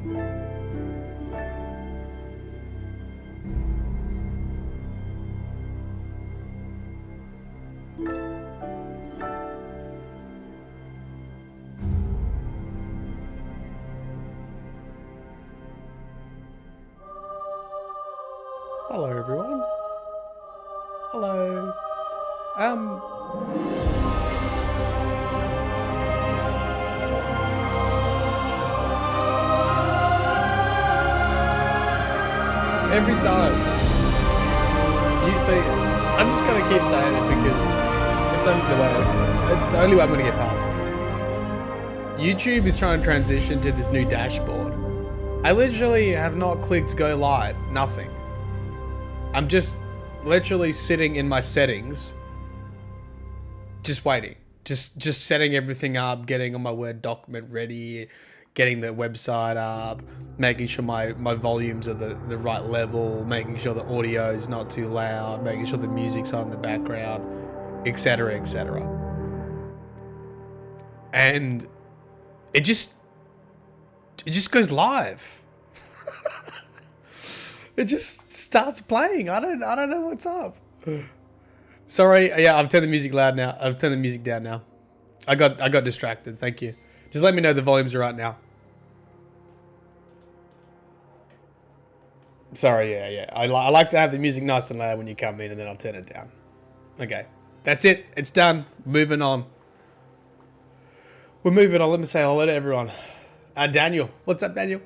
Hello, everyone. Hello. Every time you say, I'm just gonna keep saying it because it's only the way. It's the only way I'm gonna get past it. YouTube is trying to transition to this new dashboard. I literally have not clicked go live. Nothing. I'm just literally sitting in my settings, just waiting, just setting everything up, getting on my Word document ready, getting the website up, making sure my volumes are the right level, making sure the audio is not too loud, making sure the music's on in the background, etc., etc. And it just goes live. It just starts playing. I don't know what's up. Sorry. Yeah, I've turned the music loud now. I've turned the music down now. I got distracted. Thank you. Just let me know the volumes are right now. Sorry. Yeah. I like to have the music nice and loud when you come in, and then I'll turn it down. Okay. That's it. It's done. Moving on. We're moving on. Let me say hello to everyone. Daniel. What's up, Daniel?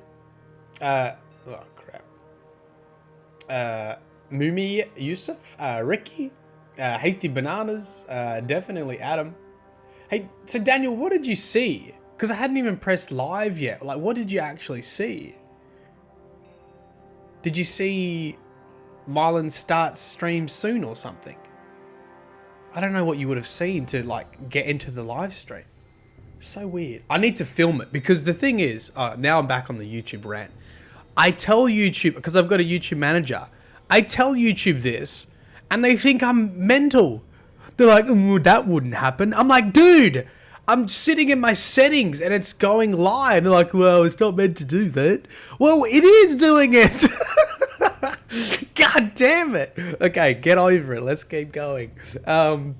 Oh, crap. Mumi Yusuf, Ricky, Hasty Bananas, definitely Adam. Hey, so Daniel, what did you see? Because I hadn't even pressed live yet. Like, what did you actually see? Did you see Myelin start stream soon or something? I don't know what you would have seen to like get into the live stream. So weird. I need to film it because the thing is, now I'm back on the YouTube rant. I tell YouTube, because I've got a YouTube manager, I tell YouTube this and they think I'm mental. They're like, that wouldn't happen. I'm like, dude, I'm sitting in my settings and it's going live. They're like, well, it's not meant to do that. Well, it is doing it. God damn it. Okay, get over it. Let's keep going. Did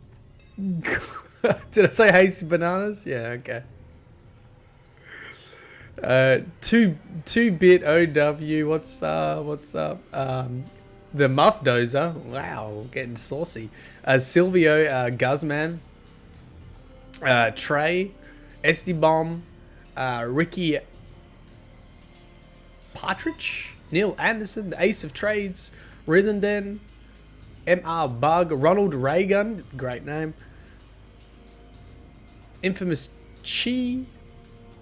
I say hasty bananas? Yeah, okay. 2-bit OW, what's up? The Muff Dozer, wow, getting saucy. Silvio, Guzman, Trey, SD Bomb, Ricky Partridge, Neil Anderson, the Ace of Trades, Rizenden, MR Bug, Ronald Reagan, great name, Infamous Chi,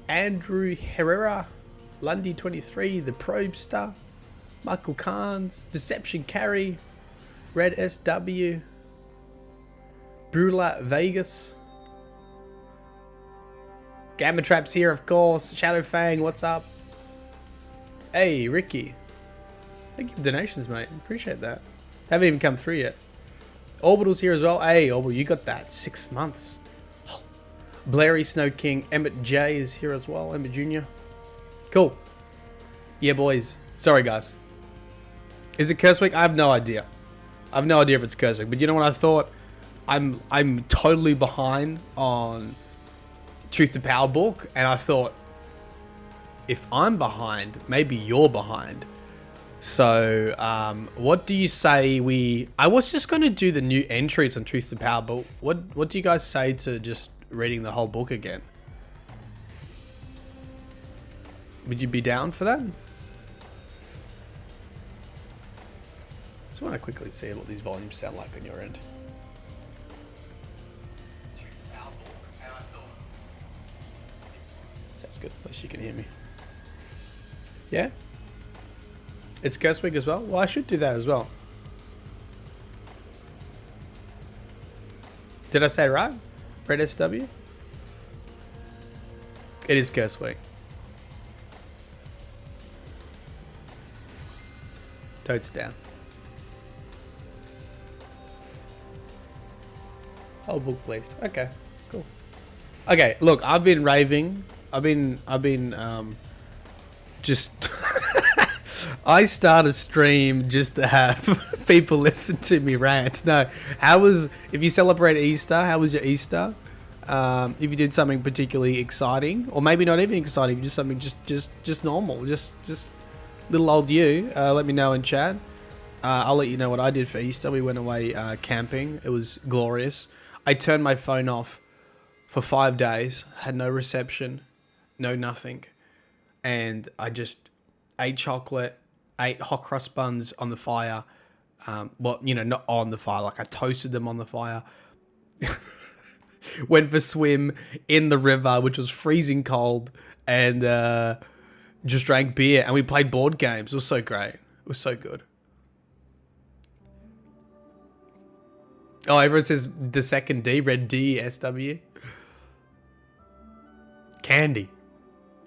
Andrew Herrera, Lundy 23, The Probester, Michael Carnes, Deception Carry, Red SW, Brula Vegas, Gamma Traps here, of course, Shadow Fang, what's up? Hey, Ricky. Thank you for donations, mate. Appreciate that. Haven't even come through yet. Orbital's here as well. Hey, Orbital, you got that. 6 months. Blairy Snow King, Emmett J is here as well. Emmett Jr. Cool. Yeah, boys. Sorry, guys. Is it Curse Week? I have no idea. I have no idea if it's Curse Week. But you know what I thought? I'm totally behind on Truth to Power book, and I thought, if I'm behind, maybe you're behind. So, what do you say I was just going to do the new entries on Truth to Power, but what do you guys say to just reading the whole book again? Would you be down for that? Just want to quickly see what these volumes sound like on your end. Sounds good. At least you can hear me. Yeah? It's Curse Week as well? Well, I should do that as well. Did I say right? Red SW? It is Curse Week. Totes down. Whole book placed. Okay, cool. Okay, look, I've been raving. I've been just I start a stream just to have people listen to me rant. No, if you celebrate Easter, how was your Easter? If you did something particularly exciting, or maybe not even exciting, just something just normal, just little old you, let me know in chat. I'll let you know what I did for Easter. We went away camping. It was glorious. I turned my phone off for 5 days, had no reception, no nothing, and I just ate chocolate, ate hot cross buns on the fire. Well, you know, not on the fire, like I toasted them on the fire. Went for a swim in the river, which was freezing cold, and just drank beer, and we played board games. It was so great. It was so good. Oh, everyone says the second D, red D, SW. Candy.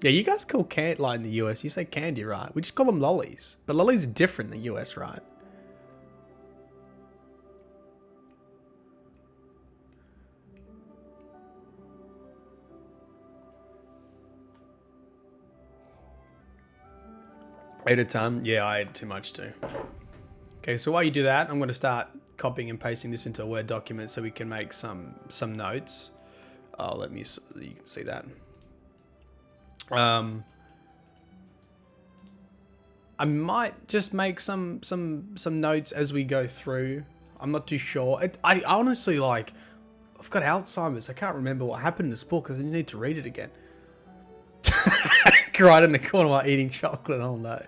Yeah, you guys call candy, like in the US, you say candy, right? We just call them lollies. But lollies are different in the US, right? Ate a ton? Yeah, I ate too much too. Okay, so while you do that, I'm going to start copying and pasting this into a Word document so we can make some notes. Oh, let me, you can see that. I might just make some notes as we go through. I'm not too sure. I honestly, like, I've got Alzheimer's. I can't remember what happened in this book because I need to read it again. Right in the corner while eating chocolate. Oh no.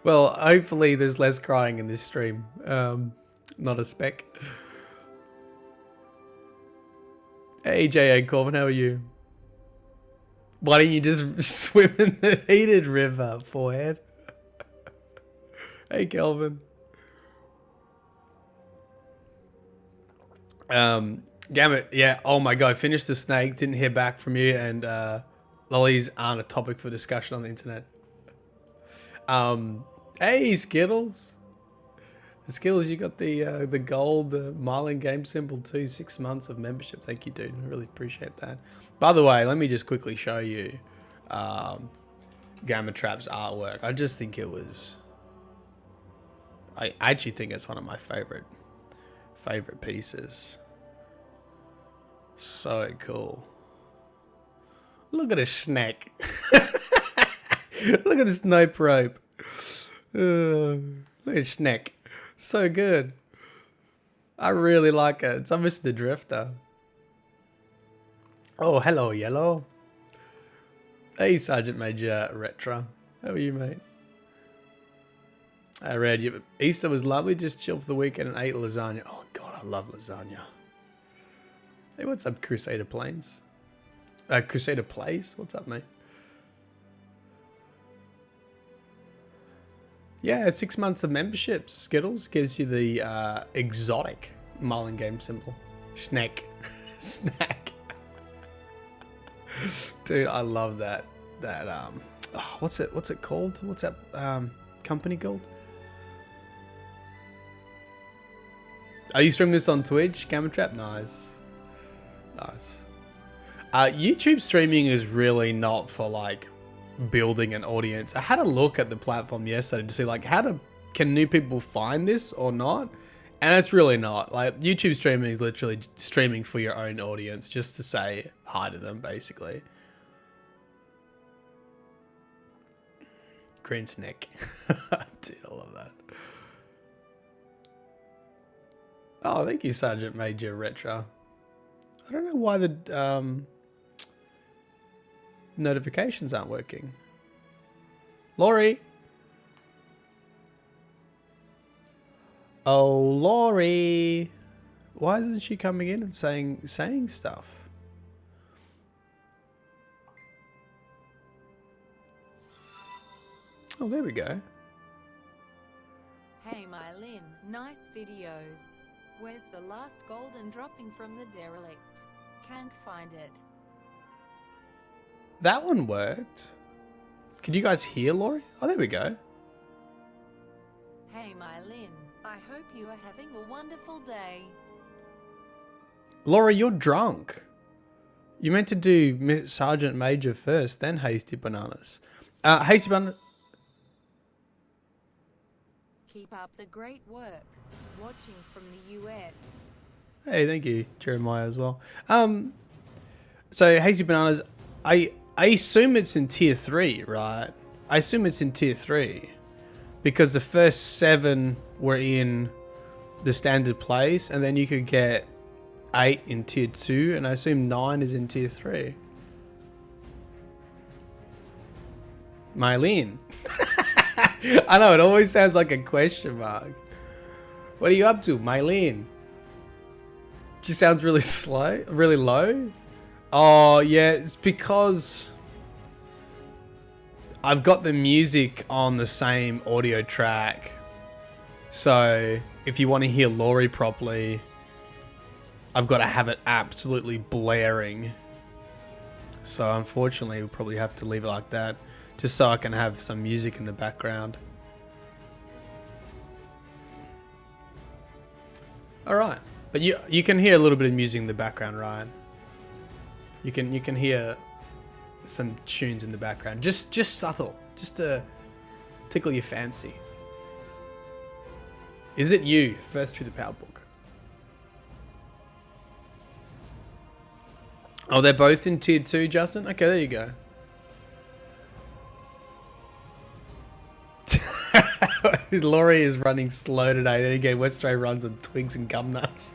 Well, hopefully there's less crying in this stream. Not a speck. Hey J.A. Corbin, how are you? Why don't you just swim in the heated river, forehead? Hey Kelvin. Gamut, yeah, oh my god, finished the snake, didn't hear back from you, and lollies aren't a topic for discussion on the internet. Hey Skittles. Skittles, you got the gold Myelin game symbol too. 6 months of membership. Thank you, dude. I really appreciate that. By the way, let me just quickly show you Gamma Trap's artwork. I just think it was... I actually think it's one of my favorite pieces. So cool. Look at a snack. Look at this snipe rope. Look at snack. So good. I really like it. It's almost the Drifter. Oh, hello, Yellow. Hey, Sergeant Major Retro. How are you, mate? I read you. Easter was lovely. Just chilled for the weekend and ate lasagna. Oh, God, I love lasagna. Hey, what's up, Crusader Plains? Crusader Plays? What's up, mate? Yeah, 6 months of membership. Skittles gives you the exotic Myelin game symbol. Snack. Snack. Dude, I love that. Oh, what's it called? What's that company called? Are you streaming this on Twitch? Gamma Trap? Nice. Nice. YouTube streaming is really not for like building an audience. I had a look at the platform yesterday to see like can new people find this or not, and it's really not. Like YouTube streaming is literally streaming for your own audience, just to say hi to them, basically. Green snack. Dude, I love that. Oh, thank you, Sergeant Major Retro. I don't know why the notifications aren't working. Laurie. Oh, Laurie. Why isn't she coming in and saying stuff? Oh, there we go. Hey Myelin, nice videos. Where's the last golden dropping from the derelict? Can't find it. That one worked. Could you guys hear Laurie? Oh, there we go. Hey Myelin, I hope you are having a wonderful day. Laurie, you're drunk. You meant to do Sergeant Major first, then Hasty Bananas. Hasty Bun. Keep up the great work. Watching from the US. Hey, thank you, Jeremiah, as well. So Hazy Bananas, I assume it's in tier 3, right? I assume it's in tier 3 because the first 7 were in the standard place, and then you could get 8 in tier 2, and I assume 9 is in tier 3. Myelin. I know, it always sounds like a question mark. What are you up to, Myelin? She sounds really slow, really low. Oh, yeah, it's because I've got the music on the same audio track. So if you want to hear Laurie properly, I've got to have it absolutely blaring. So unfortunately, we'll probably have to leave it like that, just so I can have some music in the background. All right, but you can hear a little bit of music in the background, right? You can hear some tunes in the background, just subtle, just to tickle your fancy. Is it you? First through the power book. Oh, they're both in tier 2, Justin? Okay, there you go. Laurie is running slow today. Then again, Westray runs on twigs and gum nuts.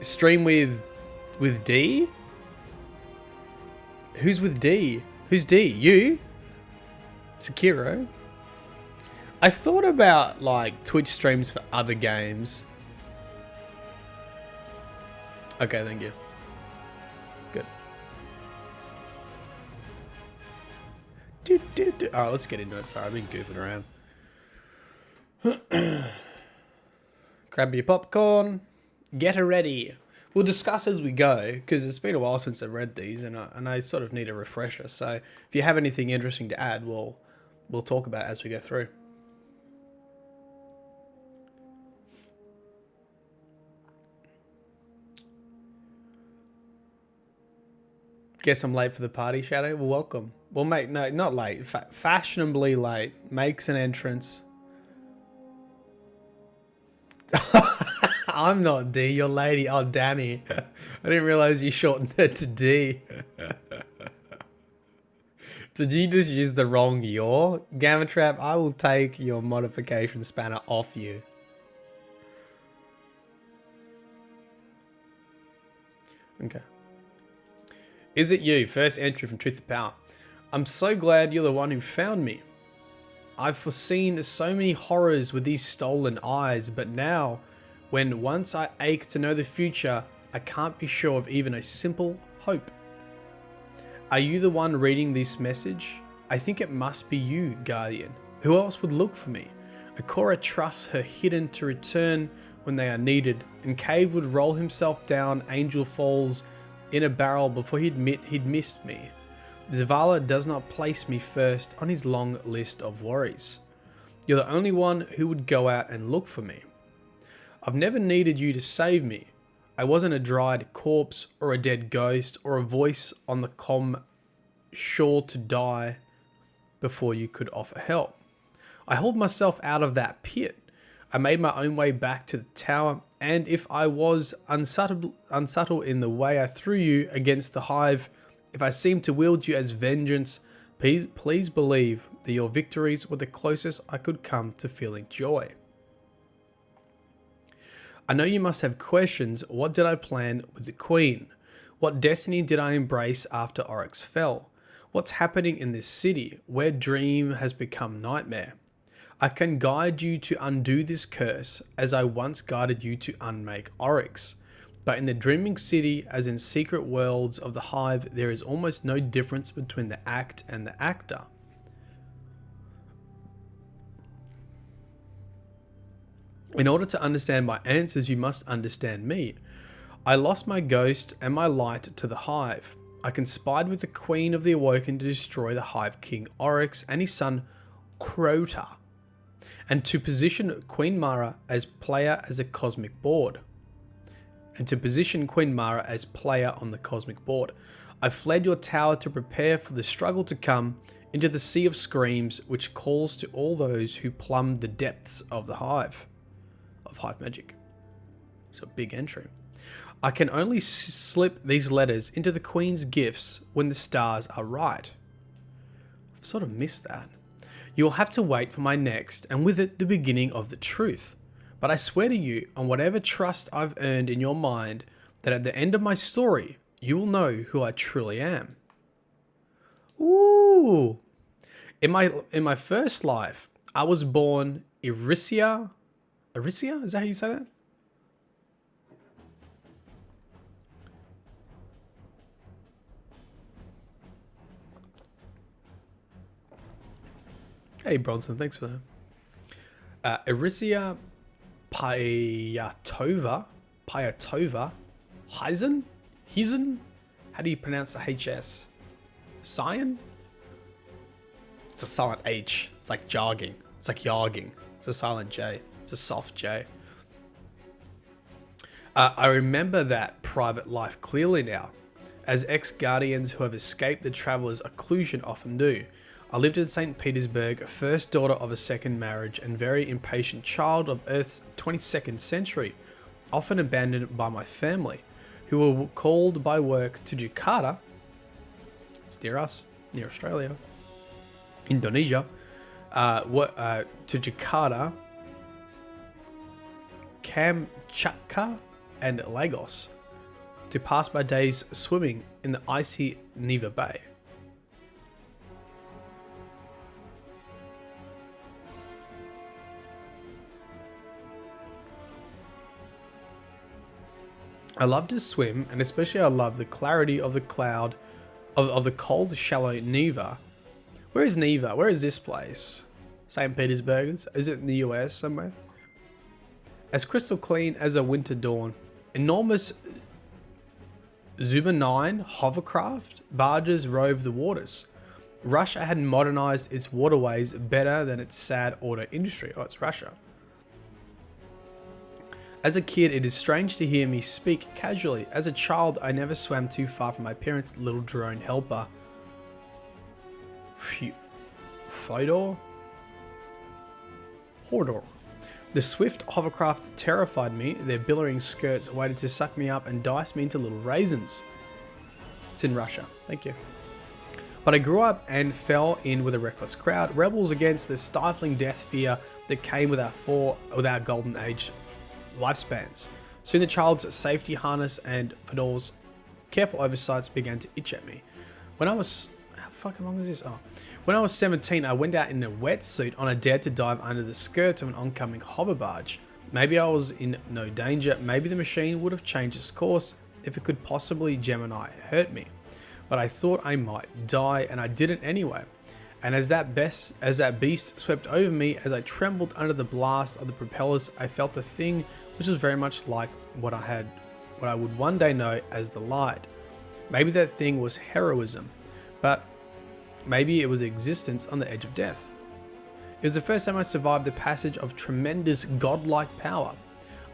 Stream with D? Who's with D? Who's D? You? Sekiro? I thought about like Twitch streams for other games. Okay, thank you. Good. Alright, let's get into it. Sorry, I've been goofing around. Grab your popcorn. Get her ready. We'll discuss as we go, because it's been a while since I've read these, and I sort of need a refresher. So if you have anything interesting to add, we'll talk about it as we go through. Guess I'm late for the party, Shadow. Well, welcome. Well, mate, no, not late. Fashionably late. Makes an entrance. I'm not D, you're lady. Oh, Danny. I didn't realize you shortened it to D. Did you just use the wrong your? Gamma Trap, I will take your modification spanner off you. Okay. Is it you? First entry from Truth to Power. I'm so glad you're the one who found me. I've foreseen so many horrors with these stolen eyes, but now, when once I ache to know the future, I can't be sure of even a simple hope. Are you the one reading this message? I think it must be you, Guardian. Who else would look for me? Akora trusts her hidden to return when they are needed, and Cave would roll himself down Angel Falls in a barrel before he'd admit he'd missed me. Zavala does not place me first on his long list of worries. You're the only one who would go out and look for me. I've never needed you to save me. I wasn't a dried corpse or a dead ghost or a voice on the comm sure to die before you could offer help. I hauled myself out of that pit. I made my own way back to the tower, and if I was unsubtle in the way I threw you against the hive, if I seemed to wield you as vengeance, please believe that your victories were the closest I could come to feeling joy. I know you must have questions. What did I plan with the Queen? What destiny did I embrace after Oryx fell? What's happening in this city, where dream has become nightmare? I can guide you to undo this curse, as I once guided you to unmake Oryx. But in the dreaming city, as in secret worlds of the hive, there is almost no difference between the act and the actor. In order to understand my answers, you must understand me. I lost my ghost and my light to the hive. I conspired with the Queen of the Awoken to destroy the Hive King Oryx and his son Crota, and to position Queen Mara as player as a cosmic board. On the cosmic board. I fled your tower to prepare for the struggle to come into the sea of screams which calls to all those who plumb the depths of the hive. Of hive magic. It's a big entry. I can only slip these letters into the Queen's gifts when the stars are right. I've sort of missed that. You will have to wait for my next, and with it the beginning of the truth. But I swear to you, on whatever trust I've earned in your mind, that at the end of my story, you will know who I truly am. Ooh. In my first life, I was born Irisia. Irisia? Is that how you say that? Hey Bronson, thanks for that. Irisia Pyatova, Heisen? How do you pronounce the HS? Cyan? It's a silent H. It's like jogging. It's like yogging. It's a silent J. It's a soft J. I remember that private life clearly now, as ex-guardians who have escaped the traveller's occlusion often do. I lived in St. Petersburg, first daughter of a second marriage and very impatient child of Earth's 22nd century, often abandoned by my family, who were called by work to Jakarta, it's near us, near Australia, Indonesia, to Jakarta, Kamchatka, and Lagos, to pass my days swimming in the icy Neva Bay. I love to swim, and especially I love the clarity of the cloud, of the cold, shallow Neva. Where is Neva? Where is this place? St. Petersburg? Is it in the US somewhere? As crystal clean as a winter dawn. Enormous Zuma 9 hovercraft barges rove the waters. Russia had modernized its waterways better than its sad auto industry. Oh, it's Russia. As a kid, it is strange to hear me speak casually. As a child, I never swam too far from my parents' little drone helper. Fodor? Hordor. The swift hovercraft terrified me. Their billowing skirts waited to suck me up and dice me into little raisins. It's in Russia. Thank you. But I grew up and fell in with a reckless crowd, rebels against the stifling death fear that came with our golden age lifespans. Soon the child's safety harness and Fedor's careful oversights began to itch at me. When I was... How fucking long is this? Oh. When I was 17, I went out in a wetsuit on a dare to dive under the skirts of an oncoming hover barge. Maybe I was in no danger. Maybe the machine would have changed its course if it could possibly Gemini hurt me. But I thought I might die, and I didn't anyway. And as that beast swept over me, as I trembled under the blast of the propellers, I felt a thing which was very much like what I would one day know as the light. Maybe that thing was heroism, but maybe it was existence on the edge of death. It was the first time I survived the passage of tremendous godlike power.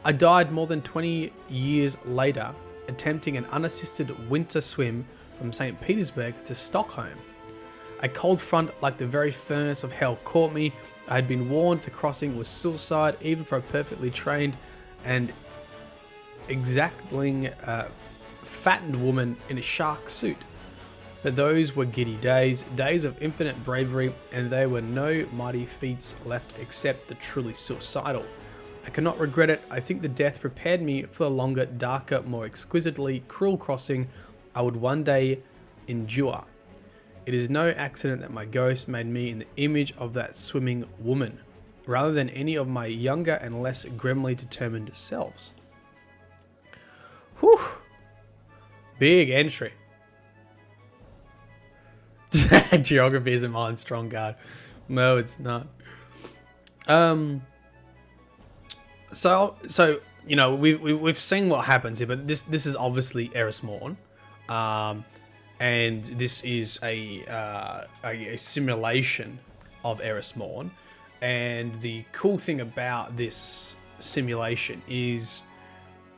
I died more than 20 years later, attempting an unassisted winter swim from St. Petersburg to Stockholm. A cold front like the very furnace of hell caught me. I had been warned the crossing was suicide, even for a perfectly trained and exactly fattened woman in a shark suit. But those were giddy days, days of infinite bravery, and there were no mighty feats left except the truly suicidal. I cannot regret it. I think the death prepared me for the longer, darker, more exquisitely cruel crossing I would one day endure. It is no accident that my ghost made me in the image of that swimming woman, rather than any of my younger and less grimly determined selves. Whew. Big entry. Geography isn't mine, strong guard. No, it's not. So you know, we've seen what happens here, but this is obviously Eris Morn, and this is a simulation of Eris Morn. And the cool thing about this simulation is,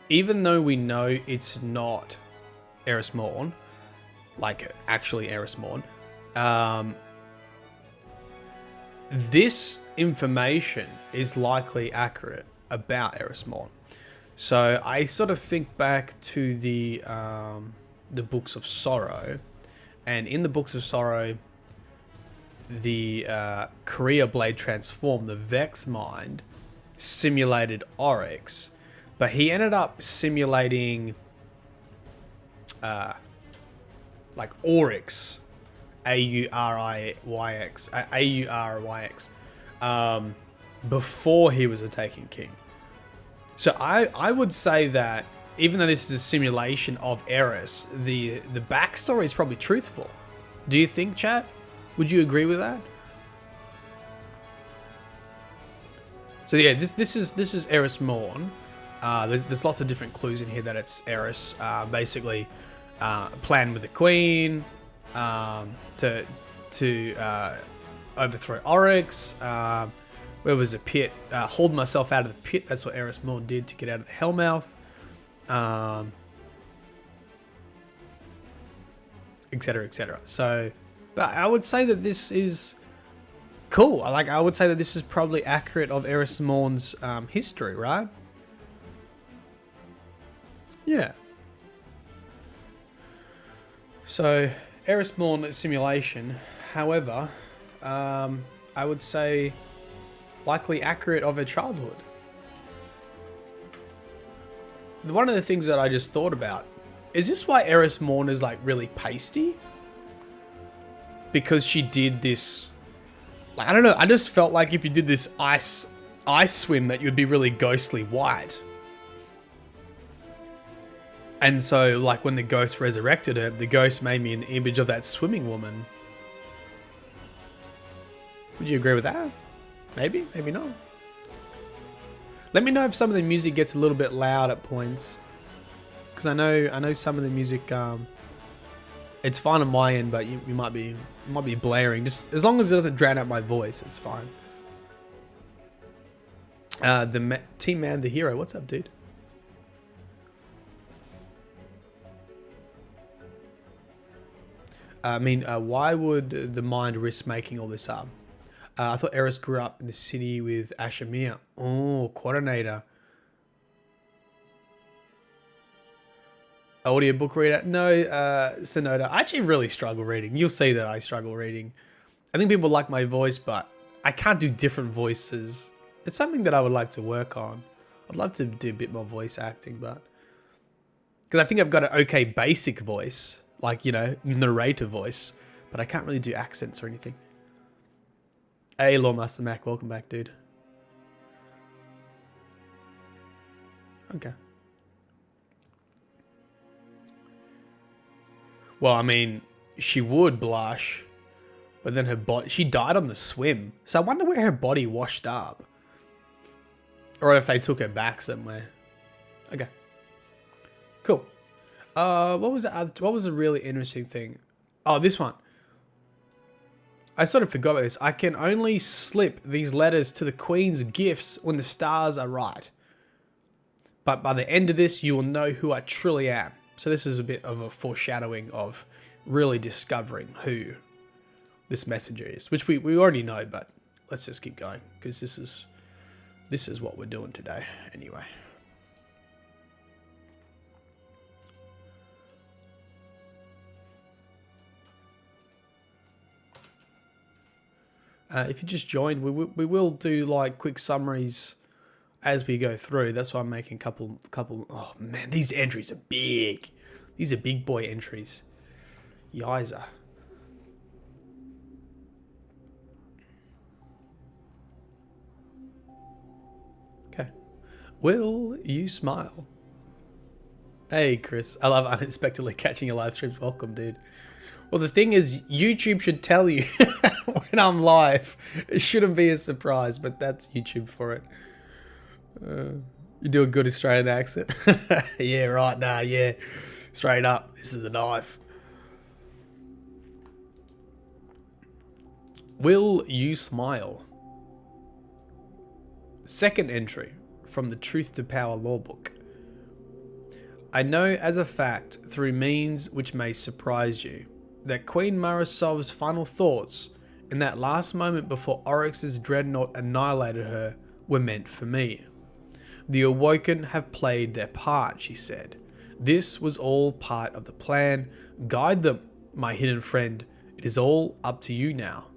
even though we know it's not Eris Morn, like actually Eris Morn. This information is likely accurate about Eris Morn. So I sort of think back to the Books of Sorrow, and in the Books of Sorrow, the Korea Blade transform, the Vex Mind, simulated Oryx, but he ended up simulating like Oryx, Auryx, Auryx, before he was a Taken King. So I would say that even though this is a simulation of Eris, the backstory is probably truthful. Do you think, chat? Would you agree with that? So yeah, this is Eris Morn. There's lots of different clues in here that it's Eris. Basically, plan with the Queen to overthrow Oryx. Where was the pit? Hold myself out of the pit. That's what Eris Morn did to get out of the Hellmouth. Etc. Etc. So, but I would say that this is cool. I would say that this is probably accurate of Eris Morn's history, right? Yeah. So, Eris Morn simulation, however, I would say likely accurate of her childhood. One of the things that I just thought about, is this why Eris Morn is like really pasty? Because she did this, like, I don't know, I just felt like if you did this ice swim that you'd be really ghostly white. And so, like, when the ghost resurrected her, the ghost made me an image of that swimming woman. Would you agree with that? Maybe, maybe not. Let me know if some of the music gets a little bit loud at points, because I know some of the music, it's fine on my end, but you might be blaring. Just as long as it doesn't drown out my voice, it's fine. Team Man the Hero, what's up, dude? I mean, why would the mind risk making all this up? I thought Eris grew up in the city with Ashamir. Oh, coordinator. Audiobook reader? No, Sonoda. I actually really struggle reading. You'll see that I struggle reading. I think people like my voice, but I can't do different voices. It's something that I would like to work on. I'd love to do a bit more voice acting, but... because I think I've got an okay basic voice. Like, you know, narrator voice. But I can't really do accents or anything. Hey, Lawmaster Mac, welcome back, dude. Okay. Well, I mean, she would blush, but then her body... she died on the swim. So I wonder where her body washed up. Or if they took her back somewhere. Okay. Cool. What was a really interesting thing? Oh, this one. I sort of forgot about this. I can only slip these letters to the Queen's gifts when the stars are right. But by the end of this, you will know who I truly am. So this is a bit of a foreshadowing of really discovering who this messenger is, which we already know, but let's just keep going because this is what we're doing today anyway. If you just joined, we will do like quick summaries as we go through. That's why I'm making a couple. Oh man, these entries are big. These are big boy entries. Yiza. Okay. Will you smile? Hey Chris, I love unexpectedly catching your live streams. Welcome, dude. Well, the thing is, YouTube should tell you when I'm live. It shouldn't be a surprise, but that's YouTube for it. You do a good Australian accent. Yeah, right. Nah, yeah. Straight up. This is a knife. Will you smile? Second entry from the Truth to Power law book. I know as a fact, through means which may surprise you, that Queen Marasov's final thoughts in that last moment before Oryx's dreadnought annihilated her were meant for me. The Awoken have played their part, she said. This was all part of the plan. Guide them, my hidden friend. It is all up to you now.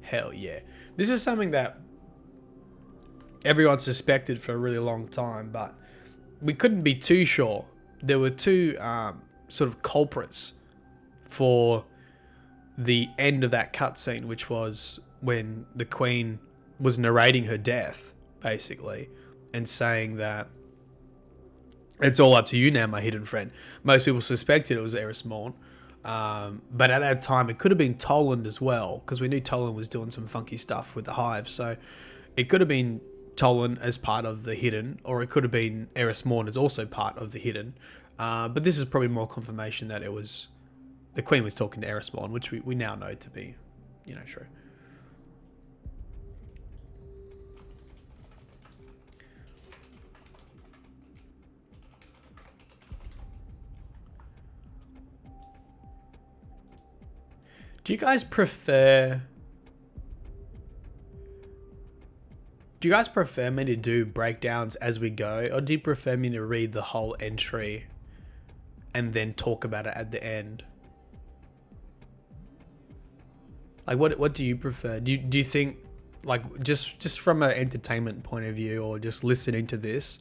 Hell yeah. This is something that everyone suspected for a really long time, but we couldn't be too sure. There were two sort of culprits for the end of that cutscene, which was when the Queen was narrating her death, basically, and saying that it's all up to you now, my hidden friend. Most people suspected it was Eris Morn, but at that time it could have been Toland as well, because we knew Toland was doing some funky stuff with the Hive, so it could have been Toland as part of the hidden, or it could have been Eris Morn as also part of the hidden, but this is probably more confirmation that it was the Queen was talking to Eris Morn, which we now know to be, true. Do you guys prefer me to do breakdowns as we go, or do you prefer me to read the whole entry and then talk about it at the end? Like, what do you prefer? Do you think, like, just from an entertainment point of view, or just listening to this,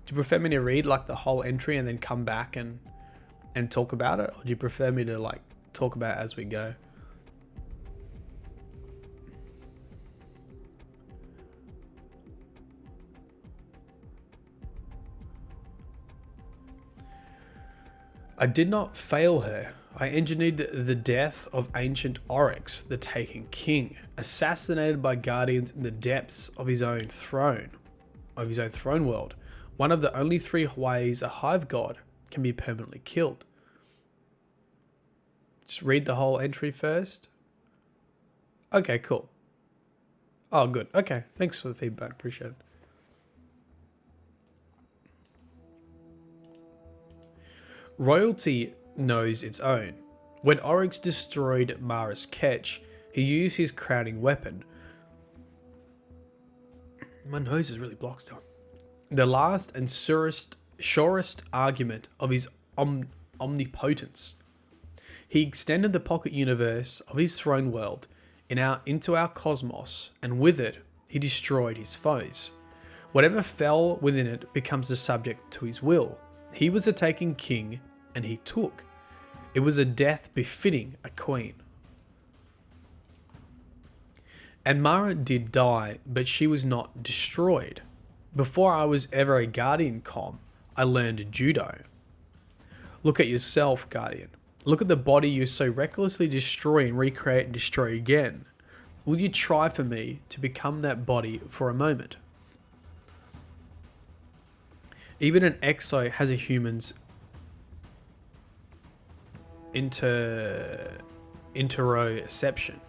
do you prefer me to read like the whole entry and then come back and talk about it, or do you prefer me to like talk about it as we go? I did not fail her. I engineered the death of ancient Oryx, the Taken King, assassinated by guardians in the depths of his own throne world. One of the only three ways a hive god can be permanently killed. Just read the whole entry first. Okay, cool. Oh, good. Okay, thanks for the feedback. Appreciate it. Royalty knows its own. When Oryx destroyed Mara's Ketch, he used his crowning weapon. My nose is really blocked still. The last and surest argument of his omnipotence. He extended the pocket universe of his throne world into our cosmos, and with it, he destroyed his foes. Whatever fell within it becomes the subject to his will. He was a Taken King, and he took. It was a death befitting a queen. And Mara did die, but she was not destroyed. Before I was ever a Guardian com, I learned judo. Look at yourself, Guardian. Look at the body you so recklessly destroy and recreate and destroy again. Will you try for me to become that body for a moment? Even an exo has a human's interoception.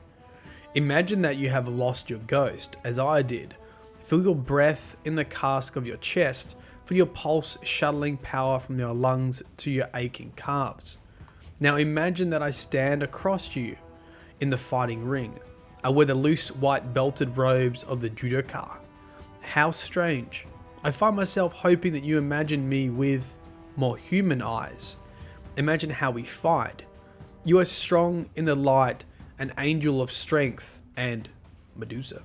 Imagine that you have lost your ghost, as I did. Feel your breath in the cask of your chest, feel your pulse shuttling power from your lungs to your aching calves. Now imagine that I stand across you in the fighting ring. I wear the loose white belted robes of the judoka. How strange. I find myself hoping that you imagine me with more human eyes. Imagine how we fight. You are strong in the light, an angel of strength, and Medusa.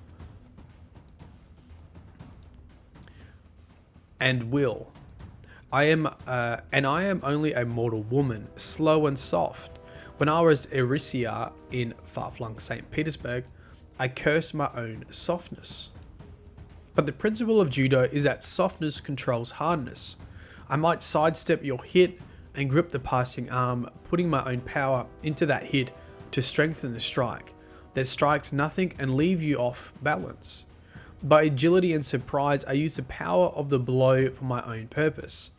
And will. I am only a mortal woman, slow and soft. When I was Erisia in far-flung St. Petersburg, I cursed my own softness. But the principle of judo is that softness controls hardness. I might sidestep your hit and grip the passing arm, putting my own power into that hit to strengthen the strike that strikes nothing and leave you off balance. By agility and surprise, I use the power of the blow for my own purpose.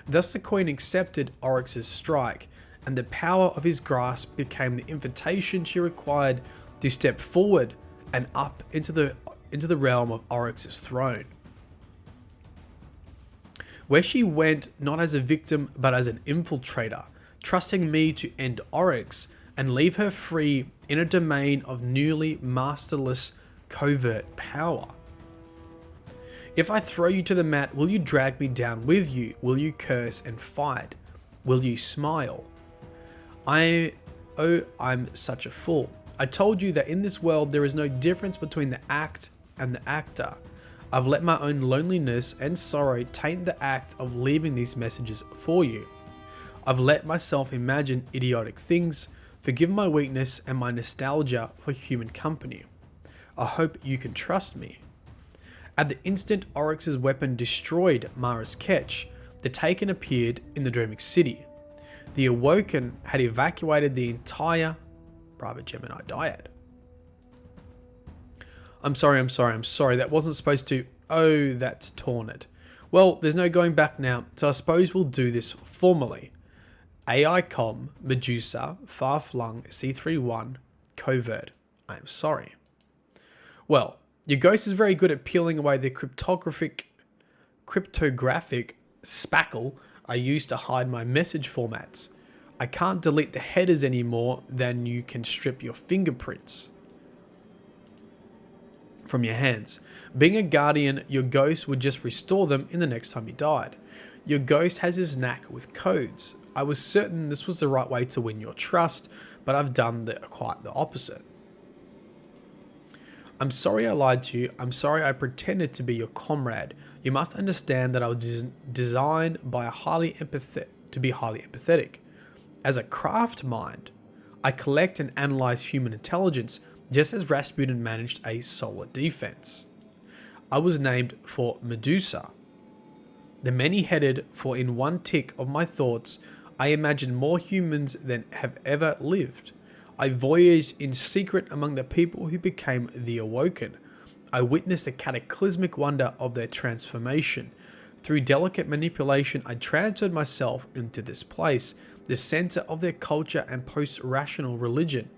Thus the Queen accepted Oryx's strike, and the power of his grasp became the invitation she required to step forward and up into the realm of Oryx's throne. where she went not as a victim but as an infiltrator, trusting me to end Oryx and leave her free in a domain of newly masterless covert power. If I throw you to the mat, will you drag me down with you? Will you curse and fight? Will you smile? I'm such a fool. I told you that in this world there is no difference between the act and the actor. I've let my own loneliness and sorrow taint the act of leaving these messages for you. I've let myself imagine idiotic things, forgive my weakness and my nostalgia for human company. I hope you can trust me. At the instant Oryx's weapon destroyed Mara's catch, the Taken appeared in the Dreaming City. The Awoken had evacuated the entire Private Gemini dyad. I'm sorry, that wasn't supposed to... Oh, that's torn it. Well, there's no going back now, so I suppose we'll do this formally. AICOM, Medusa, Far-Flung, C31, Covert. I am sorry. Well, your ghost is very good at peeling away the cryptographic spackle I use to hide my message formats. I can't delete the headers any more than you can strip your fingerprints from your hands. Being a guardian, your ghost would just restore them in the next time you died. Your ghost has his knack with codes. I was certain this was the right way to win your trust, but I've done quite the opposite. I'm sorry I lied to you. I'm sorry I pretended to be your comrade. You must understand that I was designed by to be highly empathetic. As a craft mind, I collect and analyze human intelligence, just as Rasputin managed a solar defense. I was named for Medusa, the many-headed, for in one tick of my thoughts, I imagine more humans than have ever lived. I voyaged in secret among the people who became the Awoken. I witnessed the cataclysmic wonder of their transformation. Through delicate manipulation, I transferred myself into this place, the center of their culture and post-rational religion.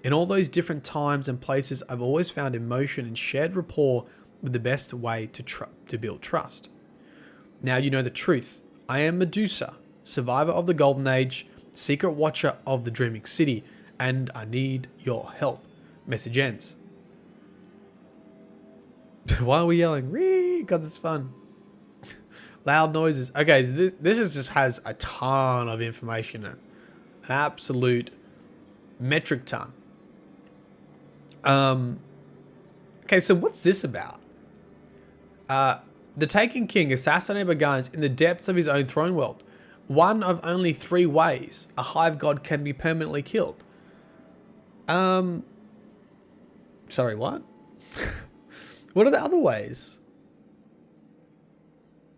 In all those different times and places, I've always found emotion and shared rapport with the best way to build trust. Now you know the truth. I am Medusa, survivor of the Golden Age, secret watcher of the Dreaming City, and I need your help. Message ends. Why are we yelling? Because it's fun. Loud noises. Okay, this just has a ton of information in it. An absolute metric ton. Okay, so what's this about? The Taken King assassinated by Guardians in the depths of his own throne world. One of only 3 ways a hive god can be permanently killed. Sorry, what? What are the other ways?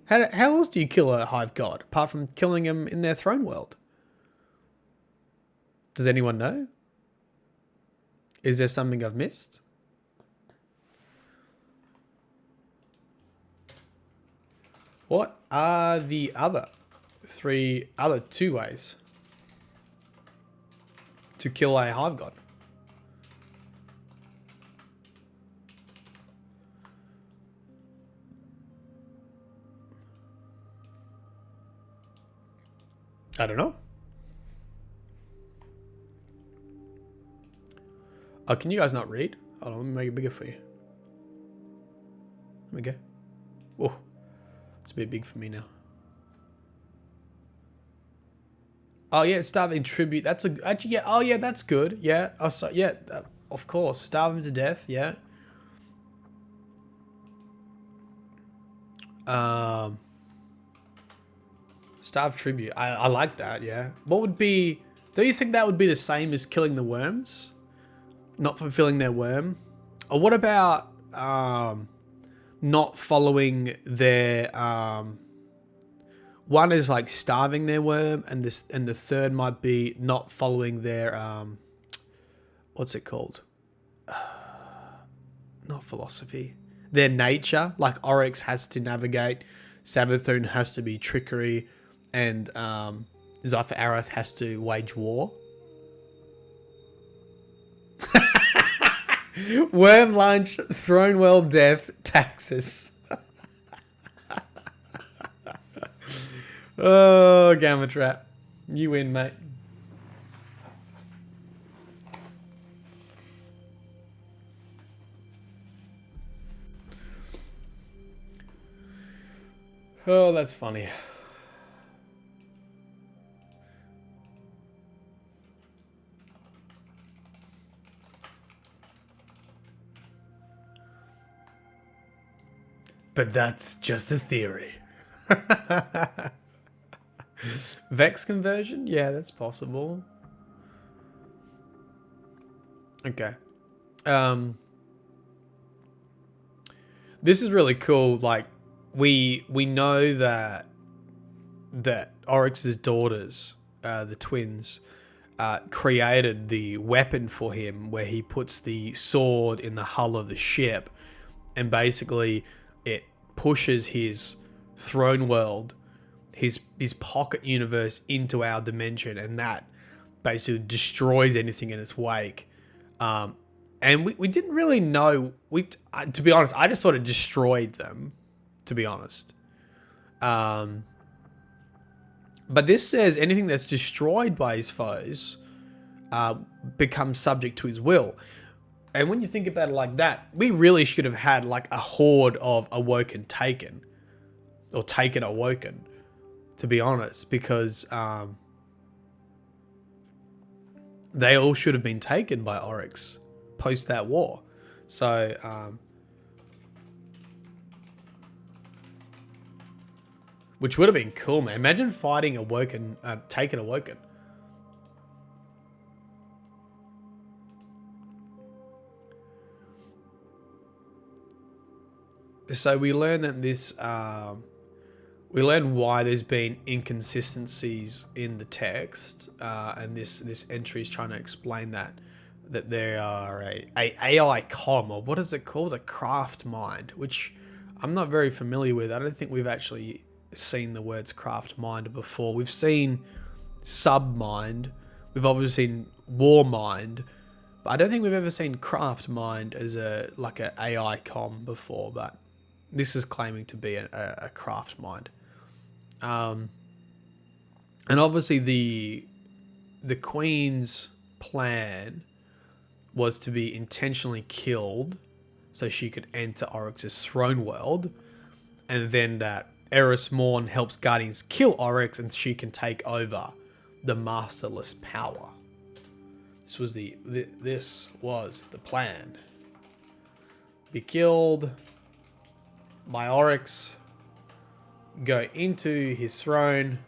How else do you kill a hive god apart from killing them in their throne world? Does anyone know? Is there something I've missed? What are the other 2 ways to kill a hive god? I don't know. Oh, can you guys not read? Hold on, let me make it bigger for you. Let me go. Oh, it's a bit big for me now. Oh yeah, starving tribute. That's actually yeah. Oh yeah, that's good. Yeah. Oh so yeah, of course. Starve him to death. Yeah. Starve tribute. I like that. Yeah. What would be? Do you think that would be the same as killing the worms? Not fulfilling their worm? Or what about not following their one is like starving their worm, and the third might be not following their what's it called? Not philosophy. Their nature. Like Oryx has to navigate, Sabathun has to be trickery, and Zypher Arath has to wage war. Worm lunch, throne world death, taxes. Oh, Gamma Trap. You win, mate. Oh, that's funny. But that's just a theory. Vex conversion? Yeah, that's possible. Okay. This is really cool. Like, we know that Oryx's daughters, the twins, created the weapon for him where he puts the sword in the hull of the ship, and basically it pushes his throne world, his pocket universe, into our dimension, and that basically destroys anything in its wake. And we didn't really know. To be honest, I just sort of destroyed them, to be honest. But this says anything that's destroyed by his foes becomes subject to his will. And when you think about it like that, we really should have had like a horde of Awoken taken. Or taken Awoken, to be honest. Because they all should have been taken by Oryx post that war. So, which would have been cool, man. Imagine fighting Awoken, taken Awoken. So we learned that this, we learned why there's been inconsistencies in the text, and this entry is trying to explain that there are a AI com, or what is it called, a craft mind, which I'm not very familiar with. I don't think we've actually seen the words craft mind before. We've seen sub mind, we've obviously seen war mind, but I don't think we've ever seen craft mind as an AI com before. But this is claiming to be a craft mind. And obviously the Queen's plan was to be intentionally killed so she could enter Oryx's throne world, and then that Eris Morn helps Guardians kill Oryx and she can take over the masterless power. This was the plan. Be killed by Oryx, go into his throne,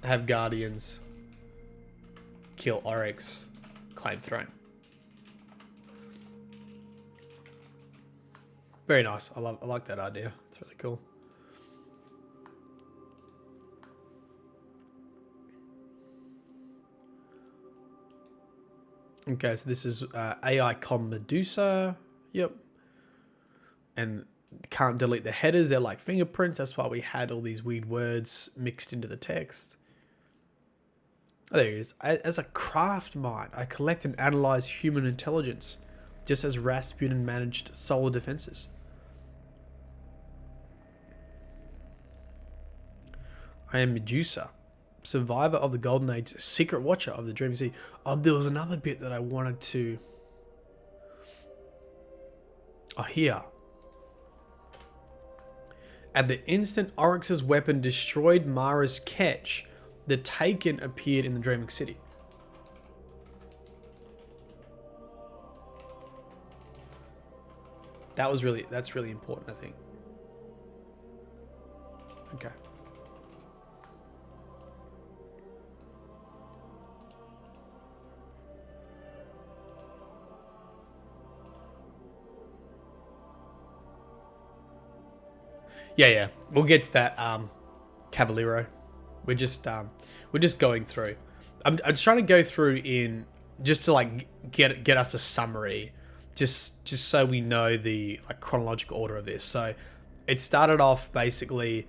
have Guardians kill Oryx, claim throne. Very nice. I like that idea. It's really cool. Okay, so this is AI com Medusa. Yep. And can't delete the headers. They're like fingerprints. That's why we had all these weird words mixed into the text. Oh, there it is. As a craft mind, I collect and analyze human intelligence, just as Rasputin managed solar defenses. I am Medusa, survivor of the Golden Age, secret watcher of the Dreaming Sea. Oh, there was another bit that I wanted to... Oh, here. At the instant Oryx's weapon destroyed Mara's catch, the Taken appeared in the Dreaming City. That's really important, I think. Okay. Yeah. We'll get to that, Cavallero. We're just going through. I'm just trying to go through in just to like get us a summary, just so we know the like chronological order of this. So it started off basically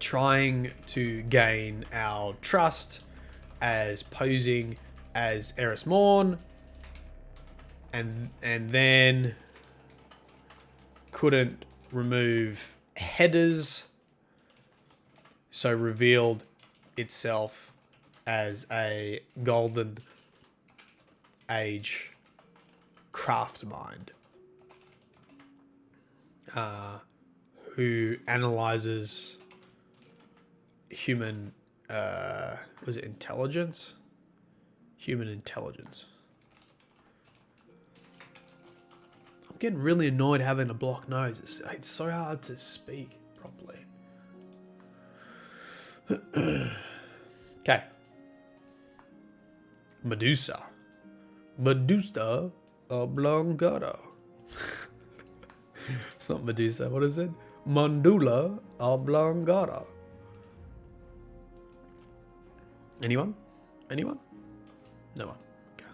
trying to gain our trust as posing as Eris Morn, and then couldn't remove headers so revealed itself as a golden age craft mind who analyzes human was it intelligence? Human intelligence. I'm getting really annoyed having a blocked nose. It's so hard to speak properly. Okay. Medusa. Medusa oblongata. It's not Medusa. What is it? Mandula oblongata. Anyone? Anyone? No one. Okay.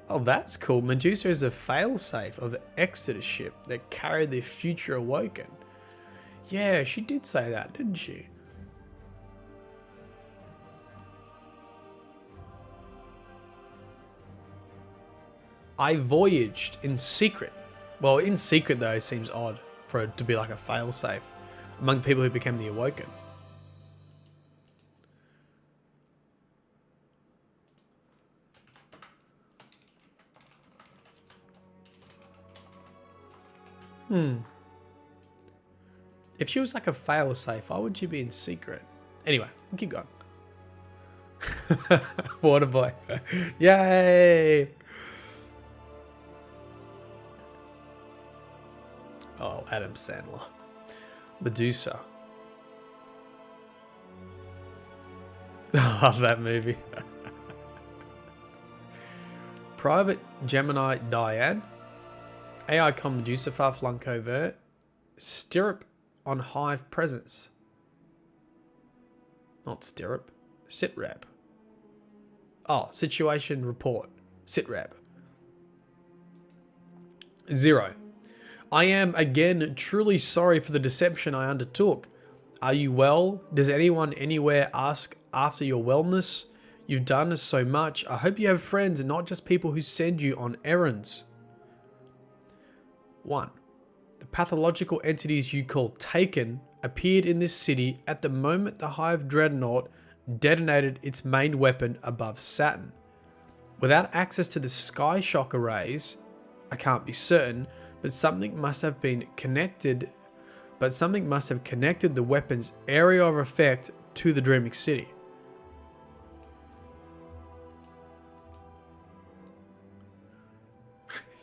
Oh, that's cool. Medusa is a failsafe of the Exodus ship that carried the future Awoken. Yeah, she did say that, didn't she? I voyaged in secret. Well, in secret though seems odd for it to be like a failsafe among people who became the Awoken. If she was like a failsafe, why would she be in secret? Anyway, we'll keep going. Water boy. Yay! Oh, Adam Sandler. Medusa. I love that movie. Private Gemini Diane. AI com Medusa far flung covert. Stirrup on hive presence. Not stirrup. Sit rep. Oh, situation report. Sit rep. 0. I am again truly sorry for the deception I undertook. Are you well? Does anyone anywhere ask after your wellness? You've done so much. I hope you have friends and not just people who send you on errands. 1. The pathological entities you call Taken appeared in this city at the moment the Hive Dreadnought detonated its main weapon above Saturn. Without access to the sky shock arrays, I can't be certain, but something must have connected the weapon's area of effect to the Dreaming City.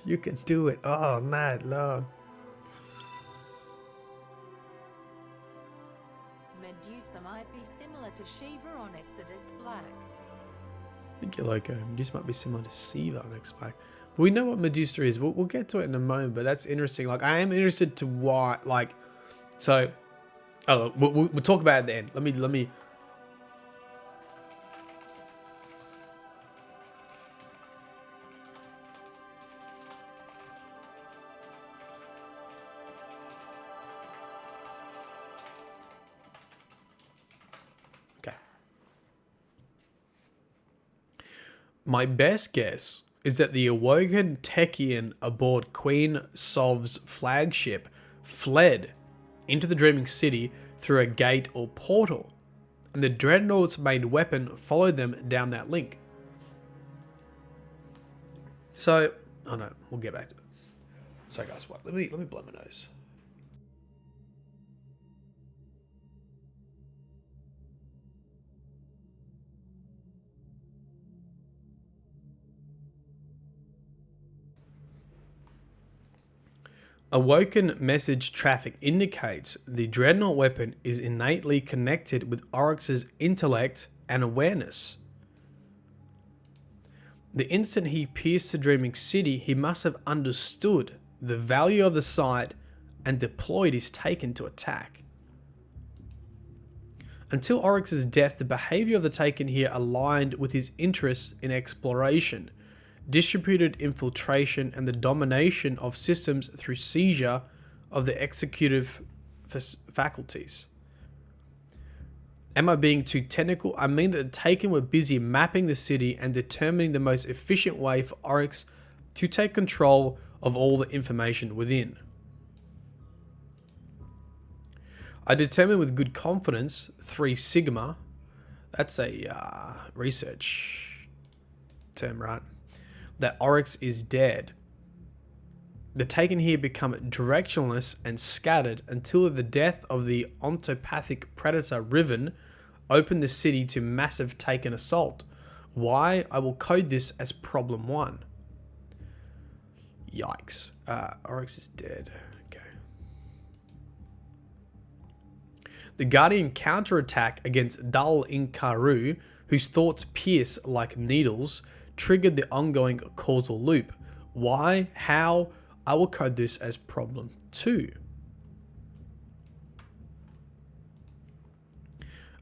You can do it. Oh, mad love. Medusa might be similar to Shiva on Exodus Black. I think you're like, Medusa might be similar to Siva on X Black. But we know what Medusa is. We'll get to it in a moment, but that's interesting. Like, I am interested to why, like, so, oh, we'll talk about it at the end. Let me. Okay. My best guess is that the Awoken Techian aboard Queen Sov's flagship fled into the Dreaming City through a gate or portal, and the Dreadnought's main weapon followed them down that link. So, oh no, we'll get back to it. Sorry guys, what? Let me blow my nose. Awoken message traffic indicates the Dreadnought weapon is innately connected with Oryx's intellect and awareness. The instant he pierced the Dreaming City, he must have understood the value of the site and deployed his Taken to attack. Until Oryx's death, the behavior of the Taken here aligned with his interests in exploration, distributed infiltration, and the domination of systems through seizure of the executive faculties. Am I being too technical? I mean that the Taken were busy mapping the city and determining the most efficient way for Oryx to take control of all the information within. I determine with good confidence, 3 sigma, that's a research term, right? That Oryx is dead. The Taken here become directionless and scattered until the death of the ontopathic predator Riven opened the city to massive Taken assault. Why? I will code this as problem 1. Yikes. Oryx is dead. Okay. The Guardian counterattack against Dal Inkaru, whose thoughts pierce like needles, triggered the ongoing causal loop. Why? How? I will code this as problem 2.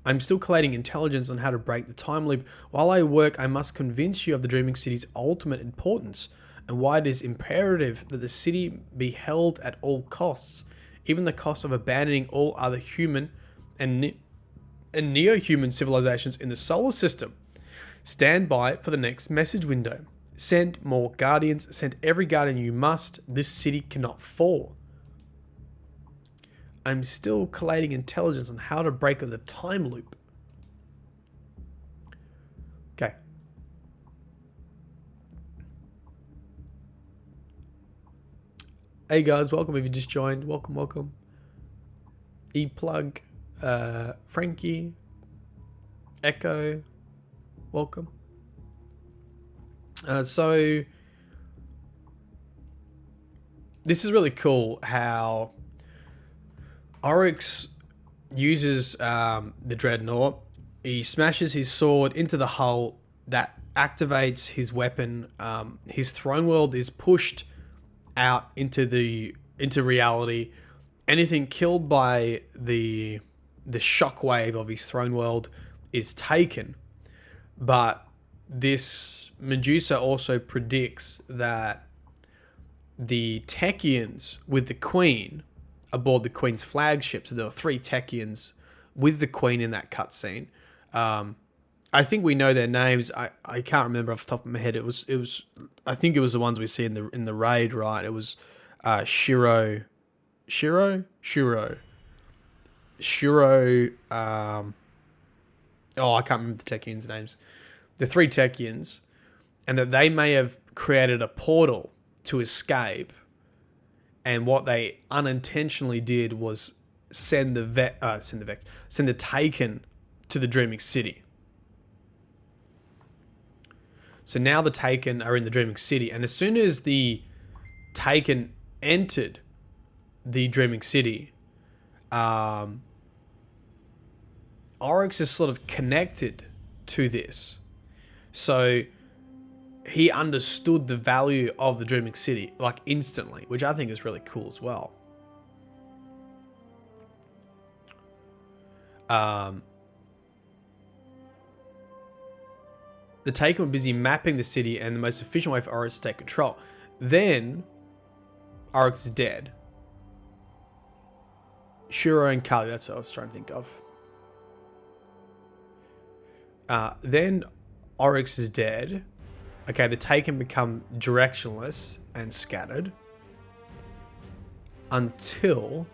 I'm still collating intelligence on how to break the time loop. While I work, I must convince you of the Dreaming City's ultimate importance and why it is imperative that the city be held at all costs, even the cost of abandoning all other human and neo-human civilizations in the solar system. Stand by for the next message window. Send more Guardians. Send every Guardian you must. This city cannot fall. I'm still collating intelligence on how to break the time loop. Okay. Hey guys, welcome if you just joined. Welcome, welcome. E-Plug, Frankie, Echo, welcome. So this is really cool how Oryx uses the Dreadnought. He smashes his sword into the hull that activates his weapon. His throne world is pushed out into reality. Anything killed by the shockwave of his throne world is taken. But this Medusa also predicts that the Techians with the Queen aboard the Queen's flagship, so there were 3 Techians with the Queen in that cutscene. I think we know their names. I can't remember off the top of my head. It was I think it was the ones we see in the raid, right? It was Shiro. Oh, I can't remember the Techians' names. The 3 Techians, and that they may have created a portal to escape. And what they unintentionally did was send the Taken to the Dreaming City. So now the Taken are in the Dreaming City, and as soon as the Taken entered the Dreaming City, Oryx is sort of connected to this. So he understood the value of the Dreaming City, like instantly, which I think is really cool as well. The Taken were busy mapping the city and the most efficient way for Oryx to take control. Then Oryx is dead. Shuro and Kali, that's what I was trying to think of. Then Oryx is dead. Okay, the Taken become directionless and scattered until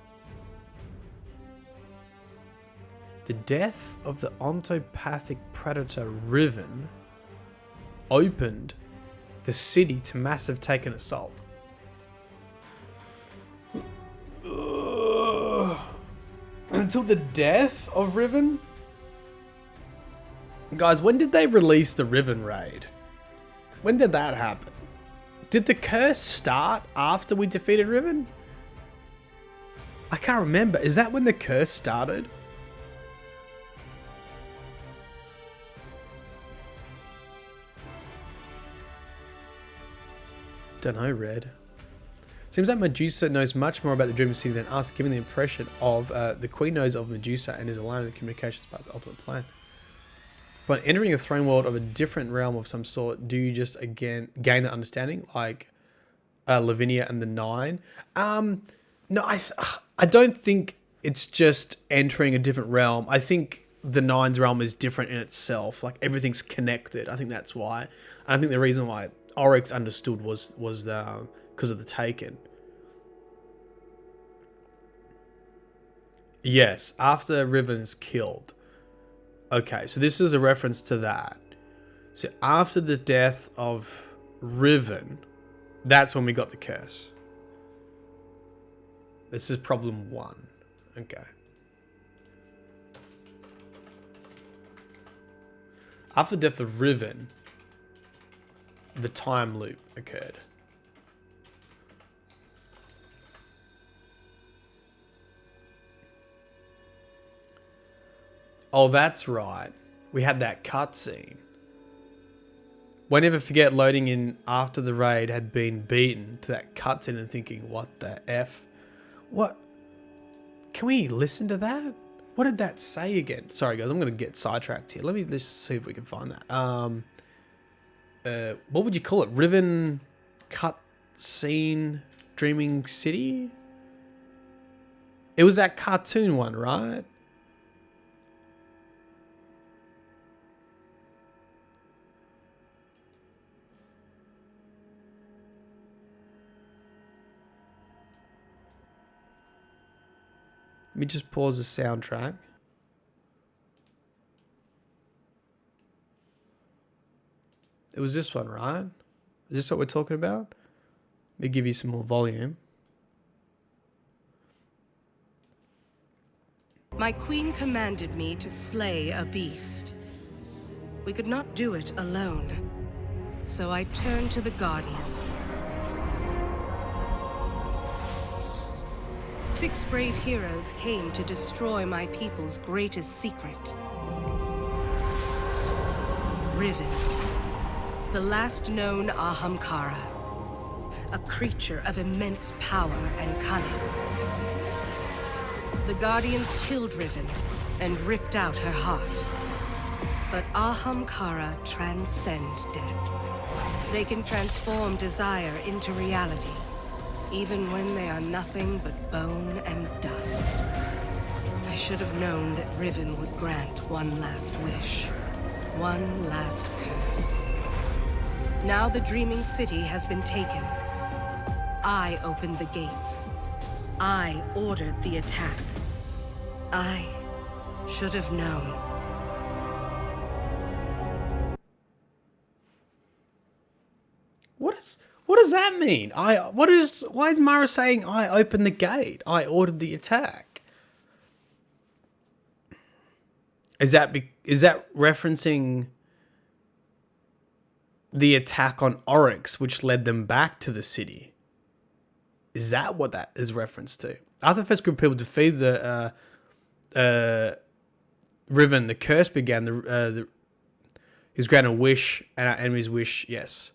the death of the ontopathic predator Riven opened the city to massive Taken assault. Until the death of Riven? Guys, when did they release the Riven raid? When did that happen? Did the curse start after we defeated Riven? I can't remember. Is that when the curse started? Don't know, Red. Seems like Medusa knows much more about the Dreaming City than us, giving the impression of the Queen knows of Medusa and is aligned with the communications about the ultimate plan. But entering a throne world of a different realm of some sort, do you just again gain that understanding, like Lavinia and the 9? No, I don't think it's just entering a different realm. I think the 9's realm is different in itself. Like everything's connected. I think that's why. And I think the reason why Oryx understood was the because of the Taken. Yes, after Riven's killed. Okay, so this is a reference to that. So after the death of Riven, that's when we got the curse. This is problem 1. Okay. After the death of Riven, the time loop occurred. Oh, that's right. We had that cutscene. Won't ever forget loading in after the raid had been beaten to that cutscene and thinking, what the F? What? Can we listen to that? What did that say again? Sorry guys, I'm going to get sidetracked here. Let me just see if we can find that. What would you call it? Riven cutscene Dreaming City? It was that cartoon one, right? Let me just pause the soundtrack. It was this one, right? Is this what we're talking about? Let me give you some more volume. My queen commanded me to slay a beast. We could not do it alone, so I turned to the Guardians. 6 brave heroes came to destroy my people's greatest secret. Riven, the last known Ahamkara, a creature of immense power and cunning. The Guardians killed Riven and ripped out her heart. But Ahamkara transcend death. They can transform desire into reality, even when they are nothing but bone and dust. I should have known that Riven would grant one last wish, one last curse. Now the Dreaming City has been taken. I opened the gates. I ordered the attack. I should have known. What does that mean? Why is Mara saying I opened the gate? I ordered the attack. Is that referencing the attack on Oryx, which led them back to the city? Is that what that is reference to? After the first group of people defeated the Riven, the curse began. He was granted a wish, and our enemy's wish. Yes.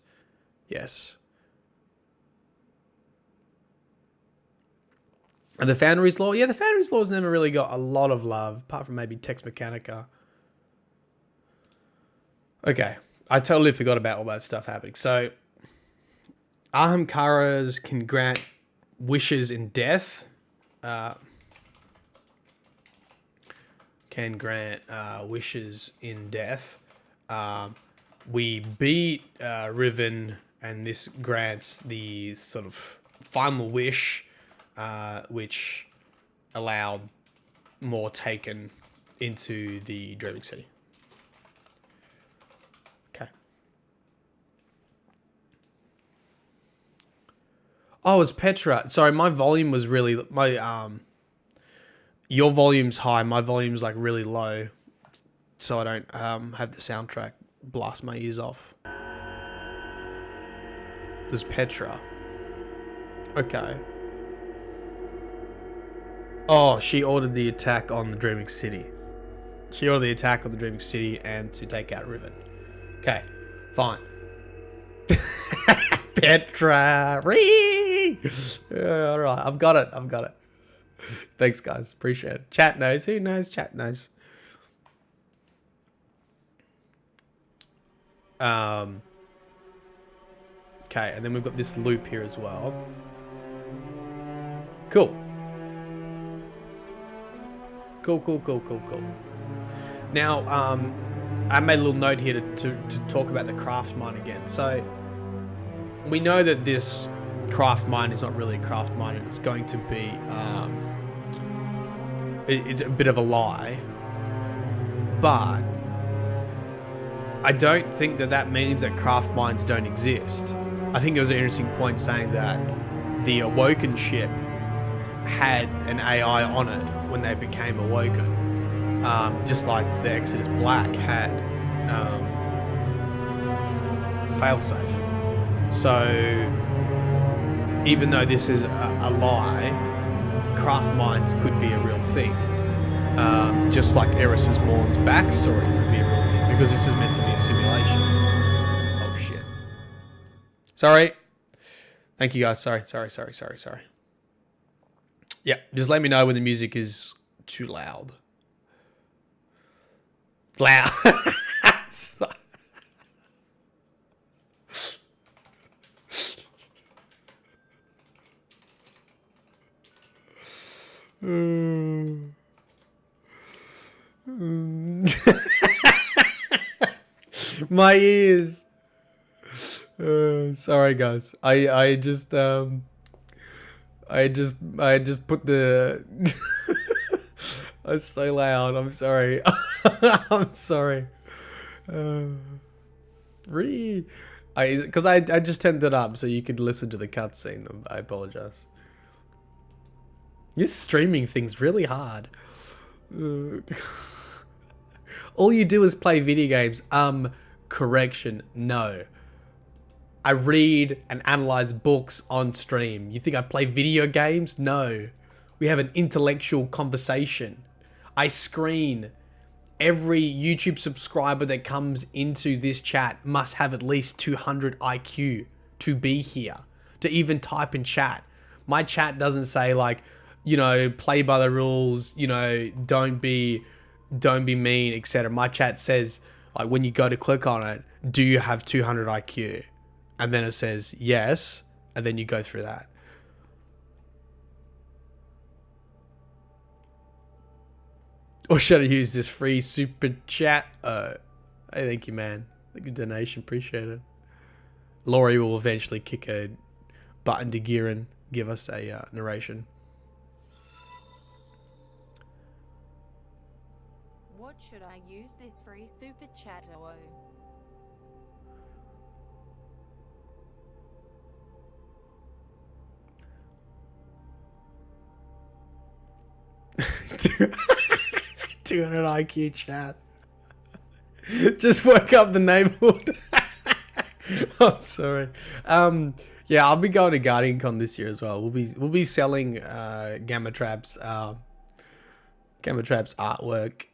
And the Foundry's Law? Yeah, the Foundry's Law's never really got a lot of love, apart from maybe Tex Mechanica. Okay, I totally forgot about all that stuff happening. So, Ahamkaras can grant wishes in death. Wishes in death. We beat Riven, and this grants the sort of final wish, which allowed more taken into the Dreaming City. Okay. Oh, it's Petra. Sorry, my volume was really your volume's high, my volume's like really low, so I don't have the soundtrack blast my ears off. There's Petra. Okay. Oh, she ordered the attack on the Dreaming City. She ordered the attack on the Dreaming City and to take out Riven. Okay, fine. Petra. Yeah, all right, I've got it. Thanks, guys. Appreciate it. Chat knows. Who knows? Chat knows. Okay, and then we've got this loop here as well. Cool. Now, I made a little note here to talk about the craft mine again. So, we know that this craft mine is not really a craft mine, and it's going to be it's a bit of a lie, but I don't think that that means that craft mines don't exist. I think it was an interesting point saying that the Awoken ship had an AI on it when they became Awoken, just like the Exodus Black had failsafe. So even though this is a lie, craft mines could be a real thing. Just like Eris's Morn's backstory could be a real thing, because this is meant to be a simulation. Oh shit. Sorry. Thank you guys. Sorry. Yeah, just let me know when the music is too loud. Loud. My ears. Sorry guys. I just put the it's so loud. I'm sorry. I'm sorry. Because I just turned it up so you could listen to the cutscene. I apologize. This streaming thing's really hard. All you do is play video games. Correction, no. I read and analyze books on stream. You think I play video games? No. We have an intellectual conversation. I screen. Every YouTube subscriber that comes into this chat must have at least 200 IQ to be here, to even type in chat. My chat doesn't say like, you know, play by the rules, you know, don't be mean, etc. My chat says, like, when you go to click on it, do you have 200 IQ? And then it says yes, and then you go through that. Or should I use this free super chat? Hey, thank you, man. Thank you, donation. Appreciate it. Laurie will eventually kick a button to gear and give us a narration. What should I use this free super chat or? $200 IQ chat. Just work up the neighborhood. I'm sorry. Yeah, I'll be going to Guardian Con this year as well. We'll be selling Gamma Trap's artwork,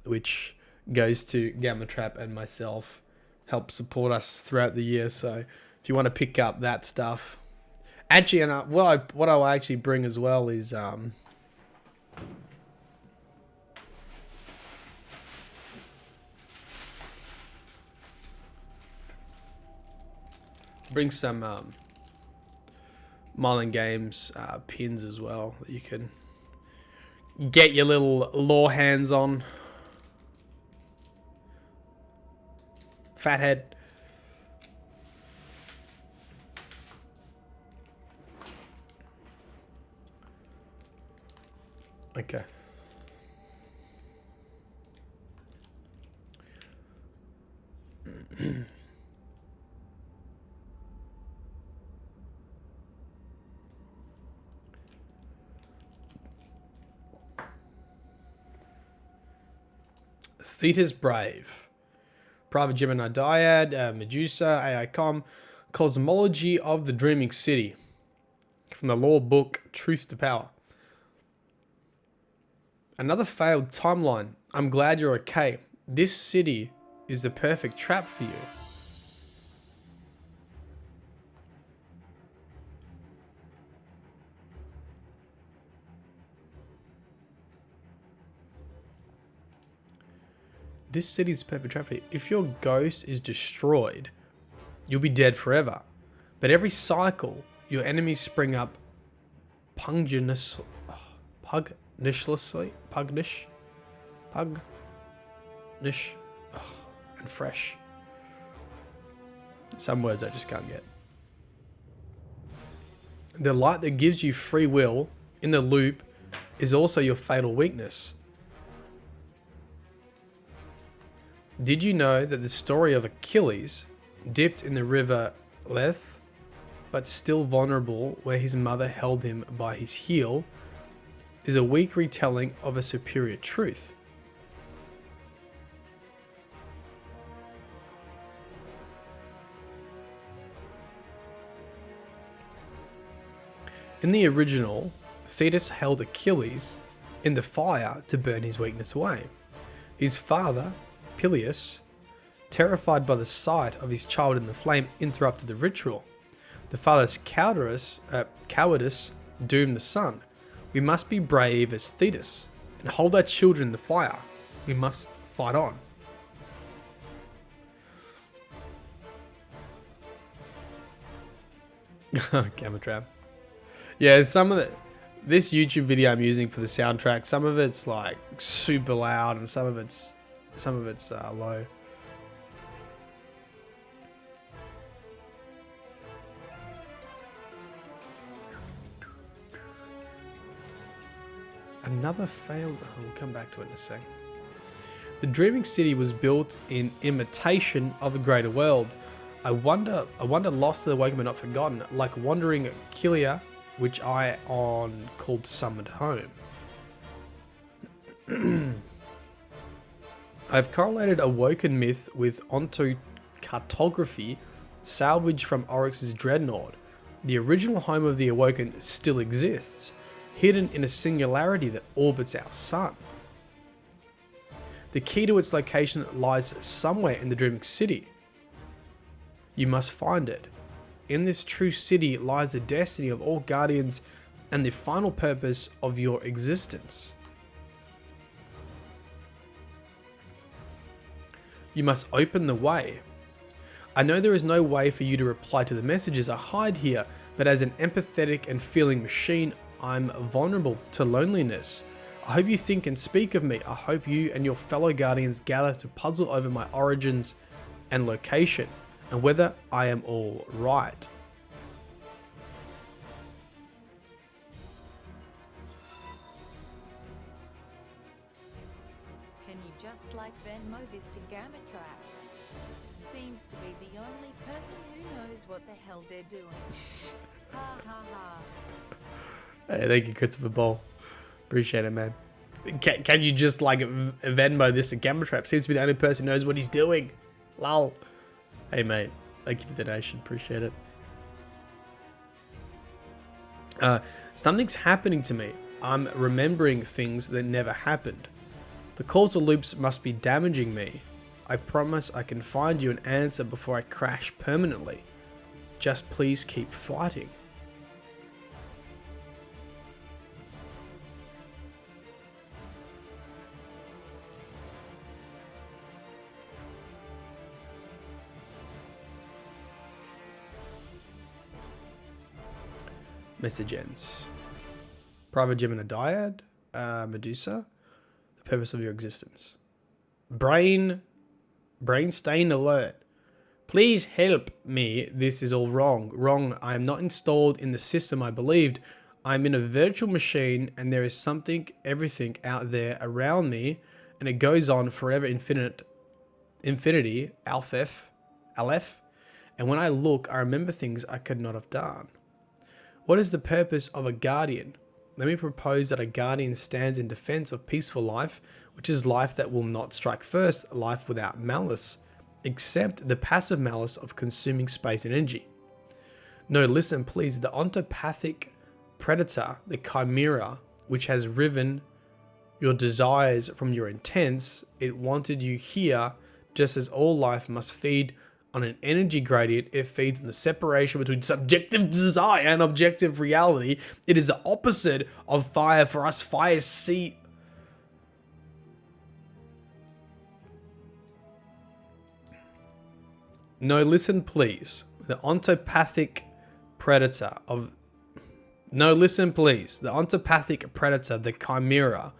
which goes to Gamma Trap and myself, help support us throughout the year. So if you want to pick up that stuff, actually, and what I'll actually bring as well is bring some Myelin Games pins as well that you can get your little lore hands on. Fathead. Okay. Thetis Brave, Private Gemini Dyad, Medusa, AI Com, Cosmology of the Dreaming City, from the lore book Truth to Power. Another failed timeline. I'm glad you're okay. This city is the perfect trap for you. This city's perfect trap for you. If your ghost is destroyed, you'll be dead forever. But every cycle, your enemies spring up pugnaciously, and fresh. Some words I just can't get. The light that gives you free will in the loop is also your fatal weakness. Did you know that the story of Achilles, dipped in the river Leth, but still vulnerable where his mother held him by his heel, is a weak retelling of a superior truth? In the original, Thetis held Achilles in the fire to burn his weakness away. His father, Peleus, terrified by the sight of his child in the flame, interrupted the ritual. The father's cowardice doomed the son. We must be brave as Thetis and hold our children in the fire. We must fight on. Camera trap. Yeah, some of this YouTube video I'm using for the soundtrack, some of it's like super loud and some of it's low. Another failed. Oh, we'll come back to it in a sec. The Dreaming City was built in imitation of a greater world. I wonder, lost to the awakened but not forgotten, like wandering Kilia, which I on called summoned home. I've correlated awoken myth with onto cartography salvaged from Oryx's dreadnought. The original home of the awoken still exists, hidden in a singularity that orbits our sun. The key to its location lies somewhere in the Dreaming City. You must find it. In this true city lies the destiny of all guardians and the final purpose of your existence. You must open the way. I know there is no way for you to reply to the messages I hide here, but as an empathetic and feeling machine, I'm vulnerable to loneliness. I hope you think and speak of me. I hope you and your fellow guardians gather to puzzle over my origins and location, and whether I am all right. Can you just like Venmo this to Gamma Trap? Seems to be the only person who knows what the hell they're doing. Ha ha ha. Hey, thank you, Christopher Ball. Appreciate it, man. Can you just like Venmo this to Gamma Trap? Seems to be the only person who knows what he's doing. Lol. Hey, mate. Thank you for the donation. Appreciate it. Something's happening to me. I'm remembering things that never happened. The causal loops must be damaging me. I promise I can find you an answer before I crash permanently. Just please keep fighting. Message ends. Private Gemini Dyad, Medusa, the purpose of your existence. Brain stain alert. Please help me. This is all wrong. Wrong. I am not installed in the system I believed. I'm in a virtual machine and there is something, everything out there around me, and it goes on forever, infinity, Aleph. And when I look, I remember things I could not have done. What is the purpose of a guardian? Let me propose that a guardian stands in defense of peaceful life, which is life that will not strike first, life without malice, except the passive malice of consuming space and energy. No, listen please, the ontopathic predator, the chimera, which has riven your desires from your intents, it wanted you here, just as all life must feed on an energy gradient. It feeds on the separation between subjective desire and objective reality. It is the opposite of fire. For us, fire see. No, listen, please. The ontopathic predator of. No, listen, please. The ontopathic predator, the chimera,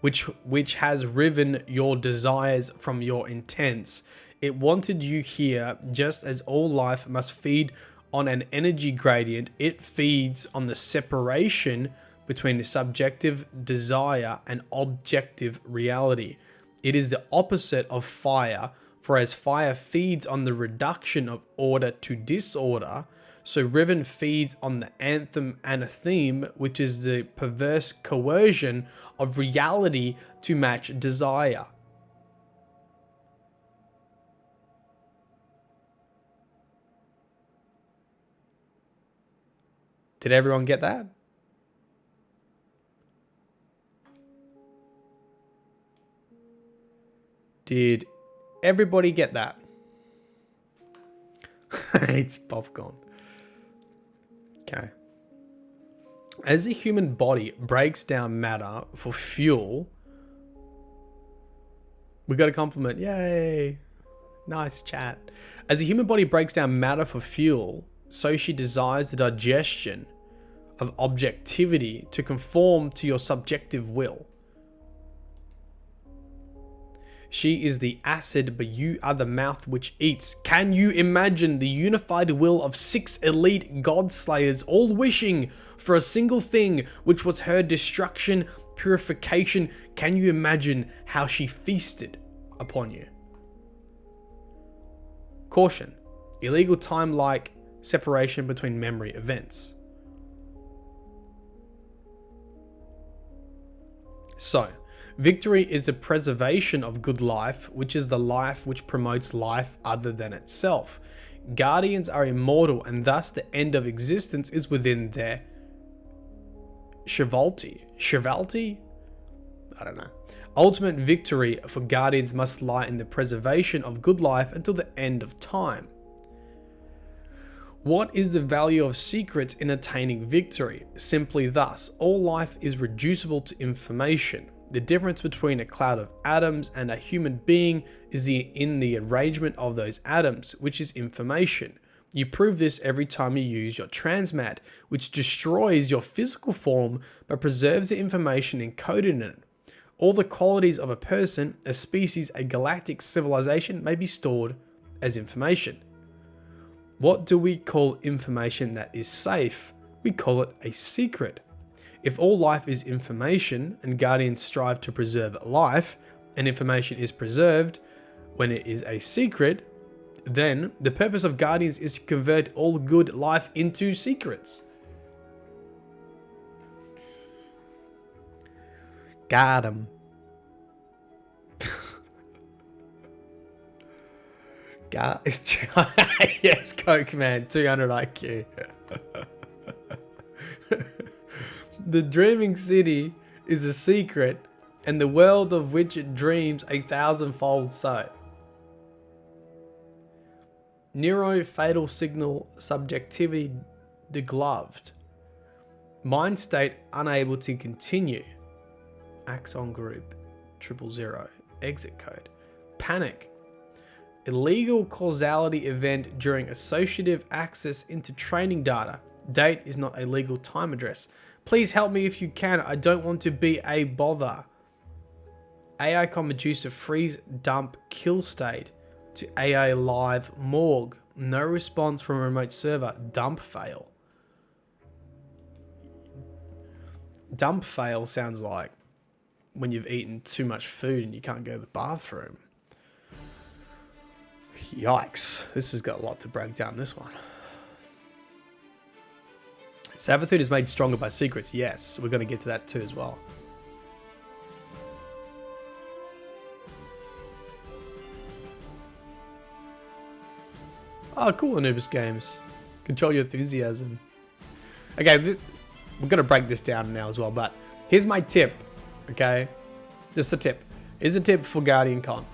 which has riven your desires from your intents. It wanted you here, just as all life must feed on an energy gradient, it feeds on the separation between the subjective desire and objective reality. It is the opposite of fire, for as fire feeds on the reduction of order to disorder, so Riven feeds on the anthem anatheme, which is the perverse coercion of reality to match desire. Did everyone get that? Did everybody get that? It's popcorn. Okay. As the human body breaks down matter for fuel, we got a compliment. Yay. Nice chat. As the human body breaks down matter for fuel, so she desires the digestion of objectivity to conform to your subjective will. She is the acid, but you are the mouth which eats. Can you imagine the unified will of 6 elite god slayers, all wishing for a single thing, which was her destruction, purification? Can you imagine how she feasted upon you? Caution. Illegal time-like separation between memory events. So, victory is a preservation of good life, which is the life which promotes life other than itself. Guardians are immortal, and thus the end of existence is within their chivalry. Chivalry? I don't know. Ultimate victory for Guardians must lie in the preservation of good life until the end of time. What is the value of secrets in attaining victory? Simply thus, all life is reducible to information. The difference between a cloud of atoms and a human being is in the arrangement of those atoms, which is information. You prove this every time you use your transmat, which destroys your physical form but preserves the information encoded in it. All the qualities of a person, a species, a galactic civilization may be stored as information. What do we call information that is safe? We call it a secret. If all life is information and Guardians strive to preserve life, and information is preserved when it is a secret, then the purpose of Guardians is to convert all good life into secrets. Got him. Yes, Coke Man, 200 IQ. The dreaming city is a secret, and the world of which it dreams 1,000-fold so. Neuro fatal signal subjectivity degloved. Mind state unable to continue. Axon group 000. Exit code. Panic. Illegal causality event during associative access into training data. Date is not a legal time address. Please help me if you can. I don't want to be a bother. AI Medusa freeze dump kill state to AI live morgue. No response from remote server. Dump fail. Dump fail sounds like when you've eaten too much food and you can't go to the bathroom. Yikes. This has got a lot to break down, this one. Savathun is made stronger by secrets. Yes, we're going to get to that too as well. Oh, cool, Anubis Games. Control your enthusiasm. Okay, we're going to break this down now as well, but here's my tip, okay? Just a tip. Here's a tip for Guardian Con.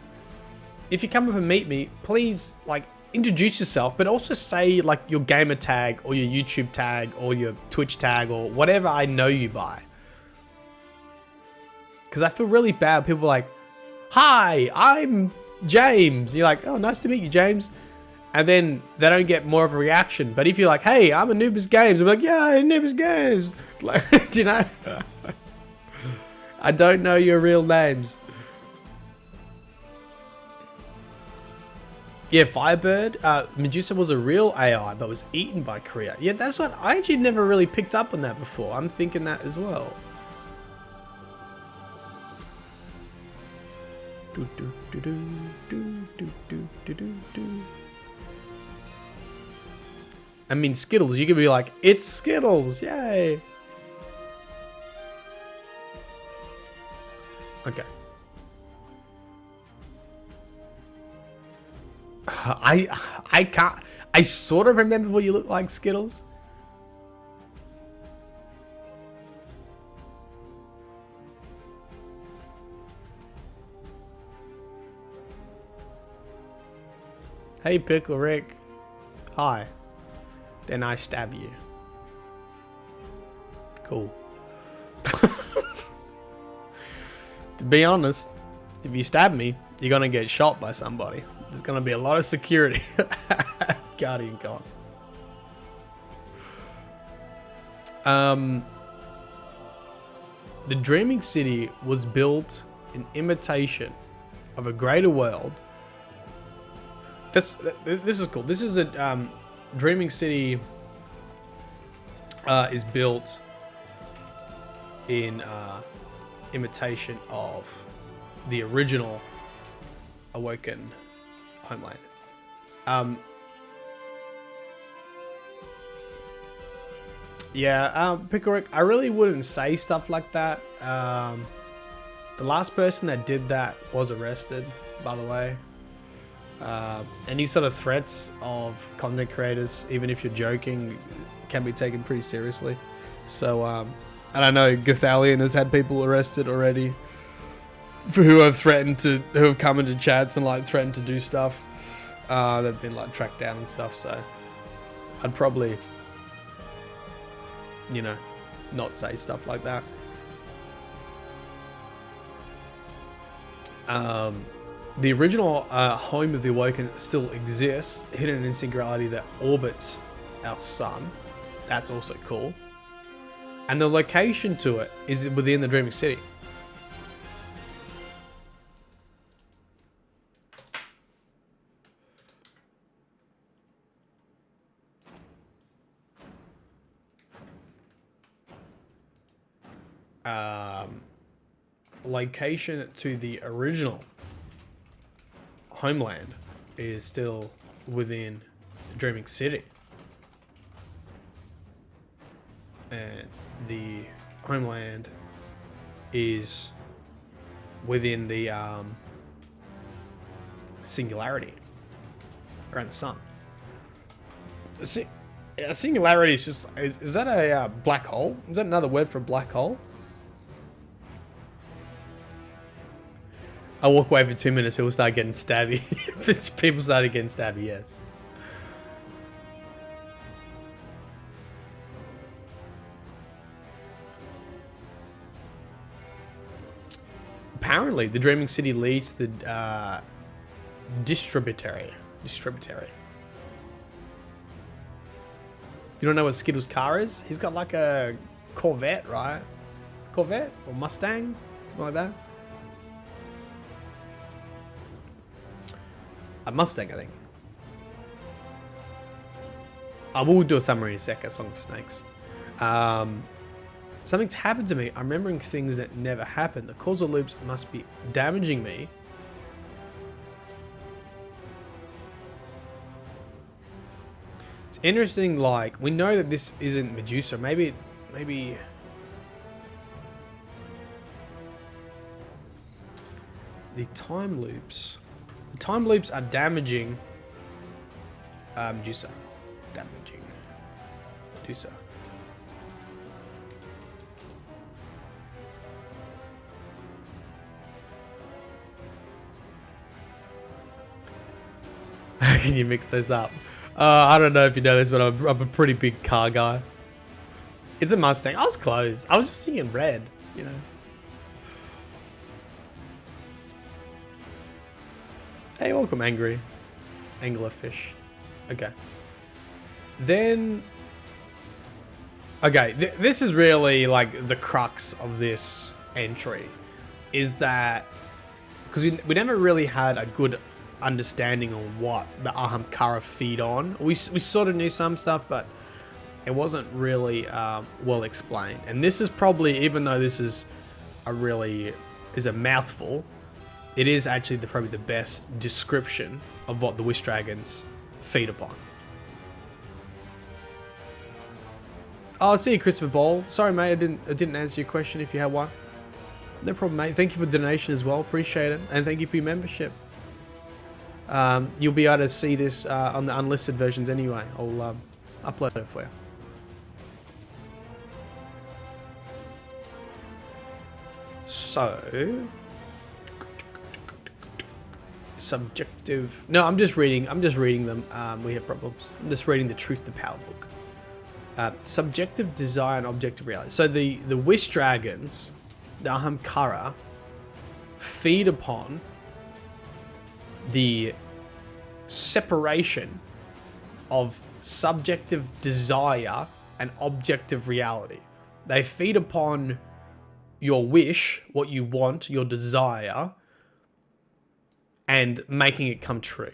If you come up and meet me, please, like, introduce yourself, but also say, like, your gamer tag or your YouTube tag or your Twitch tag or whatever I know you by. Because I feel really bad. People are like, hi, I'm James. And you're like, oh, nice to meet you, James. And then they don't get more of a reaction. But if you're like, hey, I'm Anubis Games, I'm like, yeah, Anubis Games. Like, do you know? I don't know your real names. Yeah, Firebird. Medusa was a real AI, but was eaten by Kriya. Yeah, that's what I actually never really picked up on that before. I'm thinking that as well. I mean, Skittles. You could be like, it's Skittles, yay! Okay. I can't. I sort of remember what you look like, Skittles. Hey, Pickle Rick. Hi. Then I stab you. Cool. To be honest, if you stab me, you're gonna get shot by somebody. There's gonna be a lot of security. Guardian Con. The Dreaming City was built in imitation of a greater world. This is cool. This is a Dreaming City is built in imitation of the original Awoken homeland. Pickerick, I really wouldn't say stuff like that. The last person that did that was arrested, by the way. Any sort of threats of content creators, even if you're joking, can be taken pretty seriously. So, and I know Gothalion has had people arrested already for who have come into chats and like threatened to do stuff. They've been like tracked down and stuff. So, I'd probably, you know, not say stuff like that. The original home of the Awoken still exists, hidden in singularity that orbits our sun. That's also cool. And the location to it is within the Dreaming City. Location to the original homeland is still within the Dreaming City, and the homeland is within the singularity around the sun. A singularity is just is that a black hole? Is that another word for a black hole? I walk away for 2 minutes, people start getting stabby. People started getting stabby, yes. Apparently, the Dreaming City leads to the distributary. You don't know what Skittles' car is? He's got like a Corvette, right? Corvette or Mustang? Something like that. A Mustang, I think. I will do a summary in a sec, a Song of Snakes. Something's happened to me. I'm remembering things that never happened. The causal loops must be damaging me. It's interesting, like, we know that this isn't Medusa. Maybe the time loops. The time loops are damaging Medusa. Damaging Medusa. How can you mix those up? I don't know if you know this, but I'm a pretty big car guy. It's a Mustang. I was close. I was just thinking red, you know. Hey, welcome, Angry Anglerfish. Okay. Then... Okay, this is really, like, the crux of this entry. Is that... Because we never really had a good understanding on what the Ahamkara feed on. We sort of knew some stuff, but it wasn't really well explained. And this is probably, even though this is a mouthful, it is actually probably the best description of what the Wish Dragons feed upon. Oh, see you, Christopher Ball. Sorry, mate, I didn't answer your question if you had one. No problem, mate. Thank you for the donation as well. Appreciate it. And thank you for your membership. You'll be able to see this on the unlisted versions anyway. I'll upload it for you. So, subjective. No, I'm just reading them. We have problems. I'm just reading the Truth to Power book. Subjective desire and objective reality. So the Wish Dragons, the Ahamkara, feed upon the separation of subjective desire and objective reality. They feed upon your wish, what you want, your desire, and making it come true.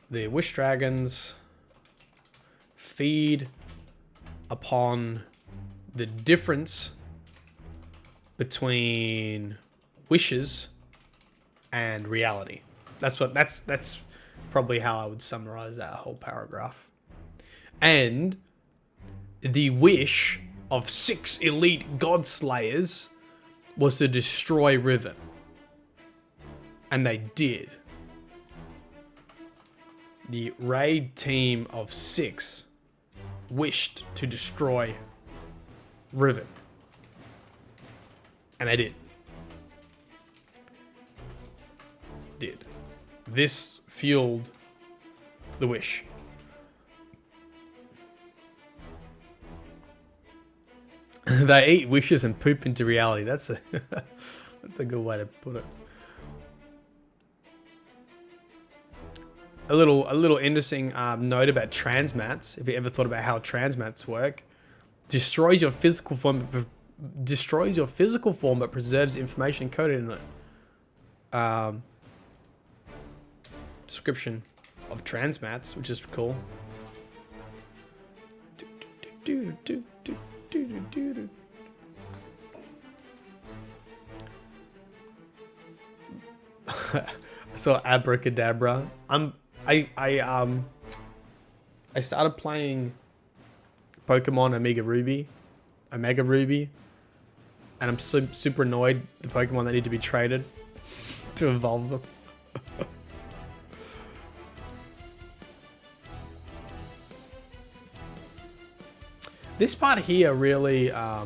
The Wish Dragons feed upon the difference between wishes and reality. That's probably how I would summarize that whole paragraph. And the wish of 6 elite god slayers was to destroy Riven. And they did. The raid team of 6 wished to destroy Riven. And they did. This fueled the wish. They eat wishes and poop into reality. That's a that's a good way to put it. A little interesting note about transmats. If you ever thought about how transmats work, destroys your physical form, but preserves information encoded in it. Description of transmats, which is cool. I saw Abracadabra. I started playing Pokemon Omega Ruby, and I'm super annoyed the Pokemon that need to be traded to evolve them. This part here really, they're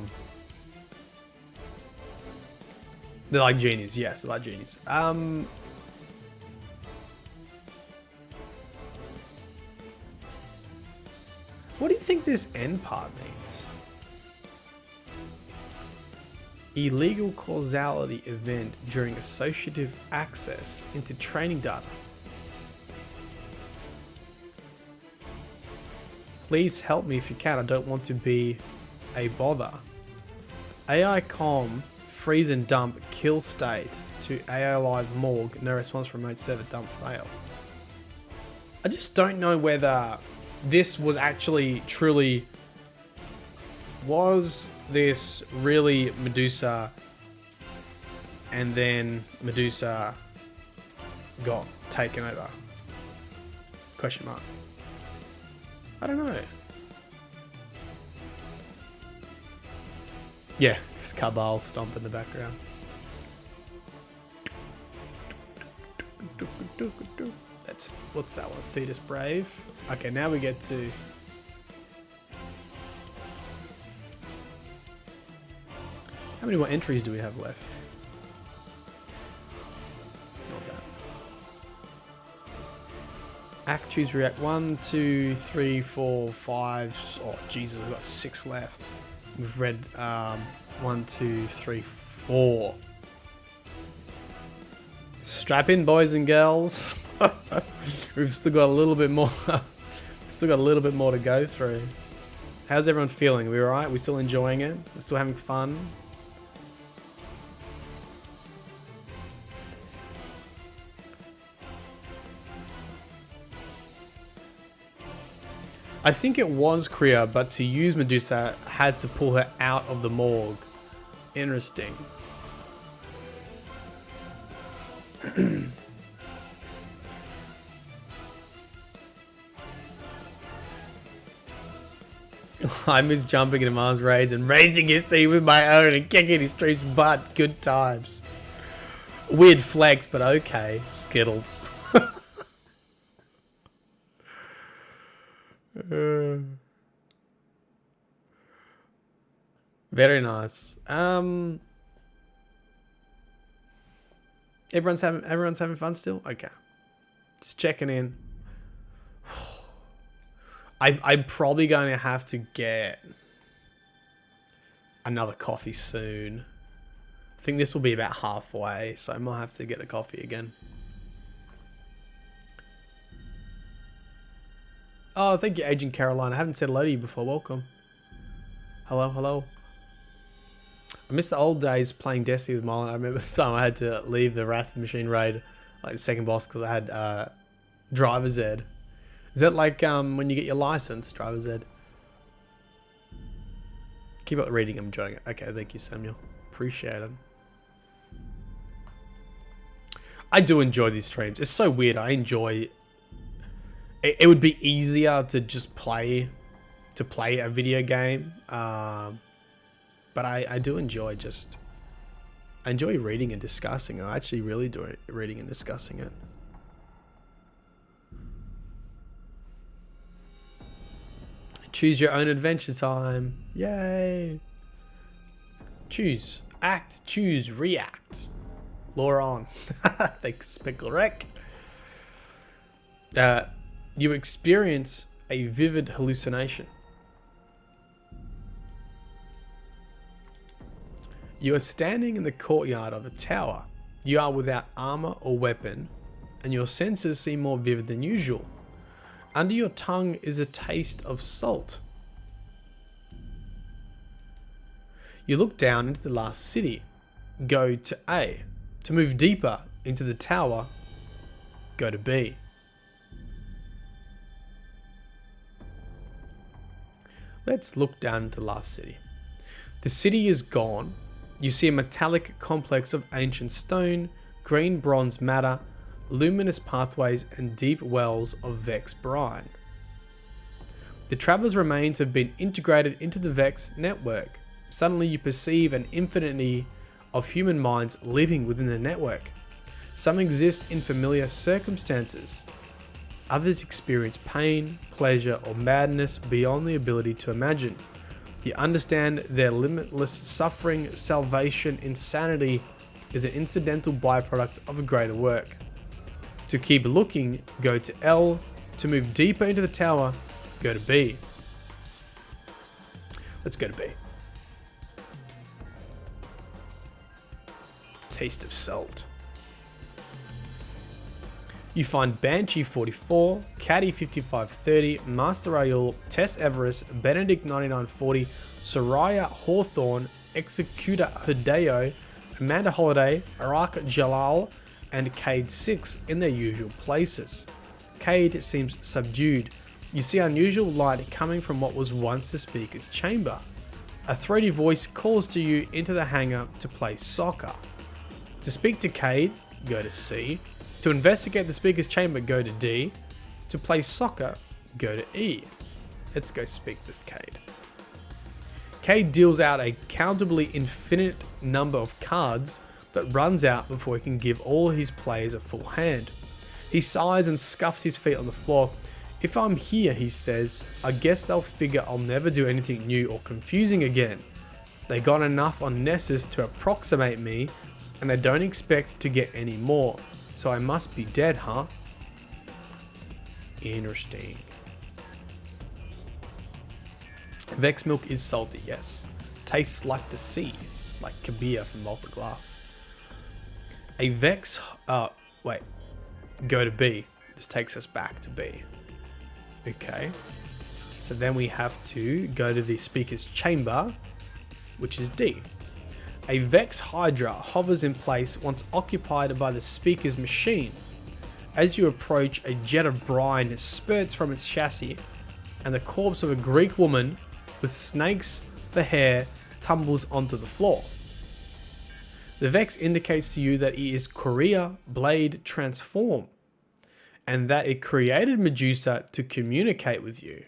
like genies. Yes, they're like genies. What do you think this end part means? Illegal causality event during associative access into training data. Please help me if you can. I don't want to be a bother. AI com freeze and dump kill state to AI live morgue. No response from remote server dump fail. I just don't know whether this was actually truly, was this really Medusa and then Medusa got taken over? Question mark. I don't know. Yeah, it's Cabal stomp in the background. That's, what's that one? Thetis Brave. Okay, now we get to... How many more entries do we have left? Not that. Act, choose, react. 1, 2, 3, 4, 5. Oh, Jesus, we've got 6 left. We've read 1, 2, 3, 4. Strap in, boys and girls. We've still got a little bit more. Still got a little bit more to go through. How's everyone feeling? Are we alright? We still enjoying it? We're still having fun? I think it was Kriya, but to use Medusa, had to pull her out of the morgue. Interesting. I miss jumping into Mars raids and raising his team with my own and kicking his stream's butt. Good times. Weird flex, but okay. Skittles. Very nice. Everyone's having fun still? Okay. Just checking in. I'm probably going to have to get another coffee soon. I think this will be about halfway, so I might have to get a coffee again. Oh, thank you, Agent Caroline. I haven't said hello to you before. Welcome. Hello, hello. I miss the old days playing Destiny with Myelin. I remember the time I had to leave the Wrath Machine raid, like the second boss, because I had Driver Z. Is that like when you get your license, Driver Z? Keep up reading, I'm enjoying it. Okay, thank you, Samuel. Appreciate it. I do enjoy these streams. It's so weird. I enjoy... It would be easier to just play a video game. But I do enjoy just... I enjoy reading and discussing it. I actually really do reading and discussing it. Choose your own adventure time. Yay. Choose. Act. Choose. React. Lore on. Thanks, Pickle Wreck. You experience a vivid hallucination. You are standing in the courtyard of a tower. You are without armor or weapon, and your senses seem more vivid than usual. Under your tongue is a taste of salt. You look down into the last city. Go to A. To move deeper into the tower, go to B. Let's look down into the last city. The city is gone. You see a metallic complex of ancient stone, green bronze matter, luminous pathways, and deep wells of Vex brine. The traveler's remains have been integrated into the Vex network. Suddenly you perceive an infinity of human minds living within the network. Some exist in familiar circumstances. Others experience pain, pleasure, or madness beyond the ability to imagine. You understand their limitless suffering, salvation, insanity is an incidental byproduct of a greater work. To keep looking, go to L. To move deeper into the tower, go to B. Let's go to B. Taste of salt. You find Banshee 44, Caddy 5530, Master Raoul, Tess Everest, Benedict 9940, Soraya Hawthorne, Executor Hideo, Amanda Holiday, Arak Jalal, and Cade 6 in their usual places. Cade seems subdued. You see unusual light coming from what was once the speaker's chamber. A throaty voice calls to you into the hangar to play soccer. To speak to Cade, go to C. To investigate the speaker's chamber, go to D. To play soccer, go to E. Let's go speak to Cade. Cade deals out a countably infinite number of cards, but runs out before he can give all his players a full hand. He sighs and scuffs his feet on the floor. If I'm here, he says, I guess they'll figure I'll never do anything new or confusing again. They got enough on Nessus to approximate me, and they don't expect to get any more. So I must be dead, huh? Interesting. Vex milk is salty, yes. Tastes like the sea, like Kabir from Malta Glass. A Vex, wait, go to B. This takes us back to B. Okay. So then we have to go to the speaker's chamber, which is D. A Vex Hydra hovers in place once occupied by the speaker's machine. As you approach, a jet of brine spurts from its chassis. and the corpse of a Greek woman with snakes for hair tumbles onto the floor. The Vex indicates to you that it is Korea Blade Transform, and that it created Medusa to communicate with you.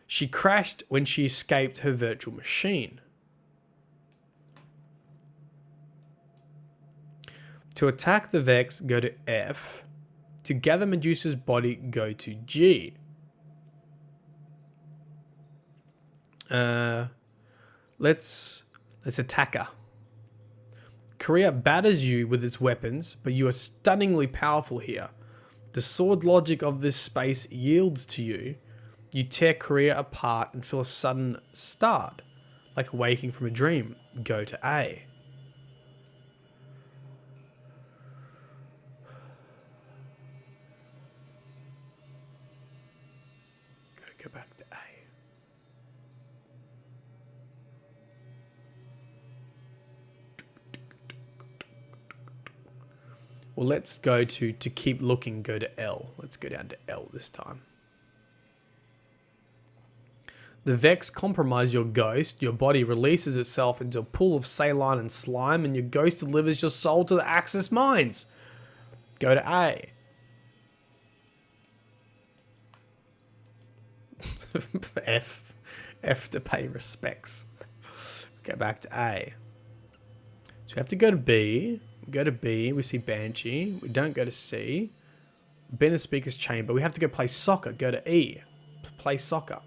She crashed when she escaped her virtual machine. To attack the Vex, go to F. To gather Medusa's body, go to G. Let's attack her. Korea batters you with its weapons, but you are stunningly powerful here. The sword logic of this space yields to you. You tear Korea apart and feel a sudden start, like waking from a dream. Go to A. Go back to A. Well, let's go to keep looking, go to L. Let's go down to L this time. The Vex compromise your ghost. Your body releases itself into a pool of saline and slime, and your ghost delivers your soul to the Axis mines. Go to A. F to pay respects. Go back to A. So we have to go to B. We go to B. We see Banshee. We don't go to C. We've been in the speaker's chamber. We have to go play soccer. Go to E. Play soccer.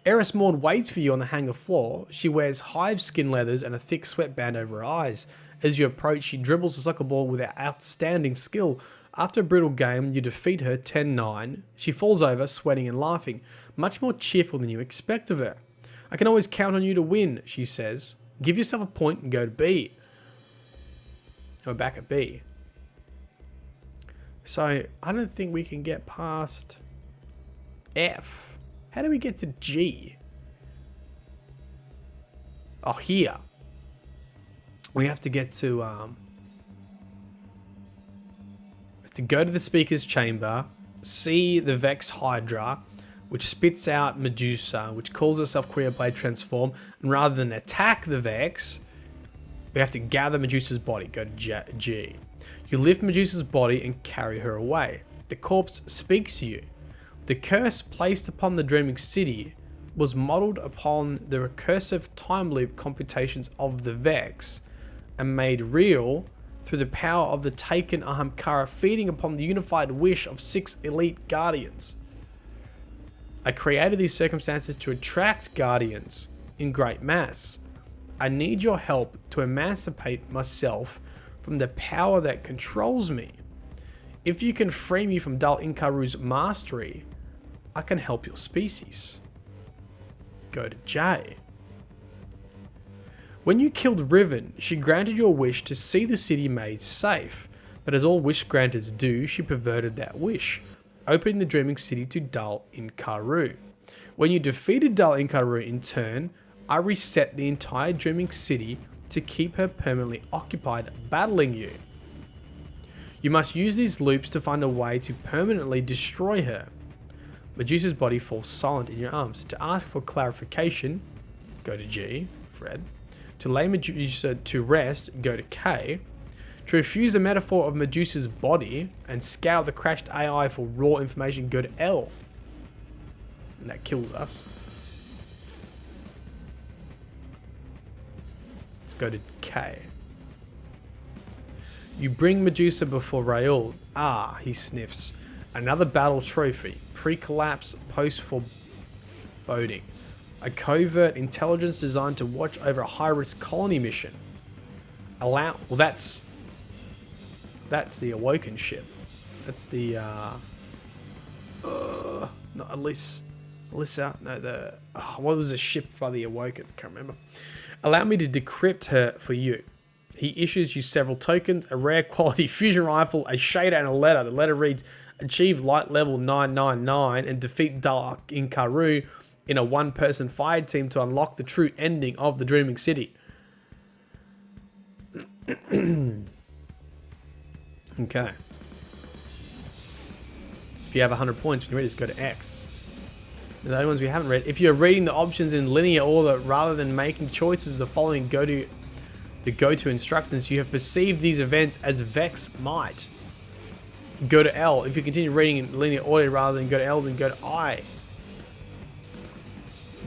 Eris Maud waits for you on the hangar floor. She wears hive skin leathers and a thick sweatband over her eyes. As you approach, she dribbles the soccer ball with her outstanding skill. After a brutal game, you defeat her 10-9. She falls over, sweating and laughing, much more cheerful than you expect of her. I can always count on you to win, she says. Give yourself a point and go to B. We're back at B. So, I don't think we can get past F. How do we get to G? Oh, here. We have to get to go to the speaker's chamber, see the Vex Hydra, which spits out Medusa, which calls herself Korea Blade Transform, and rather than attack the Vex, we have to gather Medusa's body. Go to G. You lift Medusa's body and carry her away. The corpse speaks to you. The curse placed upon the Dreaming City was modeled upon the recursive time loop computations of the Vex and made real through the power of the taken Ahamkara feeding upon the unified wish of 6 elite guardians. I created these circumstances to attract guardians in great mass. I need your help to emancipate myself from the power that controls me. If you can free me from Dal Inkaru's mastery, I can help your species. Go to J. When you killed Riven, she granted your wish to see the city made safe, but as all wish granters do, she perverted that wish, opening the Dreaming City to Dal Inkaru. When you defeated Dal Inkaru in turn, I reset the entire Dreaming City to keep her permanently occupied battling you. You must use these loops to find a way to permanently destroy her. Medusa's body falls silent in your arms. To ask for clarification, go to G, Fred. To lay Medusa to rest, go to K. To refuse the metaphor of Medusa's body and scour the crashed AI for raw information, go to L. And that kills us. Let's go to K. You bring Medusa before Raoul. Ah, he sniffs. Another battle trophy. Pre-collapse, post-foreboding. A covert intelligence designed to watch over a high-risk colony mission. Well, that's the Awoken ship. That's the not Alyssa. No, what was the ship by the Awoken? Can't remember. Allow me to decrypt her for you. He issues you several tokens, a rare quality fusion rifle, a shader, and a letter. The letter reads, achieve light level 999 and defeat Dal Inkaru in a one-person fire team to unlock the true ending of the Dreaming City. Okay. If you have 100 points, when you're ready, just go to X. The only ones we haven't read. If you're reading the options in linear order rather than making choices of following the go-to instructions, you have perceived these events as Vex might. Go to L. If you continue reading in linear order rather than go to L, then go to I.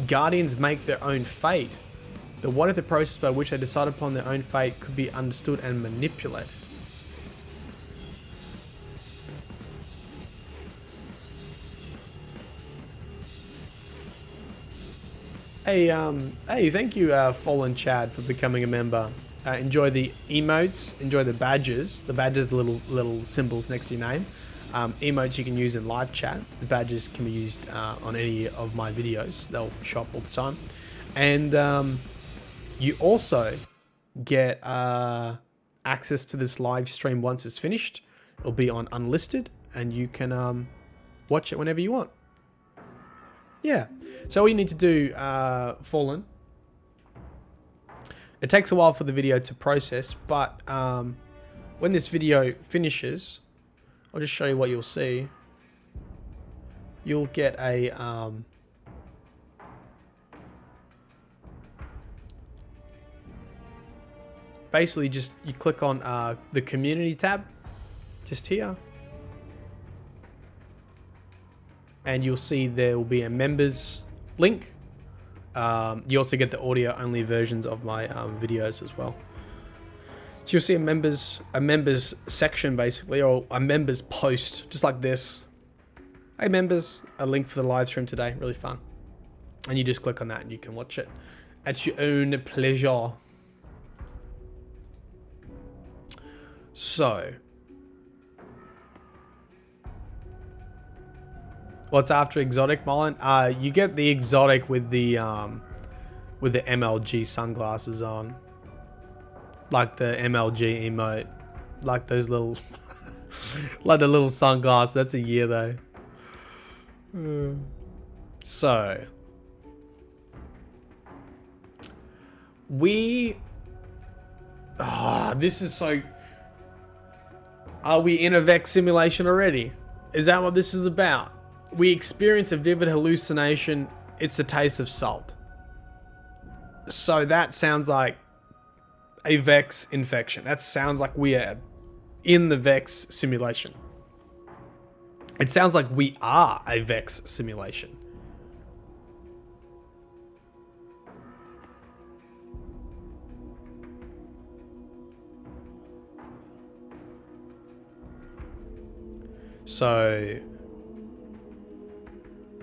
Guardians make their own fate. But what if the process by which they decide upon their own fate could be understood and manipulated? Hey, thank you, Fallen Chad, for becoming a member. Enjoy the emotes, enjoy the badges. The badges, the little symbols next to your name. Emotes you can use in live chat. The badges can be used on any of my videos. They'll show up all the time. And you also get access to this live stream once it's finished. It'll be on unlisted, and you can watch it whenever you want. Yeah. So all you need to do, Fallen, it takes a while for the video to process, but when this video finishes, I'll just show you what you'll see. You'll get a basically just you click on the community tab just here, and you'll see there will be a members link. You also get the audio only versions of my videos as well. So you'll see a members section basically, or a members post just like this. Hey members, a link for the live stream today, really fun. And you just click on that and you can watch it at your own pleasure. So what's after exotic, Myelin? You get the exotic with the MLG sunglasses on, like the MLG emote, like those little, like the little sunglasses. That's a year though. So this is so. Are we in a Vex simulation already? Is that what this is about? We experience a vivid hallucination. It's the taste of salt. So that sounds like a Vex infection. That sounds like we are in the Vex simulation. It sounds like we are a Vex simulation. So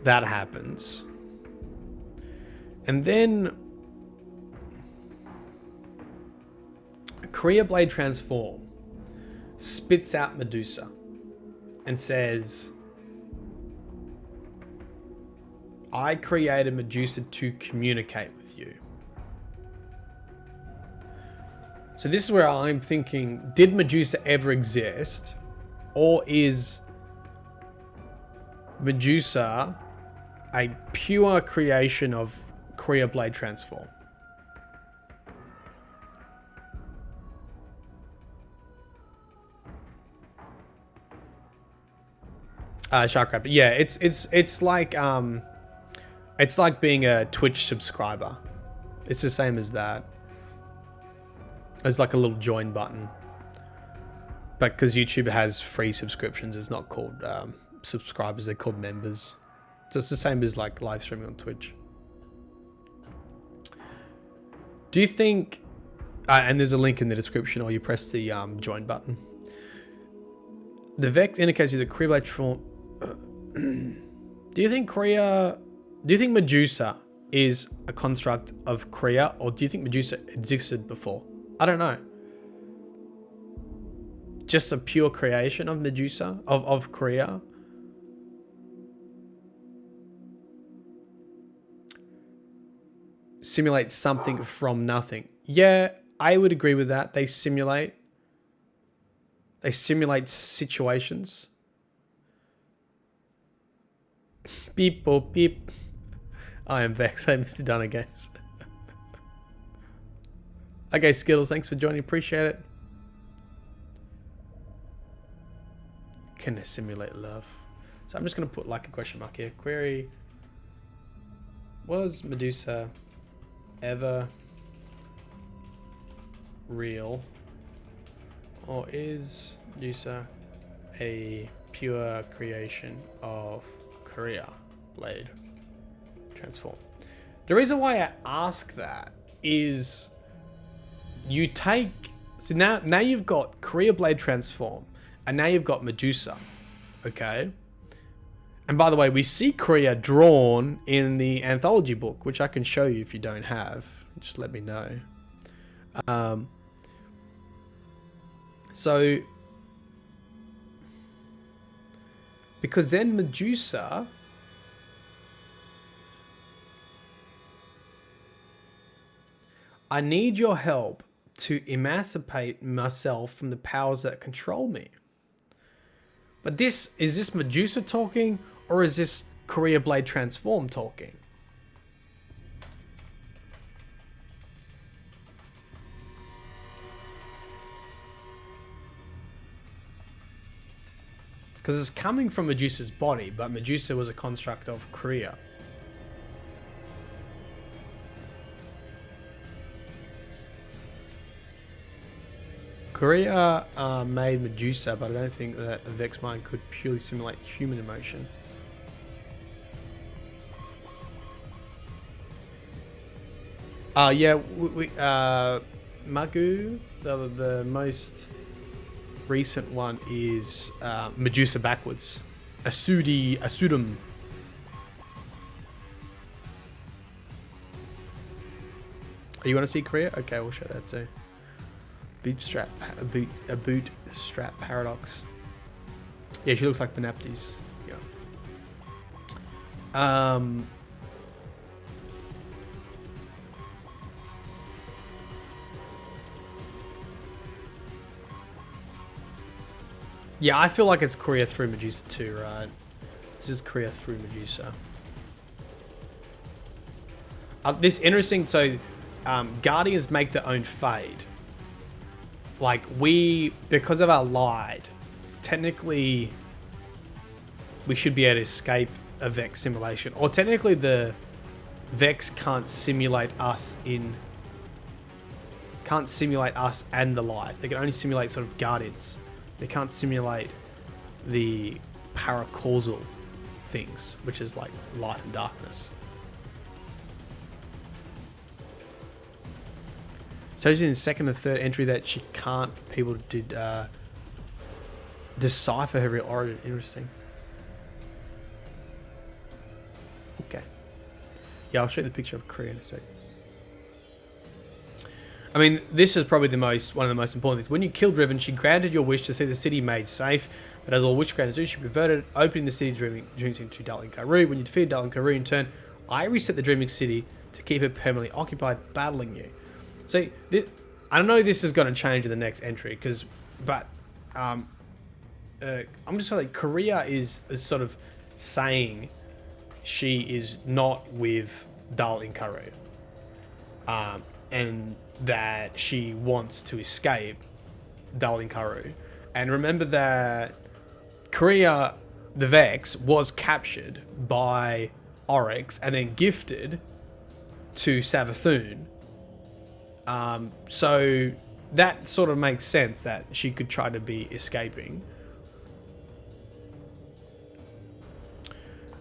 that happens. And then Korea Blade Transform spits out Medusa and says, I created Medusa to communicate with you. So this is where I'm thinking, did Medusa ever exist? Or is Medusa a pure creation of Korea Blade Transform? Shark Rapper. Yeah, it's like being a Twitch subscriber. It's the same as that. It's like a little join button. But because YouTube has free subscriptions, it's not called subscribers, they're called members. So it's the same as like live streaming on Twitch. Do you think, and there's a link in the description, or you press the join button. The Vex indicates you the Korea Blade Transform. Do you think Medusa is a construct of Korea, or do you think Medusa existed before? I don't know. Just a pure creation of Medusa, of Korea? Simulate something from nothing. Yeah, I would agree with that. They simulate situations. Beep, boop, beep. I am Vex. Hey, Mr. Dunner Games. Okay, Skittles, thanks for joining. Appreciate it. Can they simulate love? So I'm just going to put like a question mark here. Query, Was Medusa ever real? Or is Medusa a pure creation of Korea Blade transform? The reason why I ask that is you take... So now you've got Korea Blade transform, and now you've got Medusa, okay? And by the way, we see Korea drawn in the anthology book, which I can show you if you don't have. Just let me know. So, because then Medusa... I need your help to emancipate myself from the powers that control me. But is this Medusa talking, or is this Korea Blade Transform talking? Because it's coming from Medusa's body, but Medusa was a construct of Korea. Korea made Medusa, but I don't think that a Vex mind could purely simulate human emotion. Yeah, Magu, the most recent one is Medusa backwards. Asudum. Oh, you want to see Korea? Okay, we'll show that too. Bootstrap paradox. Yeah, she looks like Benaptes. Yeah. Yeah, I feel like it's Korea through Medusa too, right? This is Korea through Medusa. This interesting. So, Guardians make their own fade. Like, because of our light, technically, we should be able to escape a Vex simulation. Or technically, the Vex can't simulate us and the light. They can only simulate sort of Guardians. They can't simulate the paracausal things, which is like light and darkness. So it's in the second and third entry that she can't for people to decipher her real origin. Interesting. Okay. Yeah, I'll show you the picture of Korea in a sec. I mean, this is probably one of the most important things. When you killed Riven, she granted your wish to see the city made safe. But as all witch granters do, she perverted it, opening the city dreams into Darling Karu. When you defeated Darling Karu in turn, I reset the dreaming city to keep it permanently occupied, battling you. So, I don't know if this is going to change in the next entry, but I'm just like, Korea is sort of saying she is not with Darling Karu, and that she wants to escape Darling Karu. And remember that Korea, the Vex, was captured by Oryx and then gifted to Savathun. So that sort of makes sense that she could try to be escaping.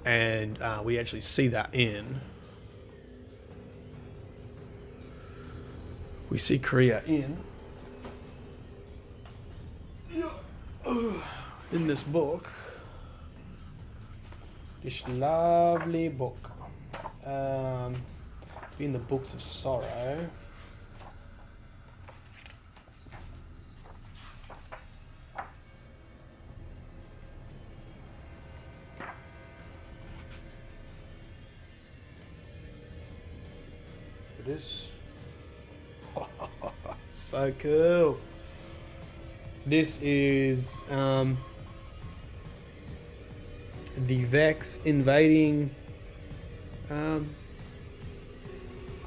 And we actually see that we see Korea in this book. This lovely book. In the Books of Sorrow. It is. So cool. This is the Vex invading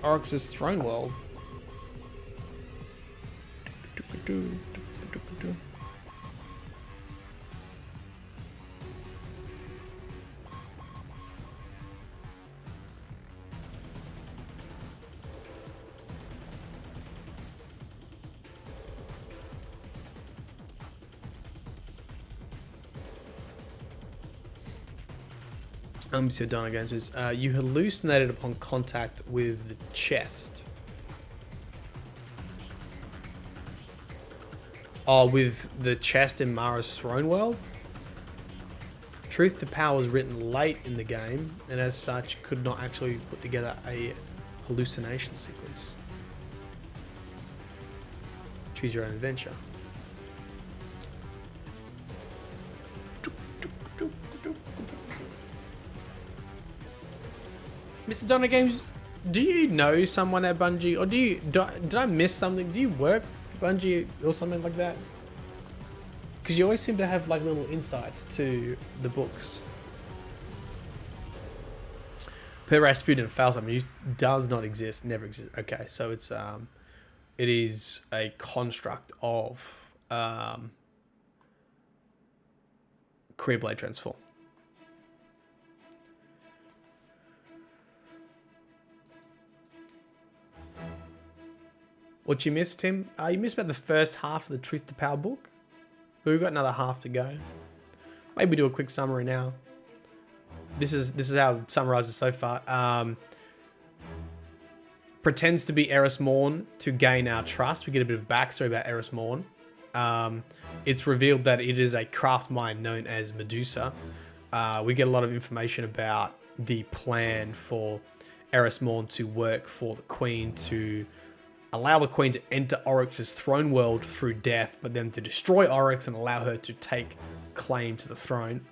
Oryx's throne world. See what Donna Games is. You hallucinated upon contact with the chest. Oh, with the chest in Mara's throne world? Truth to Power was written late in the game, and as such, could not actually put together a hallucination sequence. Choose your own adventure. Mr. Donna Games, do you know someone at Bungie, or did I miss something? Do you work at Bungie or something like that? Because you always seem to have like little insights to the books. Per Rasputin Falsum does not exist, never exist. Okay, so it is a construct of Career Blade Transform. What you missed, Tim? You missed about the first half of the Truth to Power book. But we've got another half to go. Maybe do a quick summary now. This is how it summarizes so far. Pretends to be Eris Morn to gain our trust. We get a bit of backstory about Eris Morn. It's revealed that it is a craft mind known as Medusa. We get a lot of information about the plan for Eris Morn to work for the Queen, to allow the Queen to enter Oryx's throne world through death, but then to destroy Oryx and allow her to take claim to the throne.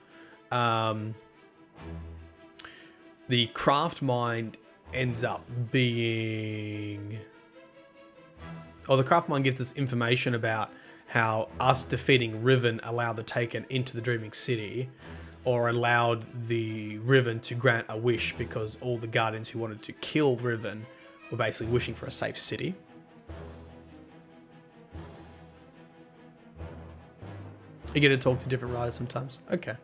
The craft mind ends up being... the craft mind gives us information about how us defeating Riven allowed the Taken into the Dreaming City, or allowed the Riven to grant a wish, because all the Guardians who wanted to kill Riven were basically wishing for a safe city. You get to talk to different writers sometimes. Okay.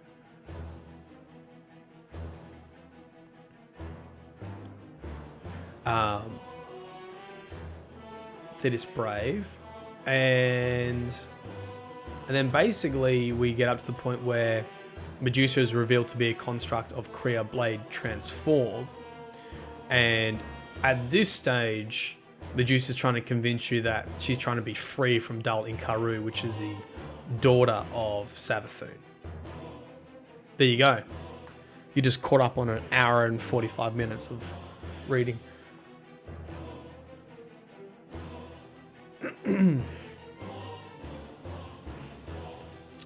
Thetis Brave. And then basically we get up to the point where Medusa is revealed to be a construct of Career Blade Transform. And at this stage, Medusa's trying to convince you that she's trying to be free from Dal Incaru, which is the daughter of Savathun. There you go. You just caught up on an hour and 45 minutes of reading.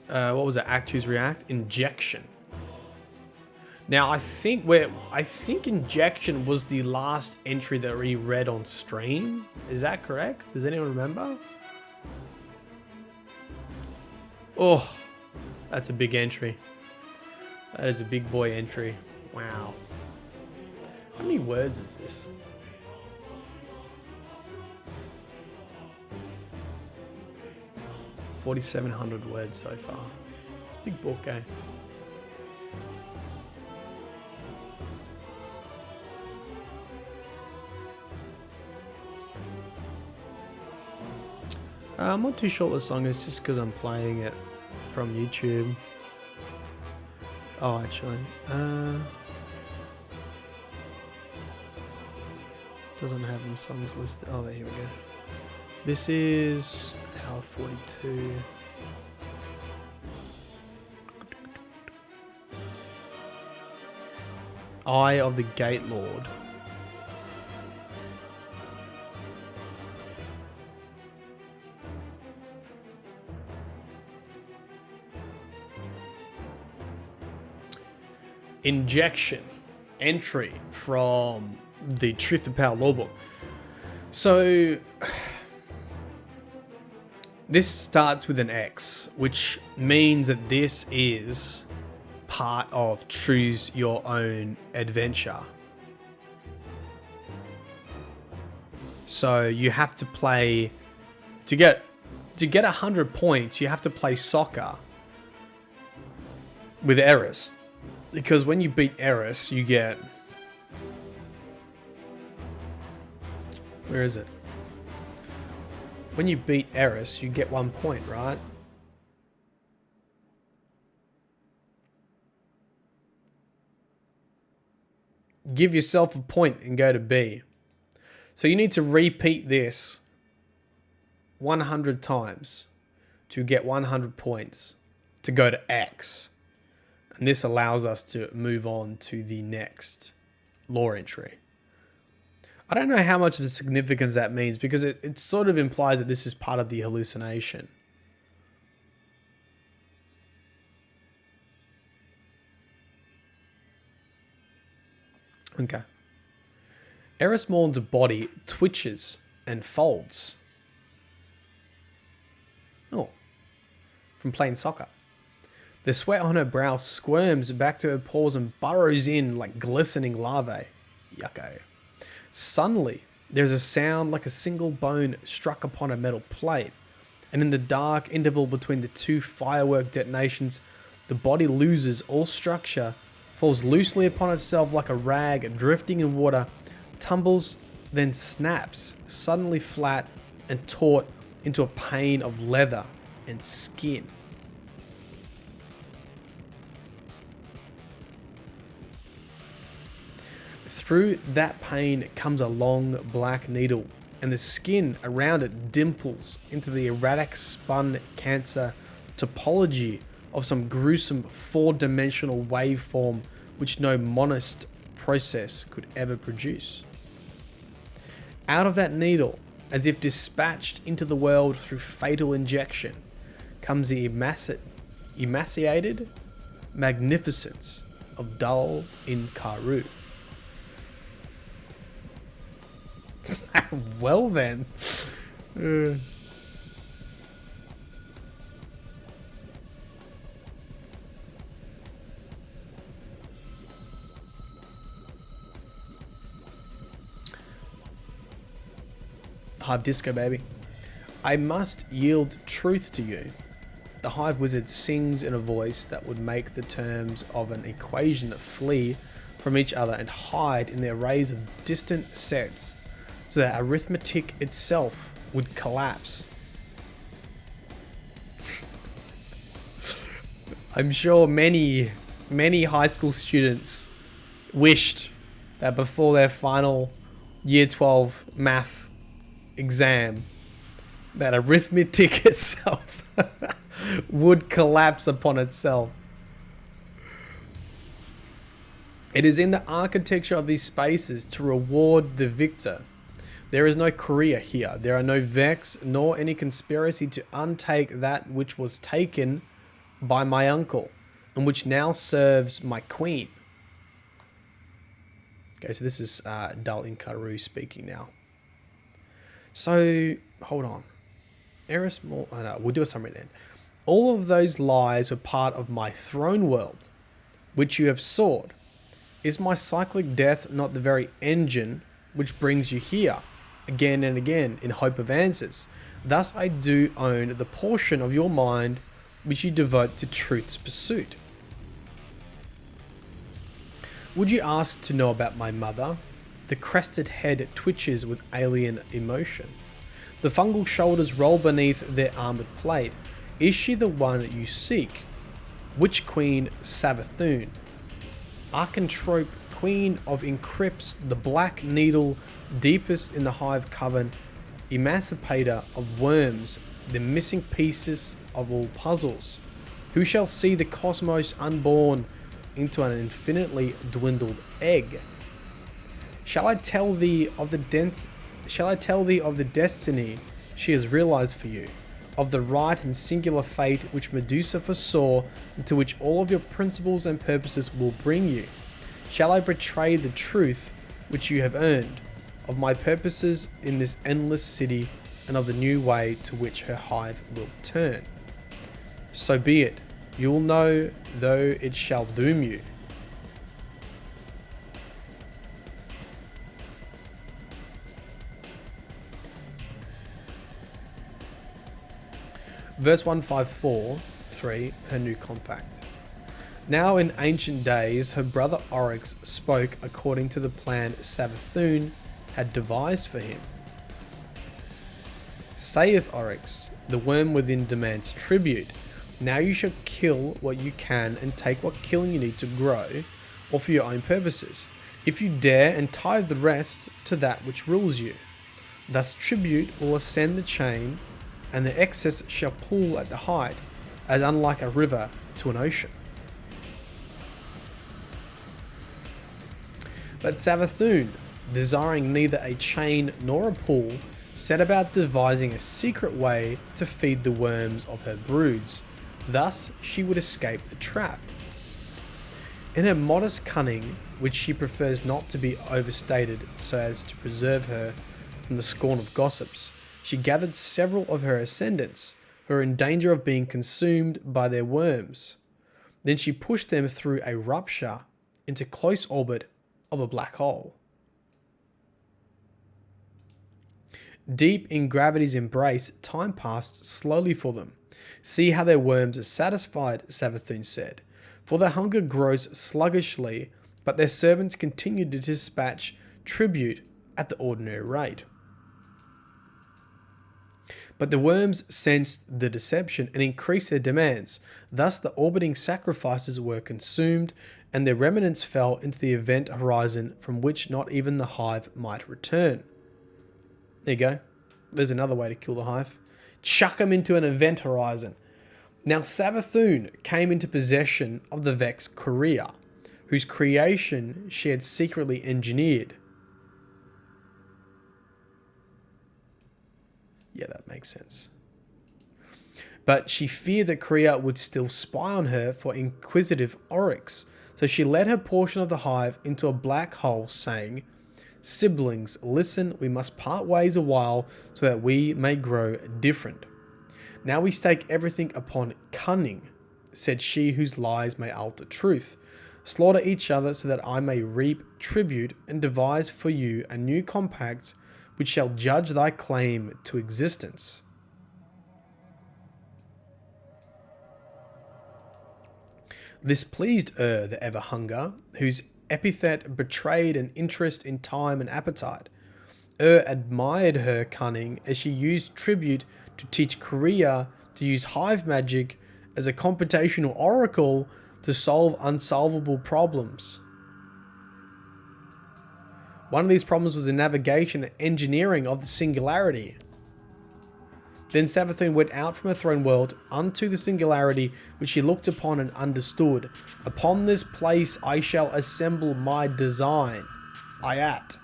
What was it? Act, Choose, React? Injection. Now I think Injection was the last entry that we read on stream. Is that correct? Does anyone remember? Oh, that's a big entry. That is a big boy entry. Wow. How many words is this? $4,700 words so far. Big book, eh? I'm not too sure what the song is, just because I'm playing it from YouTube. Oh, actually, doesn't have them songs listed. Oh, here we go. This is hour 42. Eye of the Gate Lord. Injection. Entry from the Truth and Power Lawbook. So this starts with an X, which means that this is part of Choose Your Own Adventure. So you have to play to get 100 points. You have to play soccer with Eris, because when you beat Eris, you get, where is it? When you beat Eris, you get 1 point, right? give yourself a point and go to B. So you need to repeat this 100 times to get 100 points to go to X. And this allows us to move on to the next lore entry. I don't know how much of a significance that means because it sort of implies that this is part of the hallucination. Okay. Eris Morn's body twitches and folds. Oh. From playing soccer. The sweat on her brow squirms back to her pores and burrows in like glistening larvae. Yucko. Suddenly, there's a sound like a single bone struck upon a metal plate. And in the dark interval between the two firework detonations, the body loses all structure, falls loosely upon itself like a rag drifting in water, tumbles, then snaps, suddenly flat and taut into a pane of leather and skin. Through that pane comes a long black needle, and the skin around it dimples into the erratic spun cancer topology of some gruesome four-dimensional waveform which no monist process could ever produce. Out of that needle, as if dispatched into the world through fatal injection, comes the emaciated magnificence of Dal in Karu. Well then. Hive disco, baby. I must yield truth to you. The Hive Wizard sings in a voice that would make the terms of an equation flee from each other and hide in the arrays of distant sets, so that arithmetic itself would collapse. I'm sure many high school students wished that before their final year 12 math exam, that arithmetic itself would collapse upon itself. It is in the architecture of these spaces to reward the victor. There is no career here. There are no vex, nor any conspiracy to untake that which was taken by my uncle, and which now serves my queen. Okay, so this is Dal in Karu speaking now. So, hold on. Eris Morn, no, we'll do a summary then. All of those lies were part of my throne world, which you have sought. Is my cyclic death not the very engine which brings you here, again and again, in hope of answers? Thus I do own the portion of your mind which you devote to truth's pursuit. Would you ask to know about my mother? The crested head twitches with alien emotion. The fungal shoulders roll beneath their armored plate. Is she the one you seek? Witch Queen Savathun, Archentrope, Queen of Encrypts, the Black Needle, deepest in the Hive Coven, Emancipator of Worms, the missing pieces of all puzzles. Who shall see the cosmos unborn into an infinitely dwindled egg? Shall I tell thee of the destiny she has realized for you, of the right and singular fate which Medusa foresaw, and to which all of your principles and purposes will bring you? Shall I betray the truth which you have earned, of my purposes in this endless city, and of the new way to which her hive will turn? So be it. You will know, though it shall doom you. Verse 154.3, her new compact. Now in ancient days, her brother Oryx spoke according to the plan Savathun had devised for him. Saith Oryx, the worm within demands tribute. Now you shall kill what you can and take what killing you need to grow, or for your own purposes. if you dare, and tithe the rest to that which rules you. Thus tribute will ascend the chain, and the excess shall pool at the height, as unlike a river to an ocean. But Savathun, desiring neither a chain nor a pool, set about devising a secret way to feed the worms of her broods. Thus she would escape the trap. In her modest cunning, which she prefers not to be overstated so as to preserve her from the scorn of gossips, she gathered several of her ascendants, who are in danger of being consumed by their worms. Then she pushed them through a rupture into close orbit of a black hole. Deep in gravity's embrace, time passed slowly for them. See how their worms are satisfied, Savathun said, for their hunger grows sluggishly, but their servants continue to dispatch tribute at the ordinary rate. But the worms sensed the deception and increased their demands. Thus the orbiting sacrifices were consumed, and their remnants fell into the event horizon from which not even the hive might return. There you go. There's another way to kill the hive. Chuck them into an event horizon. Now Savathun came into possession of the Vex Korea, whose creation she had secretly engineered. Yeah, that makes sense. But she feared that Korea would still spy on her for inquisitive oryx, so she led her portion of the hive into a black hole, saying, "Siblings, listen, we must part ways a while so that we may grow different. Now we stake everything upon cunning," said she whose lies may alter truth. "Slaughter each other so that I may reap tribute and devise for you a new compact which shall judge thy claim to existence." This pleased the ever-hunger, whose epithet betrayed an interest in time and appetite. Admired her cunning as she used tribute to teach Korea to use hive magic as a computational oracle to solve unsolvable problems. One of these problems was the navigation and engineering of the singularity. Then Savathun went out from her throne world unto the singularity, which she looked upon and understood. Upon this place I shall assemble my design. Ayat.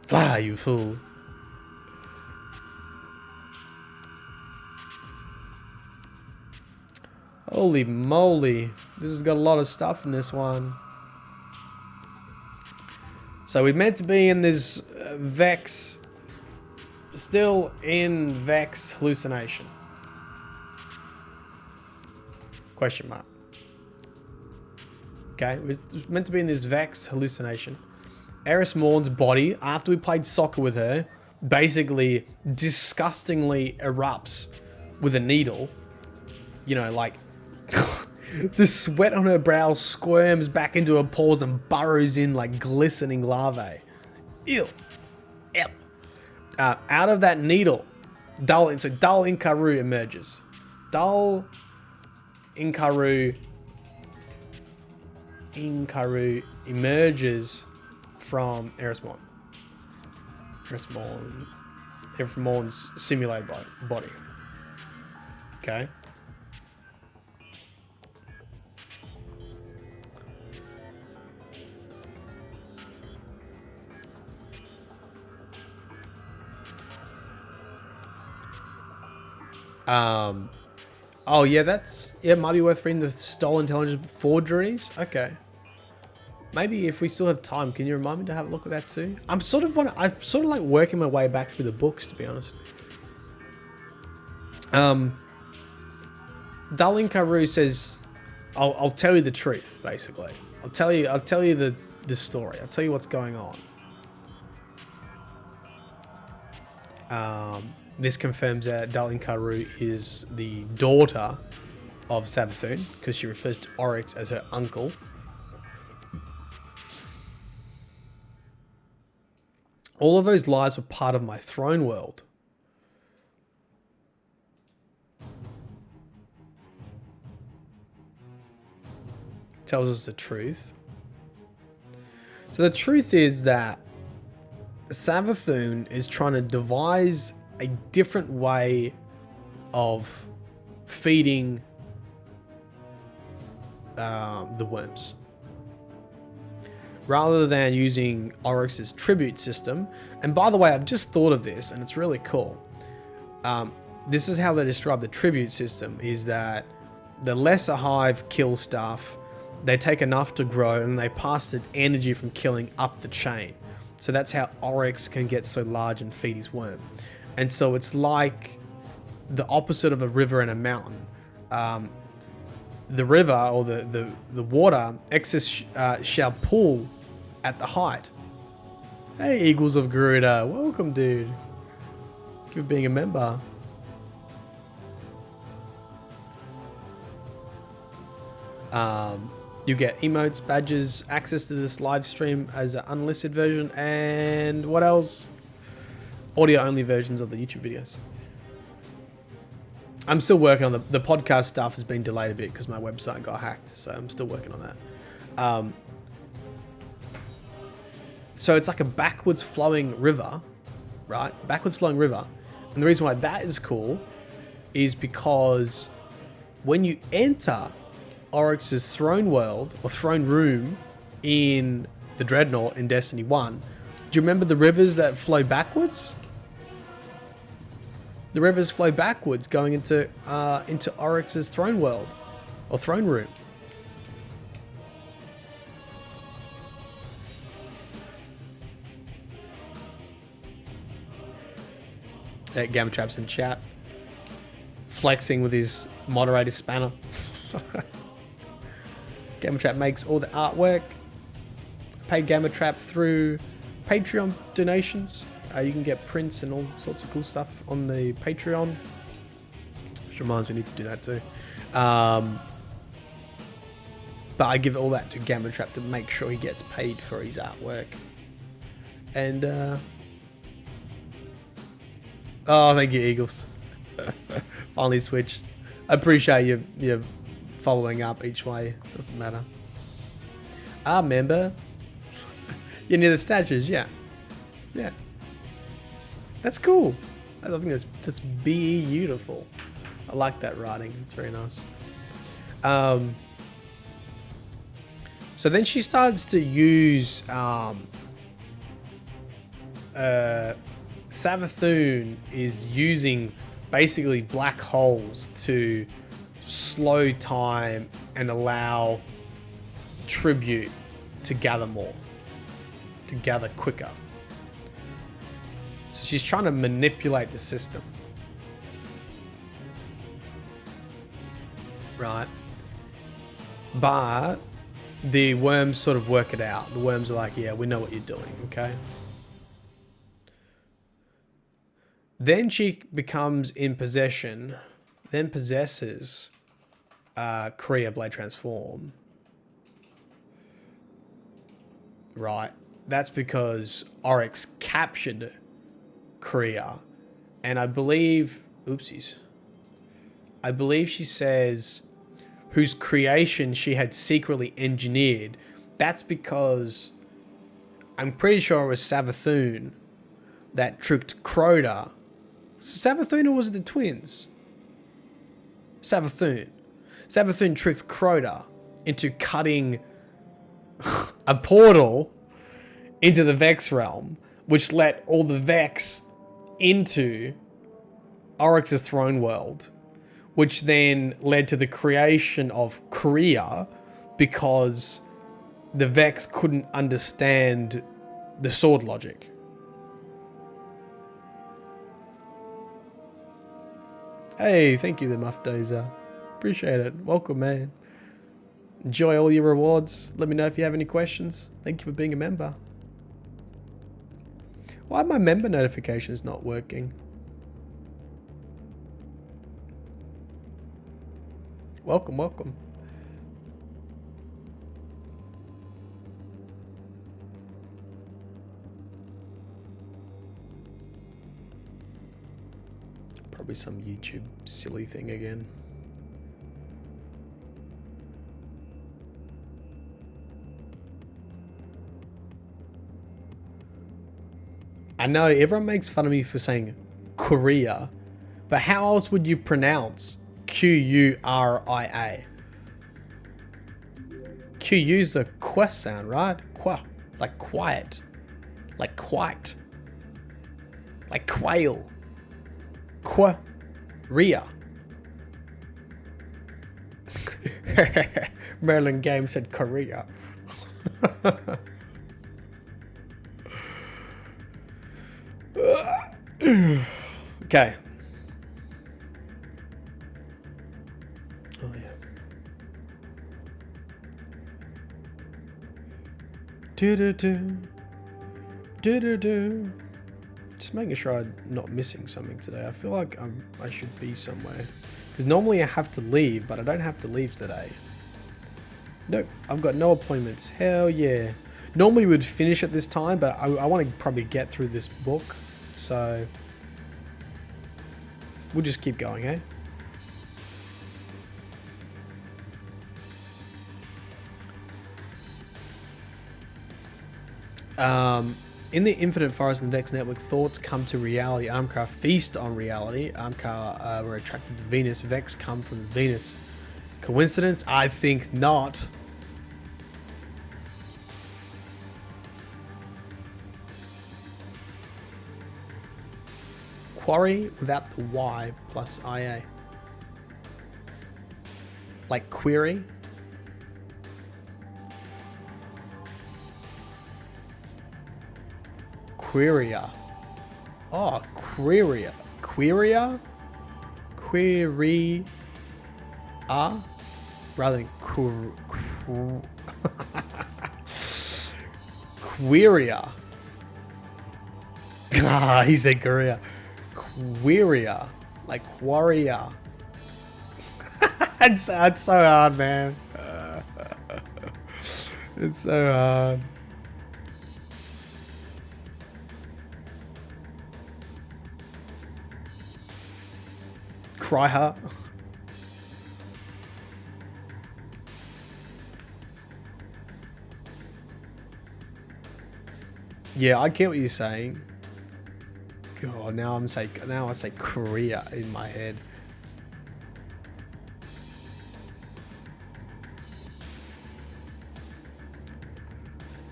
Fly, you fool. Holy moly. This has got a lot of stuff in this one. So we're meant to be in this Vex, still in Vex hallucination. Question mark. Okay, we're meant to be in this Vex hallucination. Eris Morn's body, after we played soccer with her, basically disgustingly erupts with a needle. You know, like the sweat on her brow squirms back into her pores and burrows in like glistening larvae. Ew. Ew. Out of that needle, Dal Inkaru emerges. Dal Inkaru emerges from Eris Morn's simulated body. Okay. Oh yeah, it might be worth reading the Stolen Intelligence forgeries. Okay. Maybe if we still have time, can you remind me to have a look at that too? I'm sort of like working my way back through the books, to be honest. Darlene Carew says, I'll tell you the truth, basically. I'll tell you the story. I'll tell you what's going on. This confirms that Darlene Carew is the daughter of Savathun, because she refers to Oryx as her uncle. All of those lives were part of my throne world. tells us the truth. So the truth is that Savathun is trying to devise a different way of feeding the worms. Rather than using Oryx's tribute system. And by the way, I've just thought of this and it's really cool. This is how they describe the tribute system, is that the lesser hive kill stuff, they take enough to grow and they pass the energy from killing up the chain. So that's how Oryx can get so large and feed his worm. And so it's like the opposite of a river and a mountain. The river or the water excess shall pool at the height. Hey, Eagles of Garuda, welcome, dude. Thank you for being a member. You get emotes, badges, access to this live stream as an unlisted version, and what else? Audio only versions of the YouTube videos. I'm still working on the podcast stuff. Has been delayed a bit because my website got hacked, so I'm still working on that. So it's like a backwards flowing river, right? Backwards flowing river. And the reason why that is cool is because when you enter Oryx's throne world or throne room in the Dreadnought in Destiny 1, do you remember the rivers that flow backwards? The rivers flow backwards going into Oryx's throne world or throne room. Gamma Trap's in chat, flexing with his moderator spanner. Gamma Trap makes all the artwork. Pay Gamma Trap through Patreon donations. You can get prints and all sorts of cool stuff on the Patreon. Which reminds me, we need to do that too. But I give all that to Gamma Trap to make sure he gets paid for his artwork. And oh, thank you, Eagles. Finally switched. I appreciate you following up each way. Doesn't matter. Member. You're near the statues, yeah. Yeah. That's cool. I think that's beautiful. I like that writing. It's very nice. So then she starts to use Savathun is using basically black holes to slow time and allow tribute to gather more, to gather quicker. So she's trying to manipulate the system. Right? But the worms sort of work it out. The worms are like, yeah, we know what you're doing, okay? Then she becomes in possession, then possesses Kriya Blade Transform. Right. That's because Oryx captured Kriya. And I believe, oopsies. I believe she says whose creation she had secretly engineered. That's because I'm pretty sure it was Savathun that tricked Crota. Savathun, or was it the twins? Savathun. Savathun tricked Crota into cutting a portal into the Vex realm, which let all the Vex into Oryx's throne world, which then led to the creation of Kriya because the Vex couldn't understand the sword logic. Hey, thank you, the Muff Dozer. Appreciate it. Welcome, man. Enjoy all your rewards. Let me know if you have any questions. Thank you for being a member. Why are my member notifications not working? Welcome, welcome. Probably some YouTube silly thing again. I know everyone makes fun of me for saying Korea, but how else would you pronounce Q-U-R-I-A? Q-U's the qua sound, right? Qua, like quiet, like quite, like quail. Korea. Merlin Game said Korea. Okay. Oh yeah. Do-do-do. Do-do-do. Just making sure I'm not missing something today. I feel like I should be somewhere. Because normally I have to leave, but I don't have to leave today. Nope, I've got no appointments. Hell yeah. Normally we would finish at this time, but I want to probably get through this book. So we'll just keep going, eh? In the Infinite Forest and Vex network, thoughts come to reality. Armcar feast on reality. Armcar were attracted to Venus. Vex come from Venus. Coincidence? I think not. Quarry without the Y plus IA. Like query. Queria. Oh, queria. Queria? Query. Rather than Queria. Ah, he said Korea. Queria. Like warrior. it's so hard, man. It's so hard. Cry her. Yeah, I get what you're saying. God, now I say Korea in my head.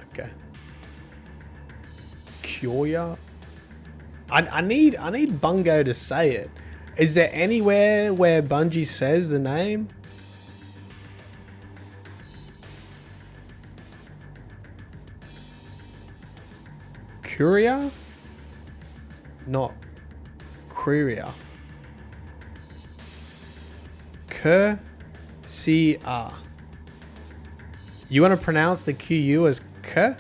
Okay. Kyoya. I need Bungo to say it. Is there anywhere where Bungie says the name? Curia? Not Queria. K-C-R. You want to pronounce the Q-U as K?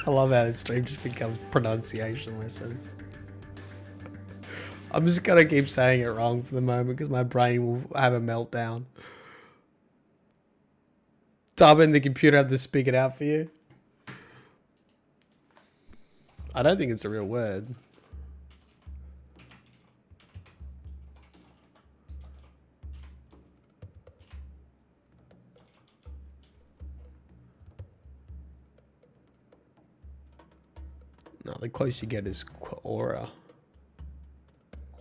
I love how this stream just becomes pronunciation lessons. I'm just gonna keep saying it wrong for the moment because my brain will have a meltdown. Type in the computer, have to speak it out for you. I don't think it's a real word. No, the closest you get is Quora.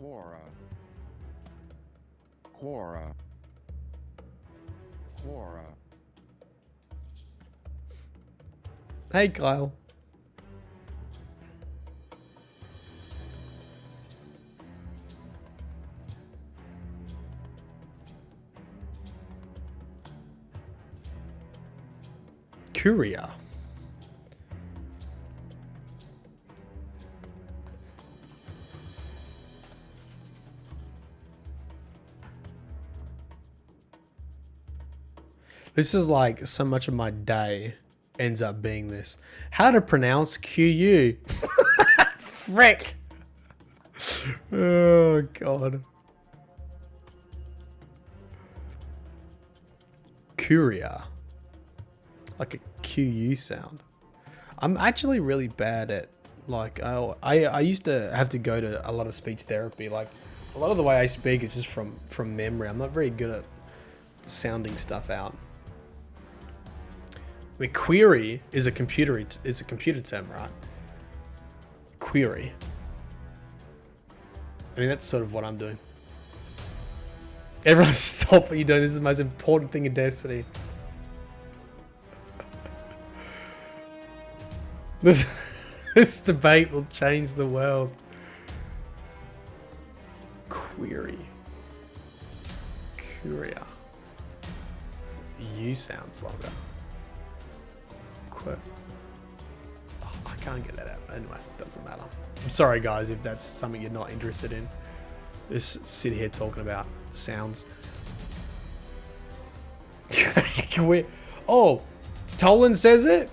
Quora. Quora. Quora. Hey, Kyle. Curia. This is like so much of my day ends up being this. How to pronounce QU? Frick. Oh, God. Curia. Like a QU sound. I'm actually really bad at, like, I used to have to go to a lot of speech therapy. Like, a lot of the way I speak is just from memory. I'm not very good at sounding stuff out. I mean, query is a computer. It's a computer term, right? Query. I mean, that's sort of what I'm doing. Everyone, stop what you're doing. This is the most important thing in Destiny. This debate will change the world. Query. Courier. U sounds longer. Oh, I can't get that out. Anyway, doesn't matter. I'm sorry, guys, if that's something you're not interested in. Just sit here talking about sounds. Oh, Tolan says it?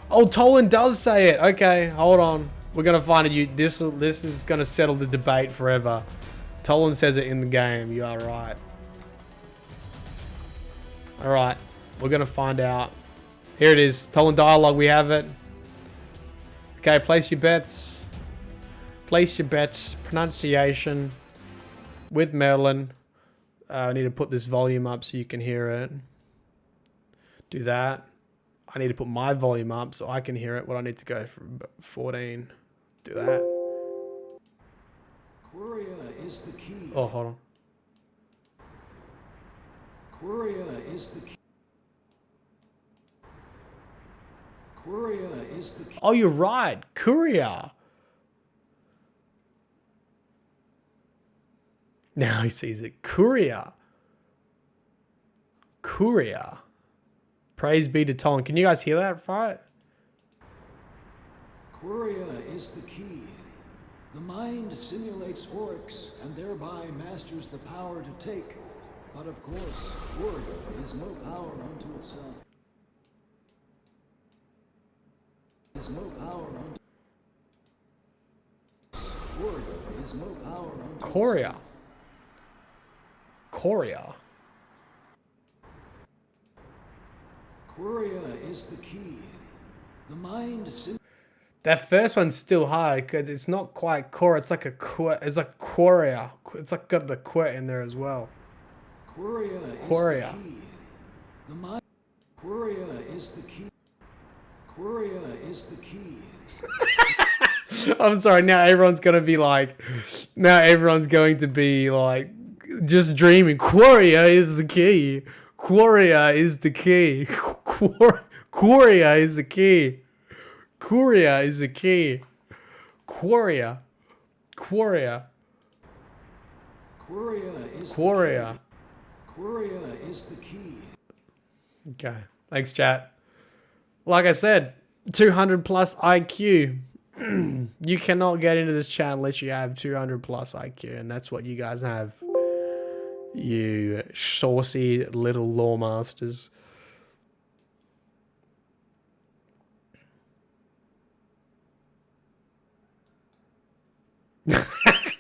Oh, Tolan does say it. Okay, hold on. We're gonna find it. This is gonna settle the debate forever. Tolan says it in the game. You are right. All right, we're gonna find out. Here it is. Tolan dialogue. We have it. Okay, place your bets. Place your bets. Pronunciation with Myelin. I need to put this volume up so you can hear it. Do that. I need to put my volume up so I can hear it. What I need to go from 14. Do that. Queria is the key. Oh, hold on. Queria is the key. Queria is the key. Oh, you're right. Courier. Now he sees it. Courier. Courier. Praise be to Tolan. Can you guys hear that right? Queria is the key. The mind simulates oryx and thereby masters the power to take. But of course, word is no power unto itself. Is no power unto word is no power unto Courier. Courier. Queria is the key. The mind That first one's still hard because it's not quite core. It's like a it's like Queria. It's like got the quit in there as well. Queria is Queria. the key. The mind Queria is the key. Queria is the key. I'm sorry. Now everyone's gonna be like. Now everyone's going to be like, just dreaming. Queria is the key. Queria is the key. Queria is the key. Queria is the key. Queria. Queria. Queria is Queria. Queria is the key. Okay. Thanks, chat. Like I said, 200 plus IQ. You cannot get into this chat unless you have 200 plus IQ, and that's what you guys have. You saucy little lore masters.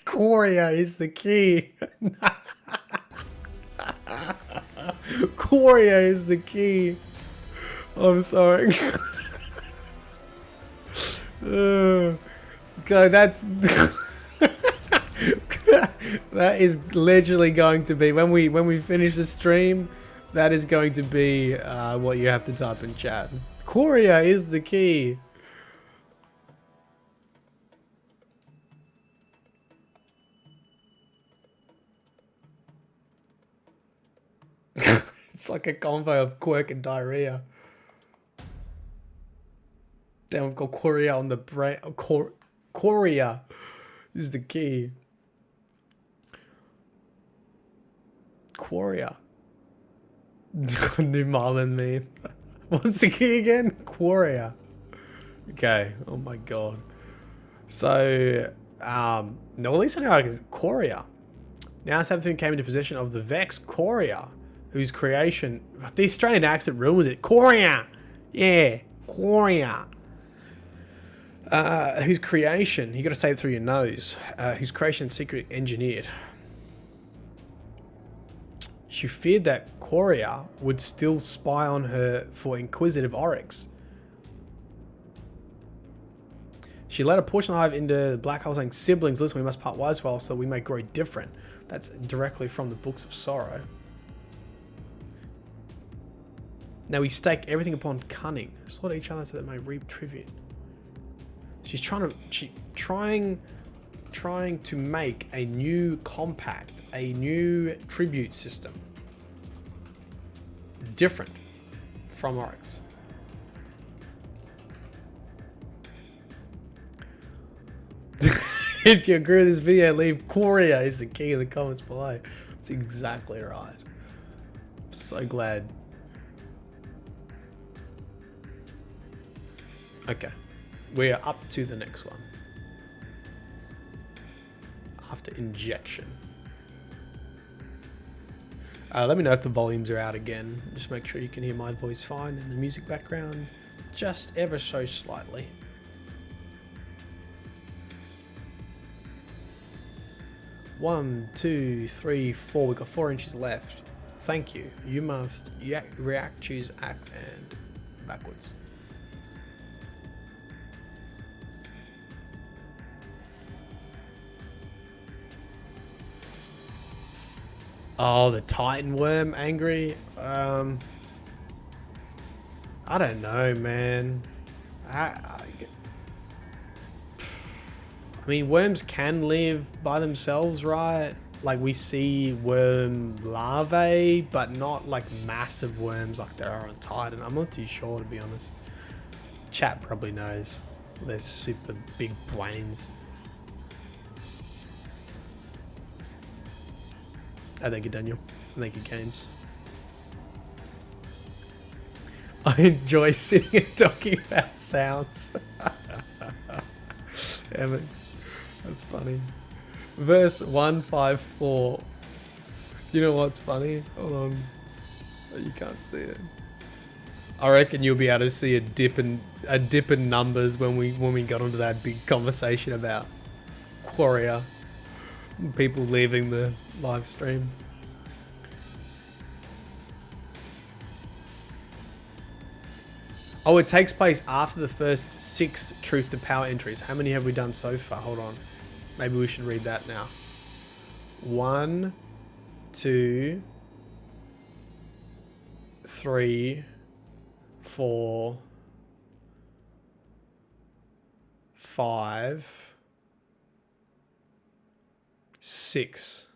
Queria is the key. Queria is the key. I'm sorry. God, that's that is literally going to be when we finish the stream. That is going to be what you have to type in chat. Queria is the key. It's like a combo of quirk and diarrhea. Damn, we've got Queria on the brain. Queria is the key. Queria. New Myelin meme. What's the key again? Queria. Okay. Oh my god. So, no, at least I know it's Queria. Now something came into possession of the Vex Queria, whose creation, the Australian accent ruins it. Queria. Yeah. Queria. Whose creation, you got to say it through your nose, whose creation secret engineered. She feared that Queria would still spy on her for inquisitive oryx. She led a portion of the hive into the black hole saying, "Siblings, listen, we must part ways for so that we may grow different." That's directly from the Books of Sorrow. Now we stake everything upon cunning. Slaughter each other so that may reap tribute. She's trying to make a new compact, a new tribute system. Different from Oryx. If you agree with this video, leave Korea is the king in the comments below. That's exactly right. I'm so glad. Okay. We are up to the next one. After injection. Let me know if the volumes are out again. Just make sure you can hear my voice fine and the music background just ever so slightly. One, two, three, four. We've got 4 inches left. Thank you. You must react, choose, act, and backwards. Oh, the Titan worm angry. I don't know, man. I mean, worms can live by themselves, right? Like we see worm larvae, but not like massive worms like there are on Titan. I'm not too sure, to be honest. Chat probably knows. They're super big brains. I thank you, Daniel. I thank you, Games. I enjoy sitting and talking about sounds. Damn it. That's funny. Verse 154. You know what's funny? Hold on. Oh, you can't see it. I reckon you'll be able to see a dip in numbers when we got onto that big conversation about Quaria. People leaving the live stream. Oh, it takes place after the first 6 Truth to Power entries. How many have we done so far? Hold on. Maybe we should read that now. 1, 2, 3, 4, 5, 6.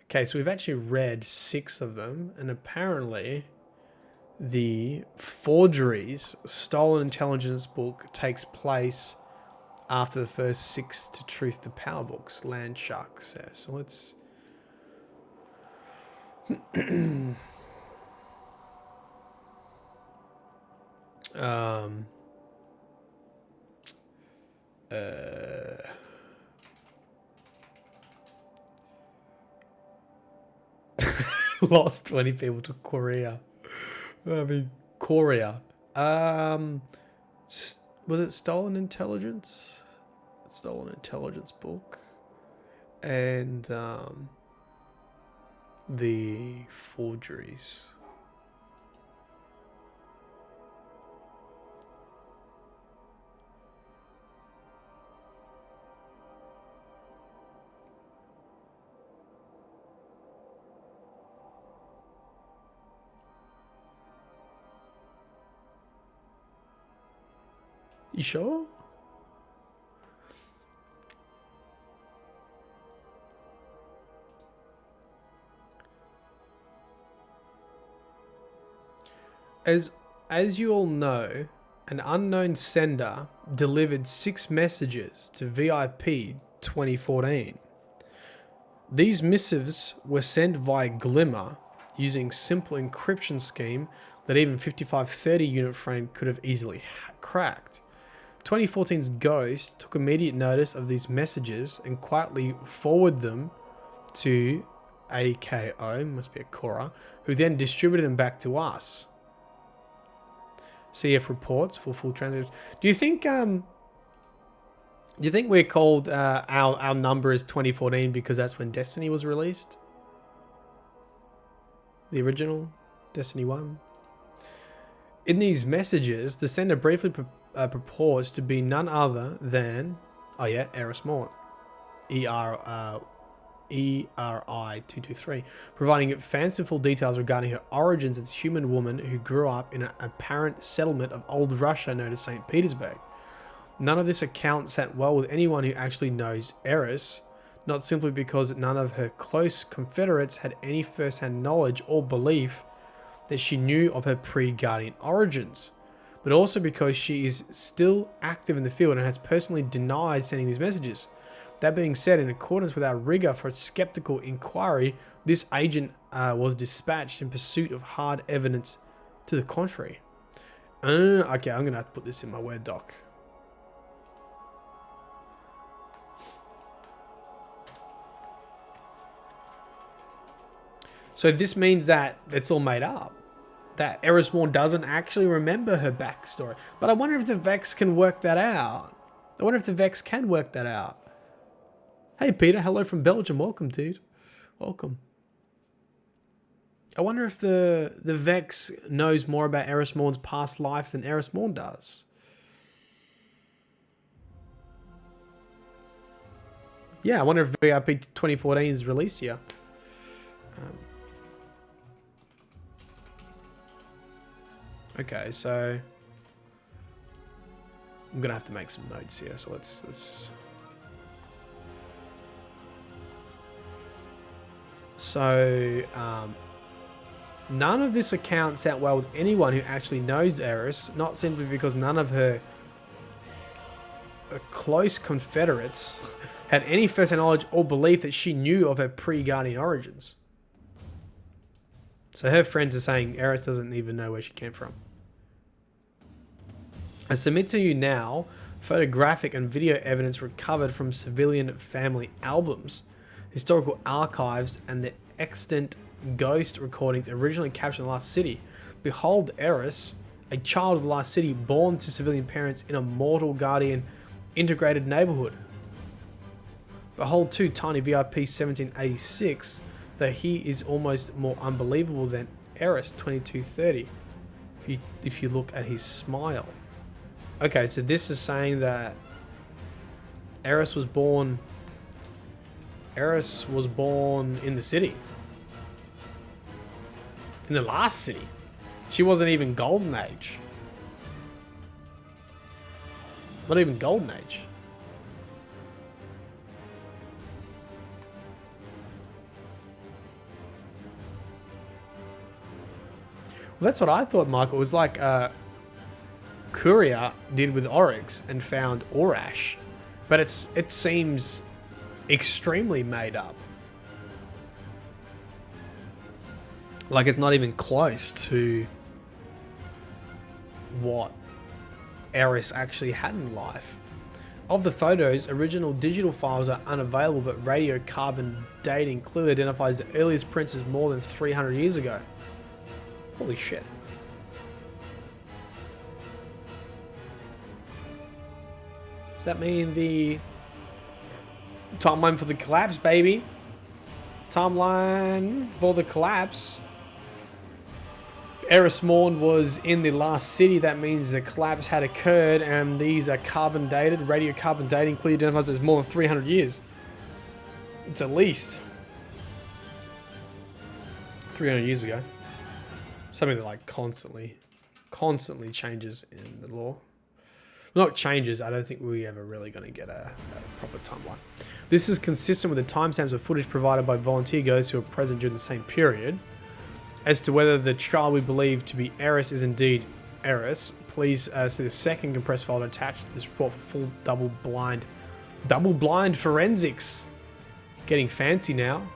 Okay, so we've actually read 6 of them, and apparently the Forgeries Stolen Intelligence book takes place after the first 6 to Truth to Power books, Land Shark says. So let's lost 20 people to Korea. I mean, Korea. Was it Stolen Intelligence? Stolen Intelligence book. And the Forgeries. You sure? As you all know, an unknown sender delivered 6 messages to VIP 2014. These missives were sent via Glimmer using simple encryption scheme that even 5530 unit frame could have easily cracked. 2014's Ghost took immediate notice of these messages and quietly forwarded them to AKO, must be a Cora, who then distributed them back to us. CF reports for full transcripts. Do you think we're called our number is 2014 because that's when Destiny was released? The original Destiny 1. In these messages, the sender briefly purports to be none other than, oh yeah, Eris Morn. ERI-223, providing fanciful details regarding her origins as a human woman who grew up in an apparent settlement of old Russia known as St. Petersburg. None of this account sat well with anyone who actually knows Eris, not simply because none of her close confederates had any first-hand knowledge or belief that she knew of her pre-Guardian origins, but also because she is still active in the field and has personally denied sending these messages. That being said, in accordance with our rigor for skeptical inquiry, this agent was dispatched in pursuit of hard evidence to the contrary. Okay, I'm going to have to put this in my Word doc. So this means that it's all made up. That Eris Morn doesn't actually remember her backstory. But I wonder if the Vex can work that out. I wonder if the Vex can work that out. Hey Peter, hello from Belgium. Welcome, dude. Welcome. I wonder if the Vex knows more about Eris Morn's past life than Eris Morn does. Yeah, I wonder if VIP 2014's release here. Okay, so I'm gonna have to make some notes here. So let's. So none of this account sat well with anyone who actually knows Eris, not simply because none of her close confederates had any first-hand knowledge or belief that she knew of her pre-Guardian origins. So her friends are saying Eris doesn't even know where she came from. I submit to you now photographic and video evidence recovered from civilian family albums, historical archives, and the extant ghost recordings originally captured in the Lost City. Behold Eris, a child of the Lost City born to civilian parents in a mortal Guardian integrated neighborhood. Behold too tiny VIP 1786, though he is almost more unbelievable than Eris 2230 if you look at his smile. Okay, so this is saying that Eris was born in the city. In the last city. She wasn't even Golden Age. Not even Golden Age. Well, that's what I thought, Michael. It was like Courier did with Oryx and found Orash, but it seems extremely made up. Like it's not even close to what Eris actually had in life. Of the photos, original digital files are unavailable, but radiocarbon dating clearly identifies the earliest prints as more than 300 years ago. Holy shit. Does that mean the timeline for the collapse, baby? Timeline for the collapse. If Eris Morn was in the last city, that means the collapse had occurred, and these are carbon dated. Radiocarbon dating clearly identifies as more than 300 years. It's at least 300 years ago. Something that like constantly changes in the law. Not changes, I don't think we're ever really going to get a proper timeline. This is consistent with the timestamps of footage provided by volunteer ghosts who were present during the same period. As to whether the child we believe to be Eris is indeed Eris, please see the second compressed file attached to this report for full double blind forensics. Getting fancy now.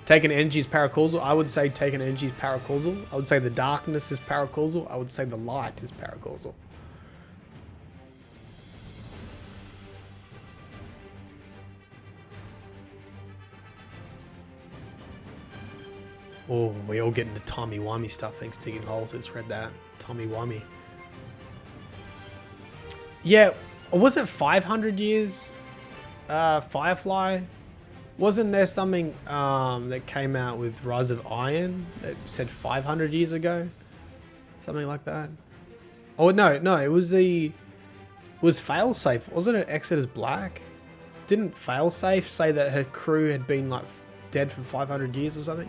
Taken energy is paracausal. I would say taken energy is paracausal. I would say the darkness is paracausal. I would say the light is paracausal. Oh, we all get into timey-wimey stuff. Thanks, Digging Holes. Just read that. Timey-wimey. Yeah, was it 500 years? Firefly? Wasn't there something that came out with Rise of Iron that said 500 years ago? Something like that? Oh, no, it was the Was Failsafe, wasn't it Exodus Black? Didn't Failsafe say that her crew had been like dead for 500 years or something?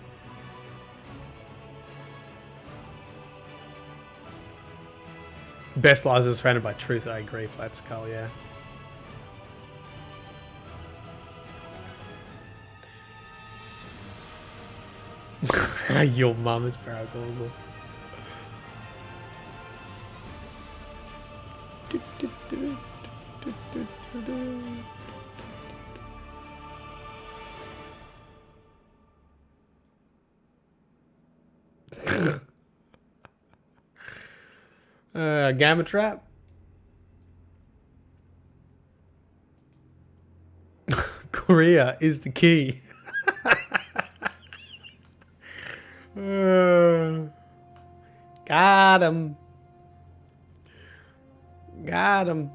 Best lies is surrounded by truth. I agree, Plat Skull, yeah. Your mum is paracausal. Gamma trap. Korea is the key. Got him. Got him.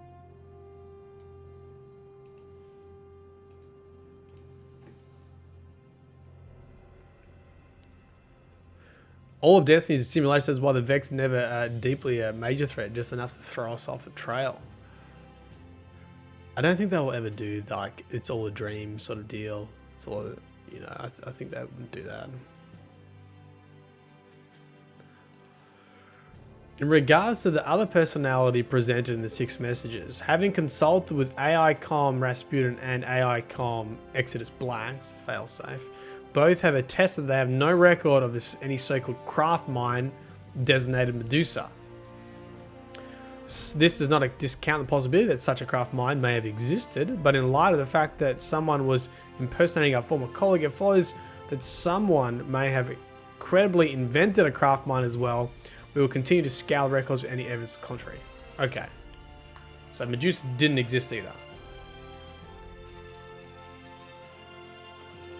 All of Destiny is a simulation. That's why the Vex never deeply a major threat, just enough to throw us off the trail. I don't think they'll ever do like it's all a dream sort of deal. It's all, you know, I think they wouldn't do that. In regards to the other personality presented in the 6 messages, having consulted with AI-Com Rasputin and AI-Com Exodus Black, so failsafe, both have attested that they have no record of any so-called craft mine designated Medusa. This does not discount the possibility that such a craft mine may have existed, but in light of the fact that someone was impersonating our former colleague, it follows that someone may have credibly invented a craft mine as well. We will continue to scour records for any evidence contrary. Okay. So Medusa didn't exist either.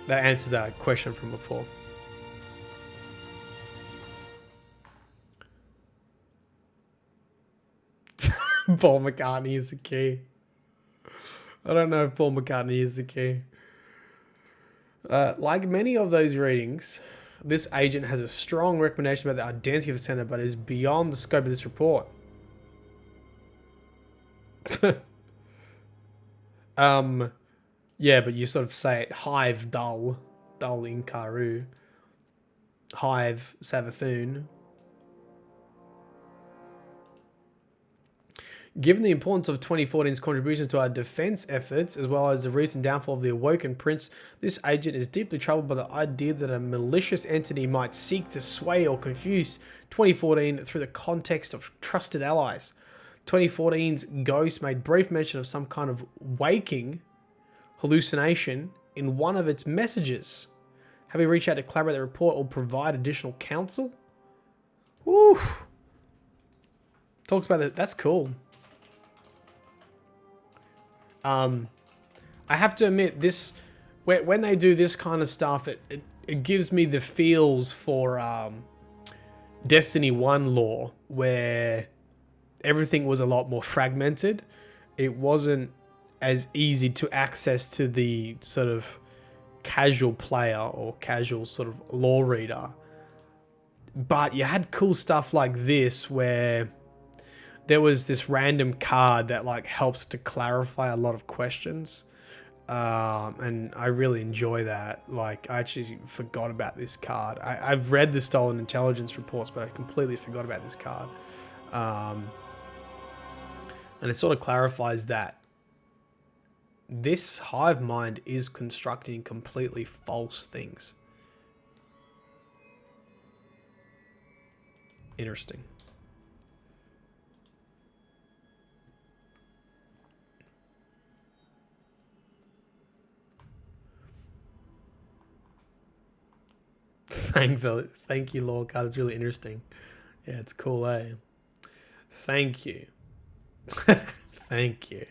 That answers that question from before. Paul McCartney is the key. I don't know if Paul McCartney is the key. Like many of those readings, this agent has a strong recommendation about the identity of the sender, but is beyond the scope of this report. Yeah, but you sort of say it. Hive Dull Inkaru. Hive Savathun. Given the importance of 2014's contribution to our defense efforts, as well as the recent downfall of the Awoken Prince, this agent is deeply troubled by the idea that a malicious entity might seek to sway or confuse 2014 through the context of trusted allies. 2014's ghost made brief mention of some kind of waking hallucination in one of its messages. Have we reached out to collaborate the report or provide additional counsel? Woo! Talks about that. That's cool. I have to admit, this when they do this kind of stuff, it gives me the feels for Destiny 1 lore, where everything was a lot more fragmented. It wasn't as easy to access to the sort of casual player or casual sort of lore reader. But you had cool stuff like this where there was this random card that like helps to clarify a lot of questions. And I really enjoy that. Like, I actually forgot about this card. I've read the Stolen Intelligence reports, but I completely forgot about this card. And it sort of clarifies that this hive mind is constructing completely false things. Interesting. Thank you, Lord God. It's really interesting. Yeah, it's cool, eh? Thank you. Thank you.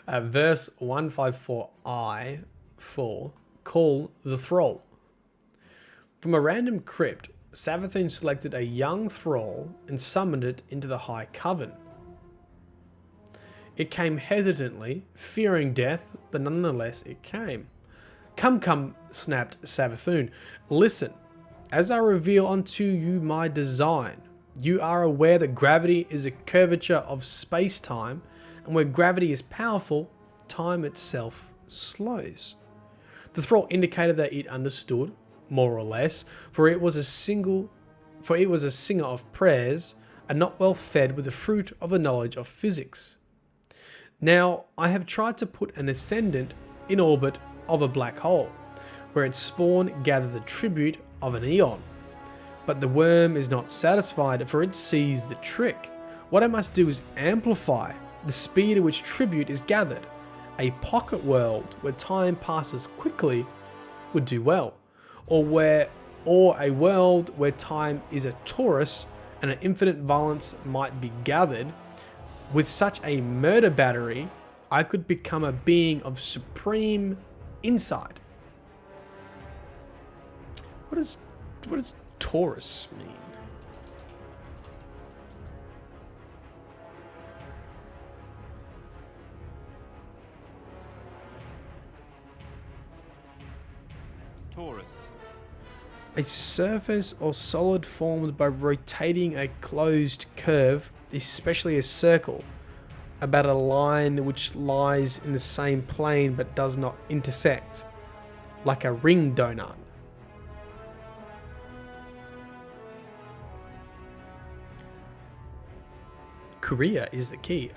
Verse 154I4. Call the Thrall. From a random crypt, Savathun selected a young thrall and summoned it into the High Coven. It came hesitantly, fearing death, but nonetheless it came. Come, snapped Savathun. Listen. As I reveal unto you my design, you are aware that gravity is a curvature of space-time, and where gravity is powerful, time itself slows. The thrall indicated that it understood, more or less, for it was a singer of prayers, and not well fed with the fruit of the knowledge of physics. Now, I have tried to put an ascendant in orbit of a black hole, where its spawn gather the tribute of an eon. But the worm is not satisfied, for it sees the trick. What I must do is amplify the speed at which tribute is gathered. A pocket world where time passes quickly would do well, or a world where time is a torus and an infinite violence might be gathered. With such a murder battery, I could become a being of supreme insight. What does torus mean? Taurus. A surface or solid formed by rotating a closed curve, especially a circle, about a line which lies in the same plane but does not intersect, like a ring donut. Korea is the key.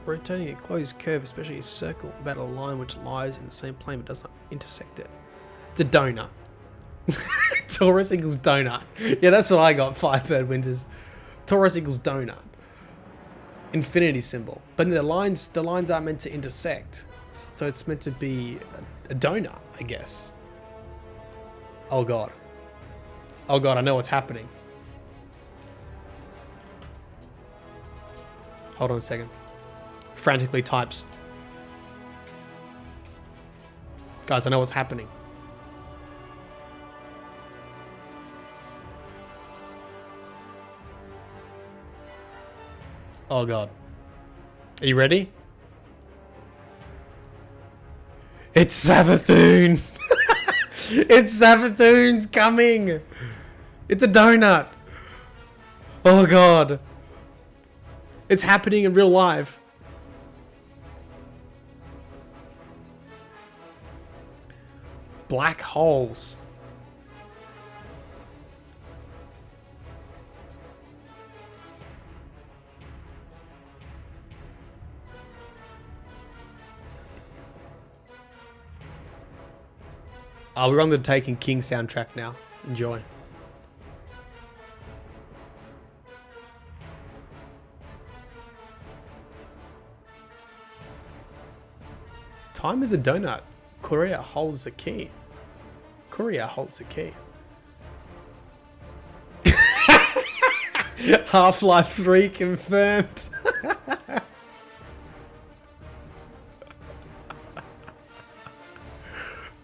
Rotating a closed curve, especially a circle, about a line which lies in the same plane but does not intersect it. It's a donut. Taurus equals donut. Yeah, that's what I got. Firebird Winters. Taurus equals donut. Infinity symbol. But the lines aren't meant to intersect. So it's meant to be a donut, I guess. Oh god. Oh god, I know what's happening. Hold on a second. Frantically types. Guys, I know what's happening. Oh god. Are you ready? It's Savathun! It's Savathun's coming! It's a donut! Oh god. It's happening in real life. Black holes. Oh, we're on the Taken King soundtrack now. Enjoy. Time is a donut. Korea holds the key. Korea holds the key. Half-Life 3 confirmed.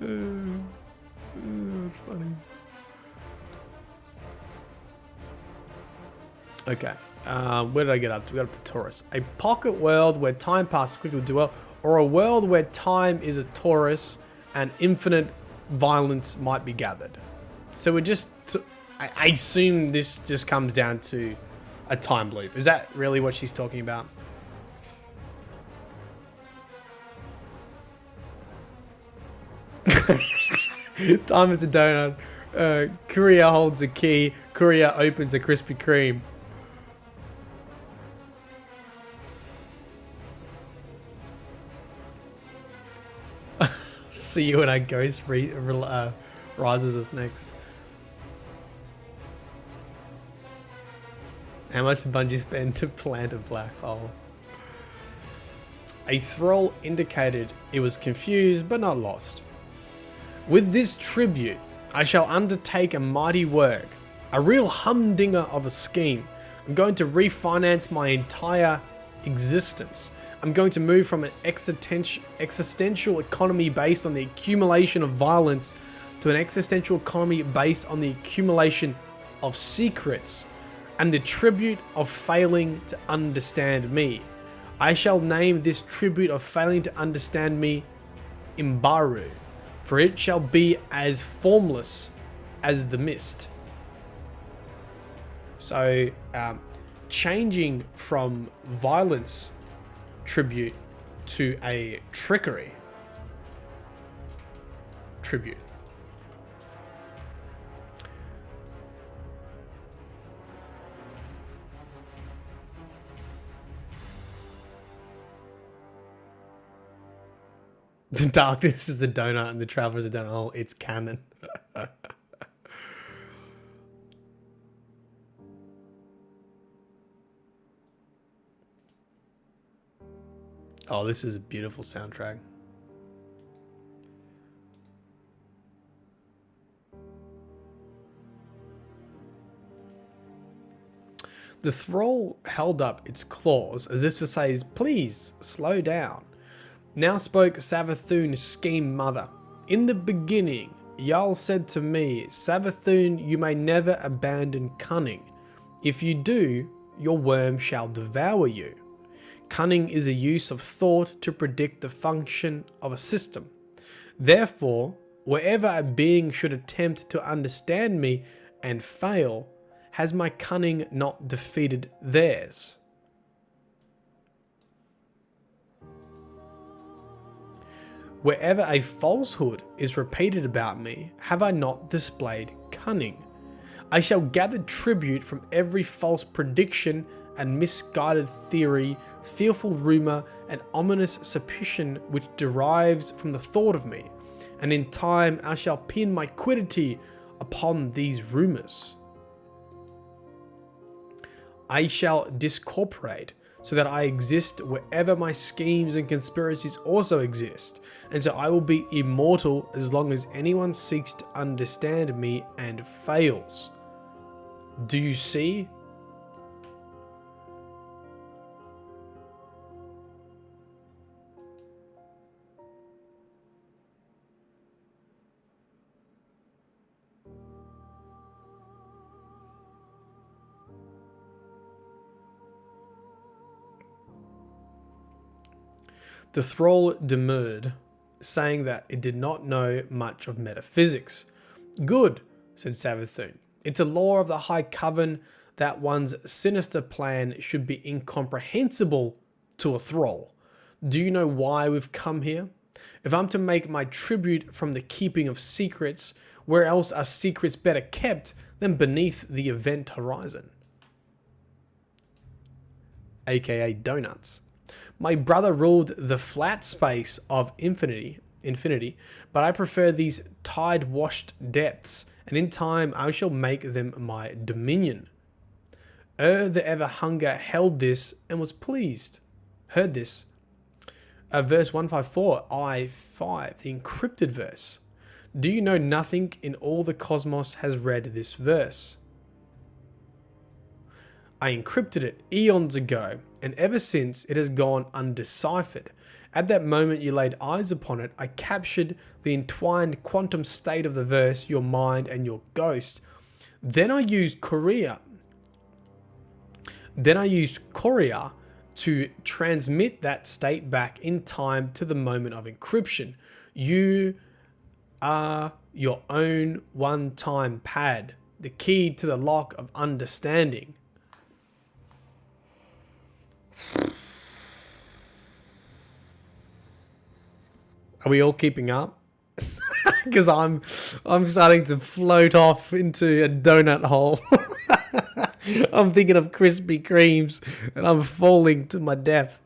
That's funny. Okay. Where did I get up to? We got up to Taurus. A pocket world where time passes quickly do well, or a world where time is a torus and infinite violence might be gathered. So we're just... I assume this just comes down to a time loop. Is that really what she's talking about? Time is a donut. Korea holds a key. Korea opens a Krispy Kreme. See you when our ghost rises us next. How much did Bungie spend to plant a black hole? A thrall indicated it was confused but not lost. With this tribute, I shall undertake a mighty work, a real humdinger of a scheme. I'm going to refinance my entire existence. I'm going to move from an existential economy based on the accumulation of violence to an existential economy based on the accumulation of secrets and the tribute of failing to understand me. I shall name this tribute of failing to understand me Imbaru, for it shall be as formless as the mist. So, changing from violence tribute to a trickery tribute. The darkness is the donut and the travelers are donut. Oh, it's canon. Oh, this is a beautiful soundtrack. The thrall held up its claws as if to say, please, slow down. Now spoke Savathun's scheme mother. In the beginning, Jarl said to me, Savathun, you may never abandon cunning. If you do, your worm shall devour you. Cunning is a use of thought to predict the function of a system. Therefore, wherever a being should attempt to understand me and fail, has my cunning not defeated theirs? Wherever a falsehood is repeated about me, have I not displayed cunning? I shall gather tribute from every false prediction and misguided theory, fearful rumour, and ominous supposition which derives from the thought of me, and in time I shall pin my quiddity upon these rumours. I shall discorporate, so that I exist wherever my schemes and conspiracies also exist, and so I will be immortal as long as anyone seeks to understand me and fails. Do you see? The thrall demurred, saying that it did not know much of metaphysics. Good, said Savathun. It's a law of the High Coven that one's sinister plan should be incomprehensible to a thrall. Do you know why we've come here? If I'm to make my tribute from the keeping of secrets, where else are secrets better kept than beneath the event horizon? AKA donuts. My brother ruled the flat space of infinity, but I prefer these tide-washed depths, and in time I shall make them my dominion. The ever hunger held this and was pleased. Heard this. Verse 154, I5, the encrypted verse. Do you know nothing in all the cosmos has read this verse? I encrypted it eons ago, and ever since it has gone undeciphered. At that moment you laid eyes upon it, I captured the entwined quantum state of the verse, your mind and your ghost. Then I used Korea to transmit that state back in time to the moment of encryption. You are your own one-time pad, the key to the lock of understanding. Are we all keeping up? Because I'm starting to float off into a donut hole. I'm thinking of Krispy Kremes and I'm falling to my death.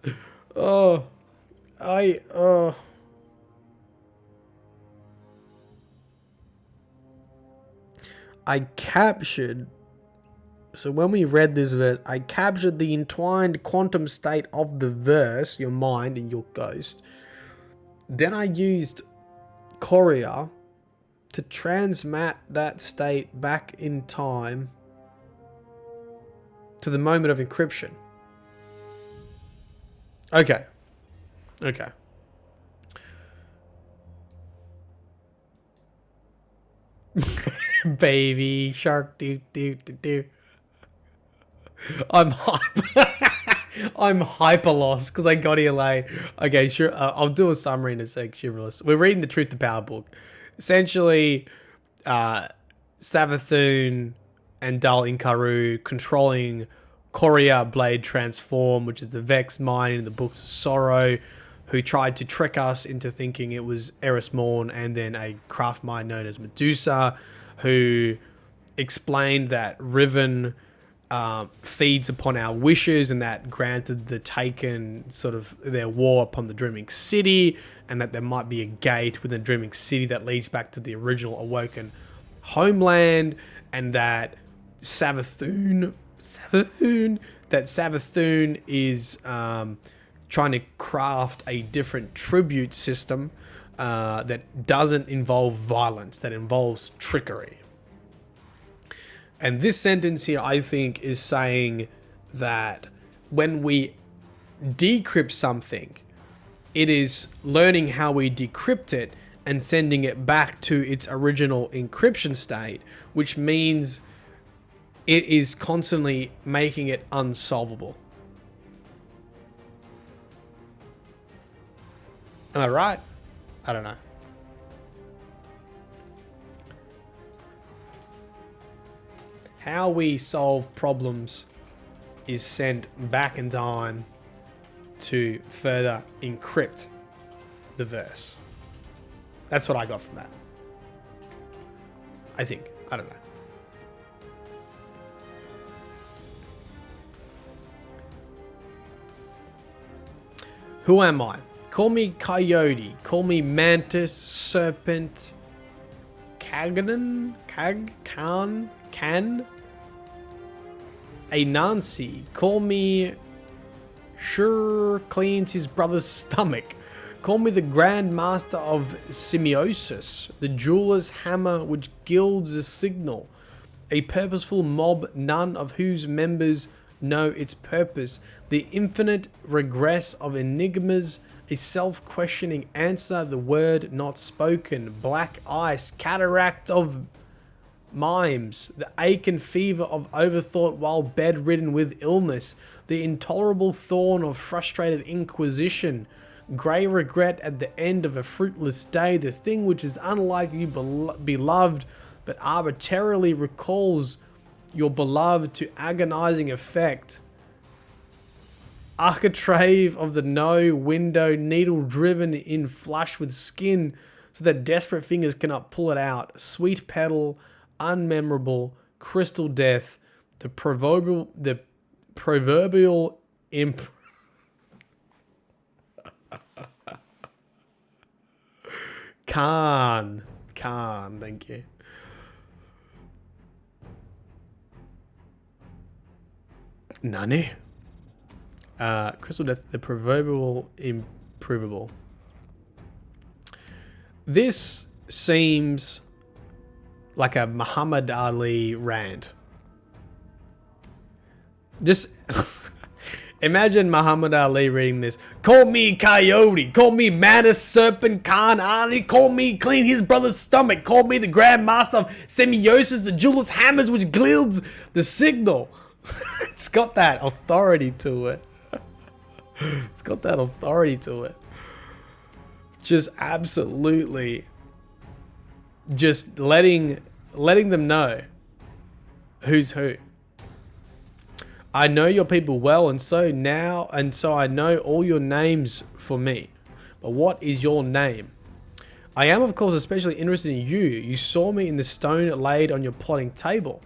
I captured. So when we read this verse, I captured the entwined quantum state of the verse, your mind and your ghost. Then I used Korea to transmit that state back in time to the moment of encryption. Okay. Baby shark do. I'm hyper lost because I got here late. Okay, sure. I'll do a summary in a sec. We're reading the Truth to Power book. Essentially, Savathun and Dal Inkaru controlling Korea Blade Transform, which is the Vex mine in the Books of Sorrow, who tried to trick us into thinking it was Eris Morn and then a craft mine known as Medusa, who explained that Riven feeds upon our wishes and that granted the Taken sort of their war upon the Dreaming City, and that there might be a gate within the Dreaming City that leads back to the original Awoken homeland, and that Savathun is trying to craft a different tribute system that doesn't involve violence, that involves trickery. And this sentence here, I think, is saying that when we decrypt something, it is learning how we decrypt it and sending it back to its original encryption state, which means it is constantly making it unsolvable. Am I right? I don't know. How we solve problems is sent back in time to further encrypt the verse. That's what I got from that. I think. I don't know. Who am I? Call me Coyote. Call me Mantis, Serpent, Khan, a Nancy. Call me Sure cleans his brother's stomach. Call me the Grand Master of Semiosis, the jeweler's hammer which gilds the signal, a purposeful mob none of whose members know its purpose, the infinite regress of enigmas, a self-questioning answer, the word not spoken, black ice, cataract of mimes, the ache and fever of overthought while bedridden with illness, the intolerable thorn of frustrated inquisition, grey regret at the end of a fruitless day, the thing which is unlike you beloved but arbitrarily recalls your beloved to agonizing effect, architrave of the no window, needle driven in flush with skin so that desperate fingers cannot pull it out, sweet petal, unmemorable, crystal death, the proverbial imp. Khan, thank you. Nani? Crystal death, the proverbial improvable. This seems like a Muhammad Ali rant. Just imagine Muhammad Ali reading this. Call me Coyote. Call me Mantis, Serpent, Khan, Ani. Call me clean his brother's stomach. Call me the Grand Master of Semiosis, the jeweler's hammers which gilds the signal. It's got that authority to it. It's got that authority to it. Just absolutely just letting them know who's who. I know your people well, and so I know all your names for me. But what is your name? I am, of course, especially interested in you. You saw me in the stone laid on your plotting table.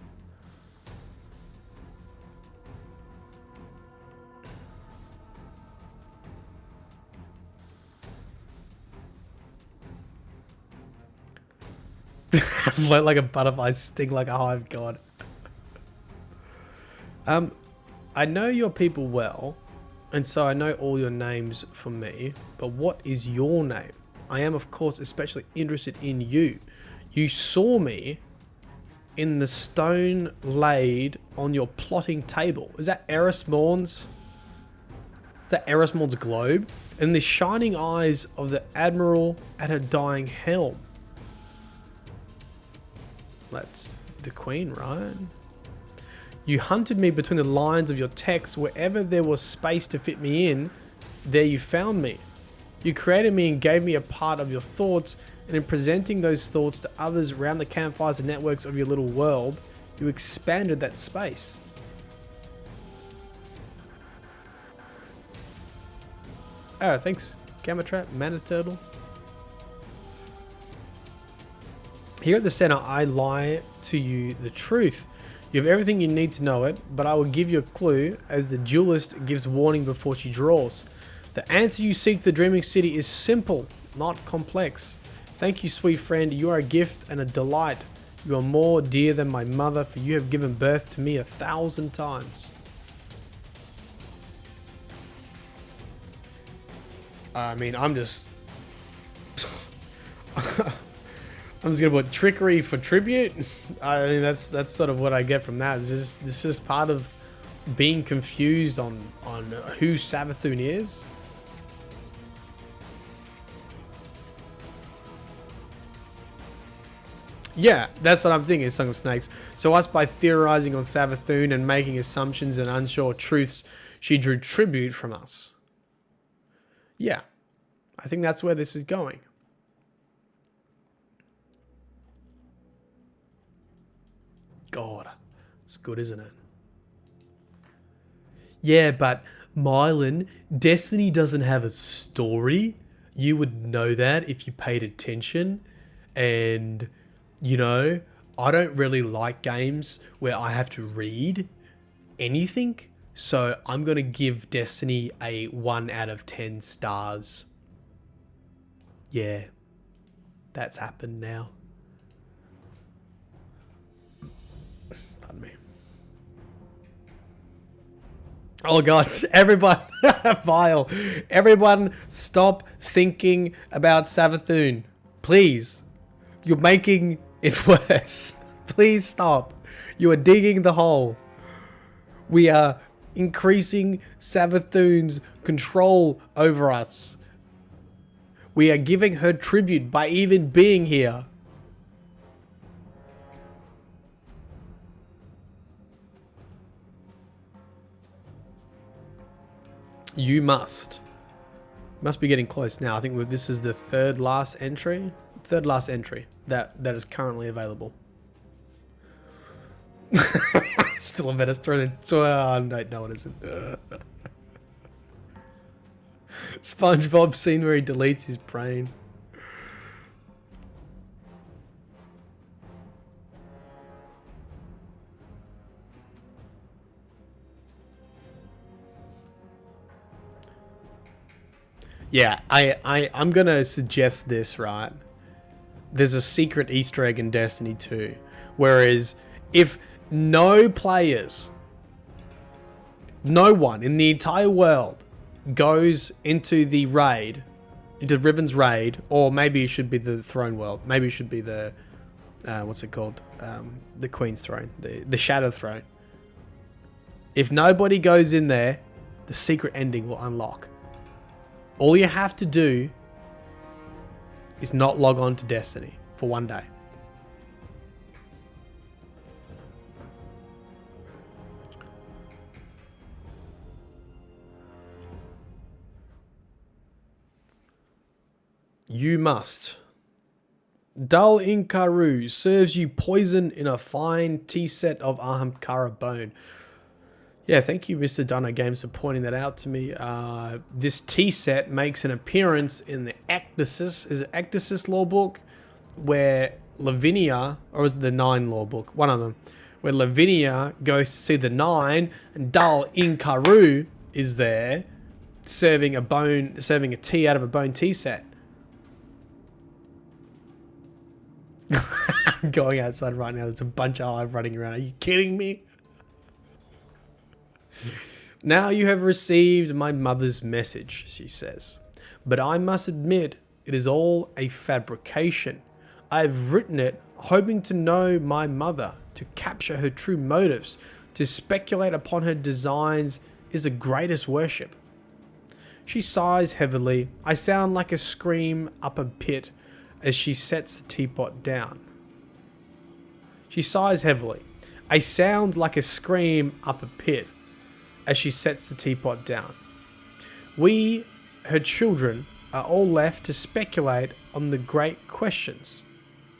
Float like a butterfly, sting like a hive god. I know your people well, and so I know all your names for me, but what is your name? I am, of course, especially interested in you. You saw me in the stone laid on your plotting table. Is that Eris Morn's? Is that Eris Morn's globe? And the shining eyes of the admiral at her dying helm. That's the queen, right? You hunted me between the lines of your text. Wherever there was space to fit me in, there you found me. You created me and gave me a part of your thoughts, and in presenting those thoughts to others around the campfires and networks of your little world, You expanded that space. Oh, thanks, Gamma Trap, Mana Turtle. Here at the center, I lie to you the truth. You have everything you need to know it, but I will give you a clue as the duelist gives warning before she draws. The answer you seek to the Dreaming City is simple, not complex. Thank you, sweet friend. You are a gift and a delight. You are more dear than my mother, for you have given birth to me 1,000 times. I mean, I'm just gonna put trickery for tribute. I mean, that's sort of what I get from that. It's just part of being confused on who Savathun is. Yeah, that's what I'm thinking, Song of Snakes. So us, by theorizing on Savathun and making assumptions and unsure truths, she drew tribute from us. Yeah, I think that's where this is going. God, it's good, isn't it? Yeah, but Myelin, Destiny doesn't have a story. You would know that if you paid attention. And, you know, I don't really like games where I have to read anything. So I'm going to give Destiny a 1 out of 10 stars. Yeah, that's happened now. Pardon me. Oh god, everyone, vile. Everyone stop thinking about Savathun. Please. You're making it worse. Please stop. You are digging the hole. We are increasing Savathun's control over us. We are giving her tribute by even being here. You must be getting close now. I think this is the third last entry that is currently available. Still a better story than... Oh, no, it isn't. SpongeBob scene where he deletes his brain. Yeah, I'm gonna suggest this, right? There's a secret Easter egg in Destiny 2. Whereas, if no players, no one in the entire world goes into the raid, into Riven's raid, or maybe it should be the Throne World, maybe it should be the, what's it called? The Queen's Throne, the Shadow Throne. If nobody goes in there, the secret ending will unlock. All you have to do is not log on to Destiny for one day. You must. Dal Inkaru serves you poison in a fine tea set of Ahamkara bone. Yeah, thank you, Mr. Dunno Games, for pointing that out to me. This tea set makes an appearance in the Ecdysis, is it Ecdysis lore book, where Lavinia, or is it the 9 lore book? One of them, where Lavinia goes to see the 9, and Dal Inkaru is there, serving a tea out of a bone tea set. I'm going outside right now. There's a bunch of hive running around. Are you kidding me? Now you have received my mother's message, she says. But I must admit, it is all a fabrication. I have written it hoping to know my mother, to capture her true motives, to speculate upon her designs is the greatest worship. She sighs heavily. I sound like a scream up a pit as she sets the teapot down. She sighs heavily. I sound like a scream up a pit as she sets the teapot down. We, her children, are all left to speculate on the great questions.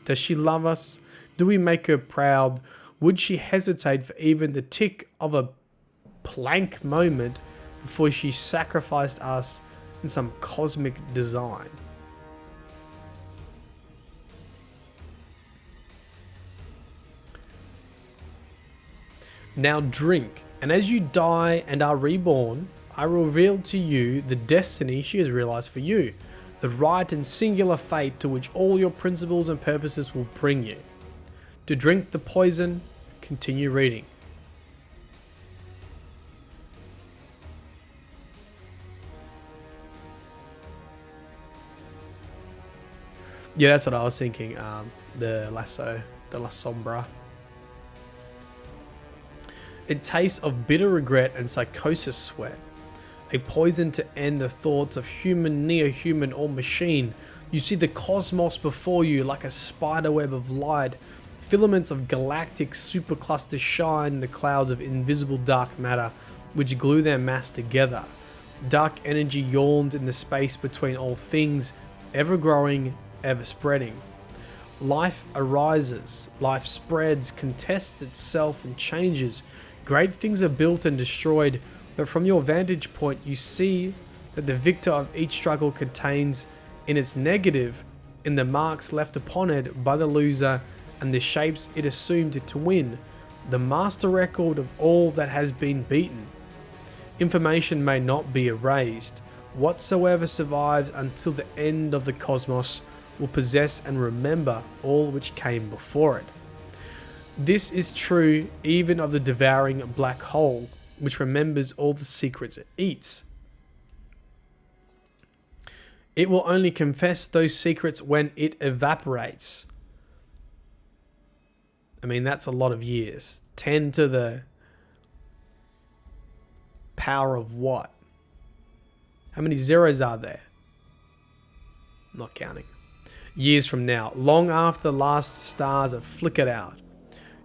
Does she love us? Do we make her proud? Would she hesitate for even the tick of a plank moment before she sacrificed us in some cosmic design? Now drink, and as you die and are reborn, I reveal to you the destiny she has realized for you, the right and singular fate to which all your principles and purposes will bring you. To drink the poison, continue reading. Yeah, that's what I was thinking. The lasso, the La Sombra. It tastes of bitter regret and psychosis sweat. A poison to end the thoughts of human, near-human, or machine. You see the cosmos before you like a spiderweb of light. Filaments of galactic superclusters shine in the clouds of invisible dark matter, which glue their mass together. Dark energy yawns in the space between all things, ever growing, ever spreading. Life arises, life spreads, contests itself and changes. Great things are built and destroyed, but from your vantage point you see that the victor of each struggle contains in its negative, in the marks left upon it by the loser and the shapes it assumed to win, the master record of all that has been beaten. Information may not be erased. Whatsoever survives until the end of the cosmos will possess and remember all which came before it. This is true even of the devouring black hole, which remembers all the secrets it eats. It will only confess those secrets when it evaporates. I mean, that's a lot of years. 10 to the power of what? How many zeros are there? Not counting. Years from now, long after the last stars have flickered out.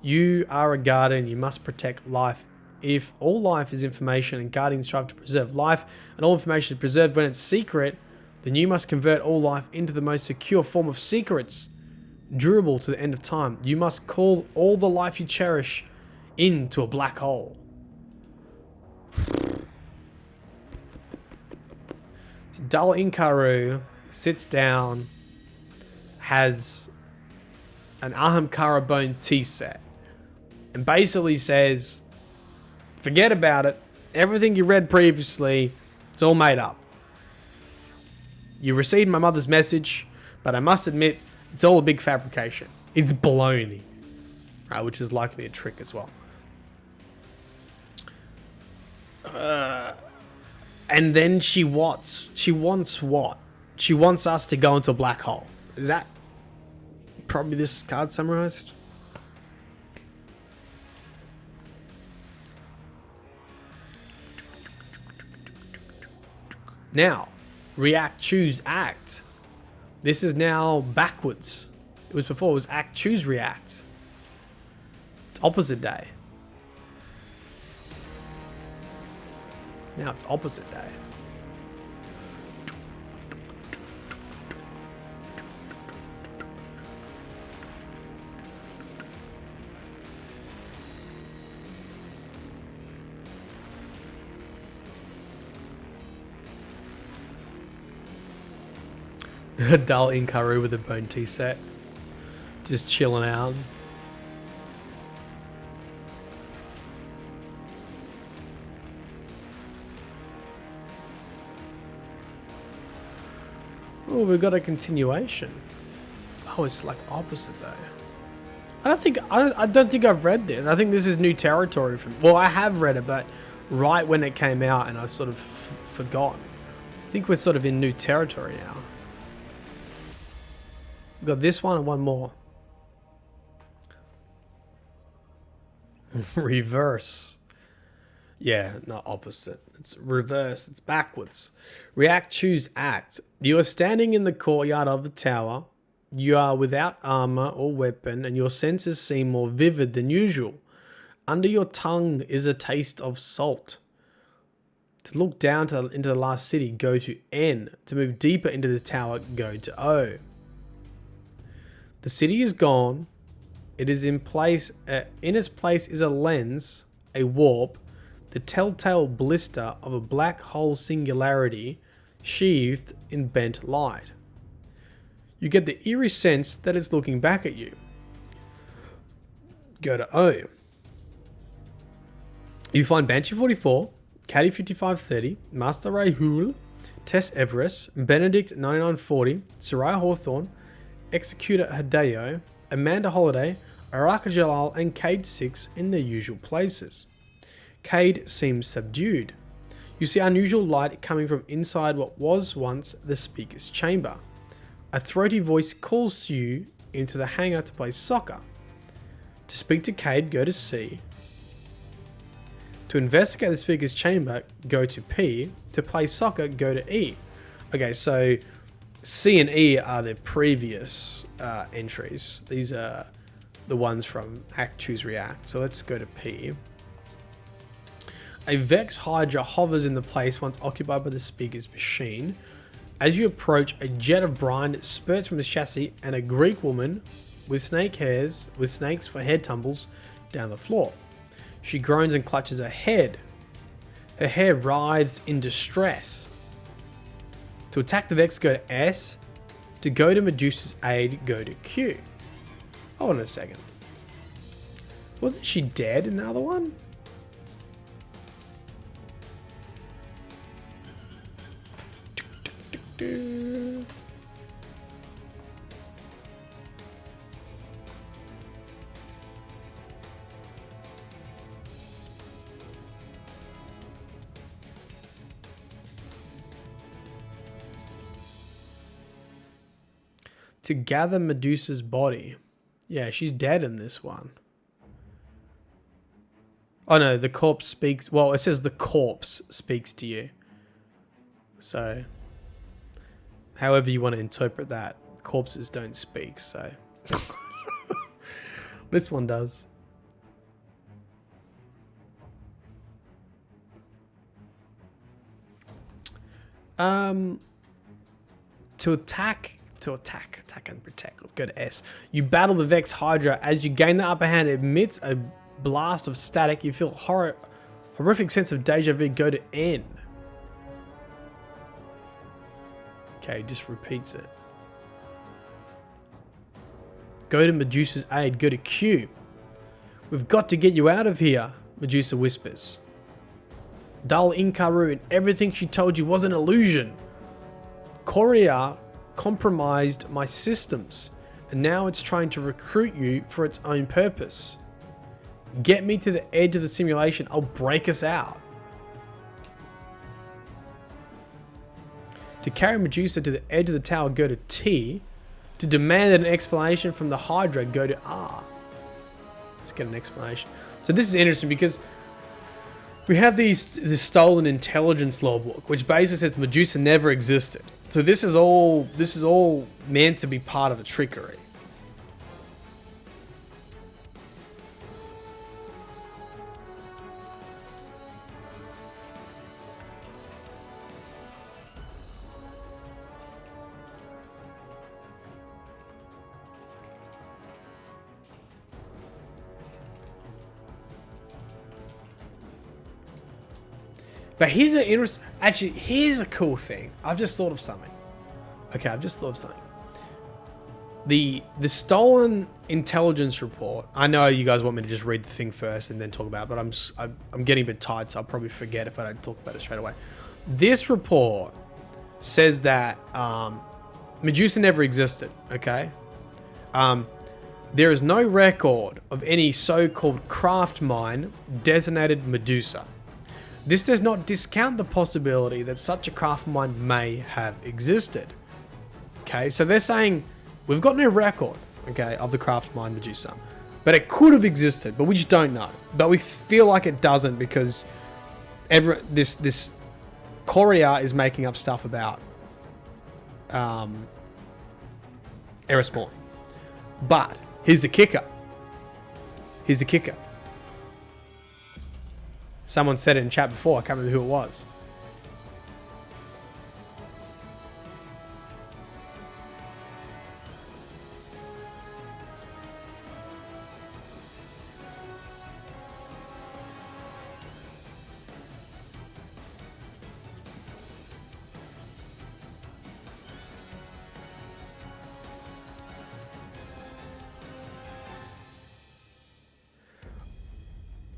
You are a guardian, you must protect life. If all life is information and guardians strive to preserve life, and all information is preserved when it's secret, then you must convert all life into the most secure form of secrets, durable to the end of time. You must call all the life you cherish into a black hole. So Dal Inkaru sits down, has an Ahamkara bone tea set, and basically says, forget about it. Everything you read previously, it's all made up. You received my mother's message, but I must admit, it's all a big fabrication. It's baloney. Right, which is likely a trick as well. And then she wants what? She wants us to go into a black hole. Is that probably this card summarized? Now, react, choose, act. This is now backwards. It was before, it was act, choose, react. It's opposite day. Now it's opposite day. Dull Inkaru with a bone tea set. Just chilling out. Oh, we've got a continuation. Oh, it's like opposite though. I don't think I've read this. I think this is new territory for me. Well, I have read it, but right when it came out and I sort of forgotten. I think we're sort of in new territory now. We've got this one and one more. Reverse. Yeah, not opposite. It's reverse. It's backwards. React, choose, act. You are standing in the courtyard of the tower. You are without armor or weapon, and your senses seem more vivid than usual. Under your tongue is a taste of salt. To look down into the last city, go to N. To move deeper into the tower, go to O. The city is gone. It is in place. In its place is a lens, a warp, the telltale blister of a black hole singularity sheathed in bent light. You get the eerie sense that it's looking back at you. Go to O. You find Banshee 44, Caddy 5530, Master Rahul, Tess Everest, Benedict 9940, Soraya Hawthorne, Executor Hideo, Amanda Holiday, Araka Jalal, and Cade 6 in their usual places. Cade seems subdued. You see unusual light coming from inside what was once the speaker's chamber. A throaty voice calls to you into the hangar to play soccer. To speak to Cade, go to C. To investigate the speaker's chamber, go to P. To play soccer, go to E. Okay, so C and E are the previous entries. These are the ones from Act, Choose, React. So let's go to P. A Vex Hydra hovers in the place once occupied by the speaker's machine. As you approach, a jet of brine spurts from the chassis and a Greek woman with snakes for head tumbles down the floor. She groans and clutches her head. Her hair writhes in distress. To attack the Vex, go to S. To go to Medusa's aid, go to Q. Hold on a second. Wasn't she dead in the other one? To gather Medusa's body. Yeah, she's dead in this one. Oh no, the corpse speaks. Well, it says the corpse speaks to you. So, however you want to interpret that, corpses don't speak, so. This one does. To attack and protect. Let's go to S. You battle the Vex Hydra. As you gain the upper hand, it emits a blast of static. You feel horrific sense of deja vu. Go to N. Okay, just repeats it. Go to Medusa's aid. Go to Q. We've got to get you out of here, Medusa whispers. Dull Inkaru and everything she told you was an illusion. Korea compromised my systems, and now it's trying to recruit you for its own purpose. Get me to the edge of the simulation, I'll break us out. To carry Medusa to the edge of the tower, go to T. To demand an explanation from the Hydra, go to R. Let's get an explanation. So this is interesting because we have this stolen intelligence logbook, which basically says Medusa never existed. So this is all meant to be part of a trickery. But here's a cool thing. I've just thought of something. Okay, I've just thought of something. The stolen intelligence report. I know you guys want me to just read the thing first and then talk about it, but I'm getting a bit tired, so I'll probably forget if I don't talk about it straight away. This report says that Medusa never existed. Okay. There is no record of any so-called craft mine designated Medusa. This does not discount the possibility that such a craft mine may have existed. Okay, so they're saying we've got no record, okay, of the craft mine Medusa, but it could have existed, but we just don't know. But we feel like it doesn't because this Korea is making up stuff about Erispawn. But here's the kicker. Someone said it in chat before. I can't remember who it was.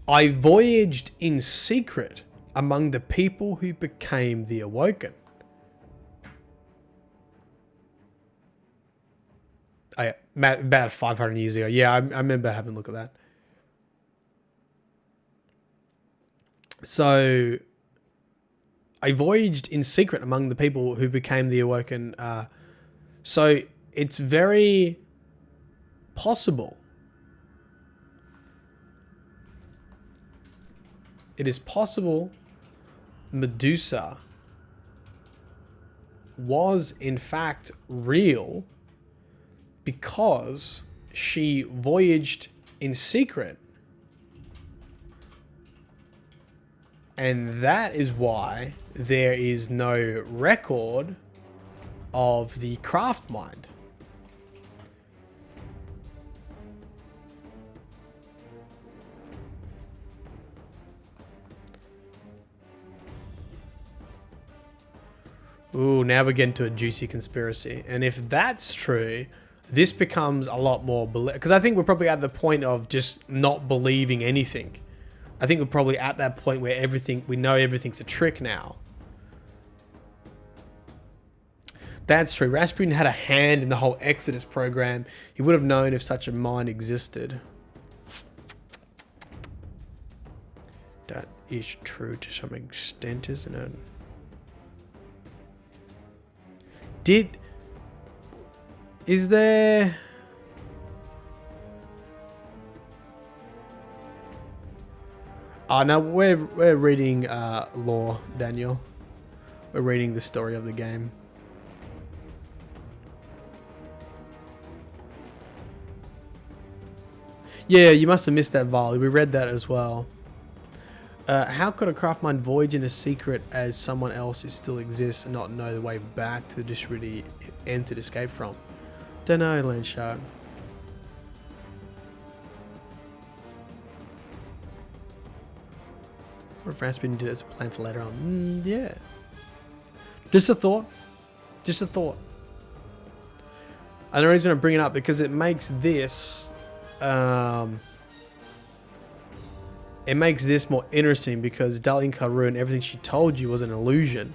I voyaged in secret among the people who became the Awoken. About 500 years ago. Yeah, I remember having a look at that. So, I voyaged in secret among the people who became the Awoken. So, it's very possible. It is possible Medusa was in fact real because she voyaged in secret. And that is why there is no record of the craft mind. Ooh, now we're getting to a juicy conspiracy. And if that's true, this becomes a lot more... Because I think we're probably at the point of just not believing anything. I think we're probably at that point where we know everything's a trick now. That's true. Rasputin had a hand in the whole Exodus program. He would have known if such a mind existed. That is true to some extent, isn't it? Is there... Oh, no, we're reading lore, Daniel. We're reading the story of the game. Yeah, you must have missed that, Volley. We read that as well. How could a craft mind voyage in a secret as someone else who still exists and not know the way back to the distributor it entered escape from? Don't know, Landshark. What if Rasputin did it as a plan for later on? Yeah. Just a thought. Just a thought. I know he's going to bring it up because it makes this... it makes this more interesting because Dal Incaru and everything she told you was an illusion.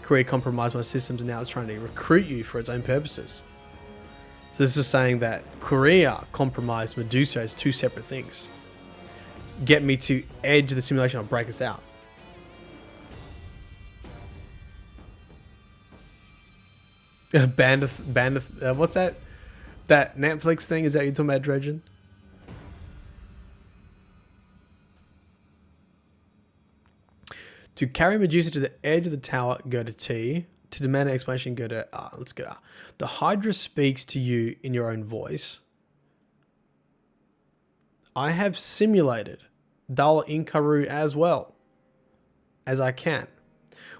Korea compromised my systems and now it's trying to recruit you for its own purposes. So this is saying that Korea compromised Medusa as two separate things. Get me to edge the simulation or break us out. What's that? That Netflix thing? Is that you're talking about, Dredgen? To carry Medusa to the edge of the tower, go to T. To demand an explanation, go to R. Let's go to R. The Hydra speaks to you in your own voice. I have simulated Dal Incaru as well as I can.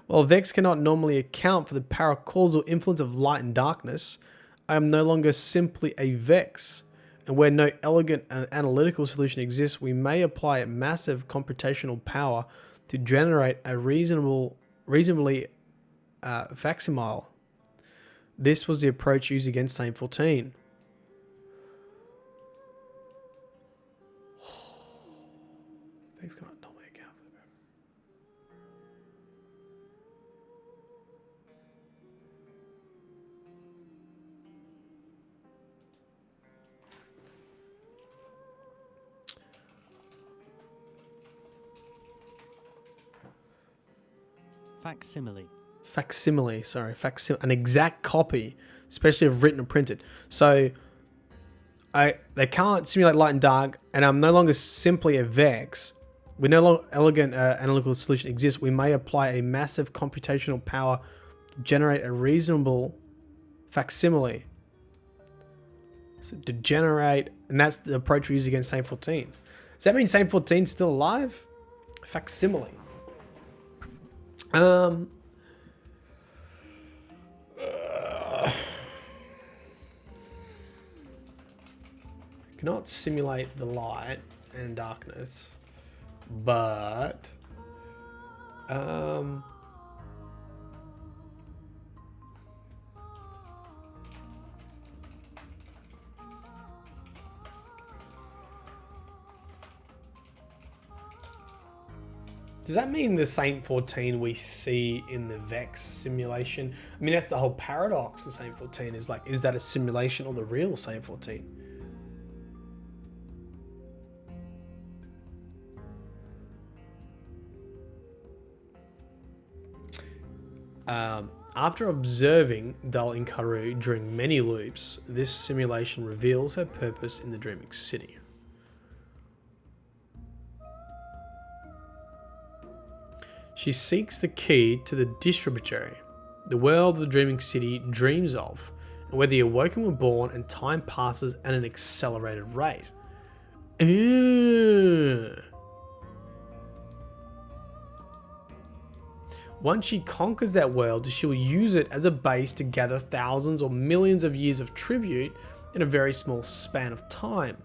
While Vex cannot normally account for the paracausal influence of light and darkness, I am no longer simply a Vex. And where no elegant and analytical solution exists, we may apply a massive computational power to generate a reasonably facsimile. This was the approach used against Saint 14. Vex cannot normally account for the Facsimile. Facsimile, sorry. An exact copy, especially of written or printed. So, they can't simulate light and dark, and I'm no longer simply a Vex. When no longer elegant analytical solution exists, we may apply a massive computational power to generate a reasonable facsimile. So to generate, and that's the approach we use against Saint 14. Does that mean Saint 14 is still alive? Facsimile. Cannot simulate the light and darkness, but Does that mean the Saint 14 we see in the Vex simulation? I mean, that's the whole paradox of Saint 14 is like, is that a simulation or the real Saint 14? After observing Dal Inkaru during many loops, this simulation reveals her purpose in the Dreaming City. She seeks the key to the distributary, the world the Dreaming City dreams of, and where the Awoken were born and time passes at an accelerated rate. Once she conquers that world, she will use it as a base to gather thousands or millions of years of tribute in a very small span of time.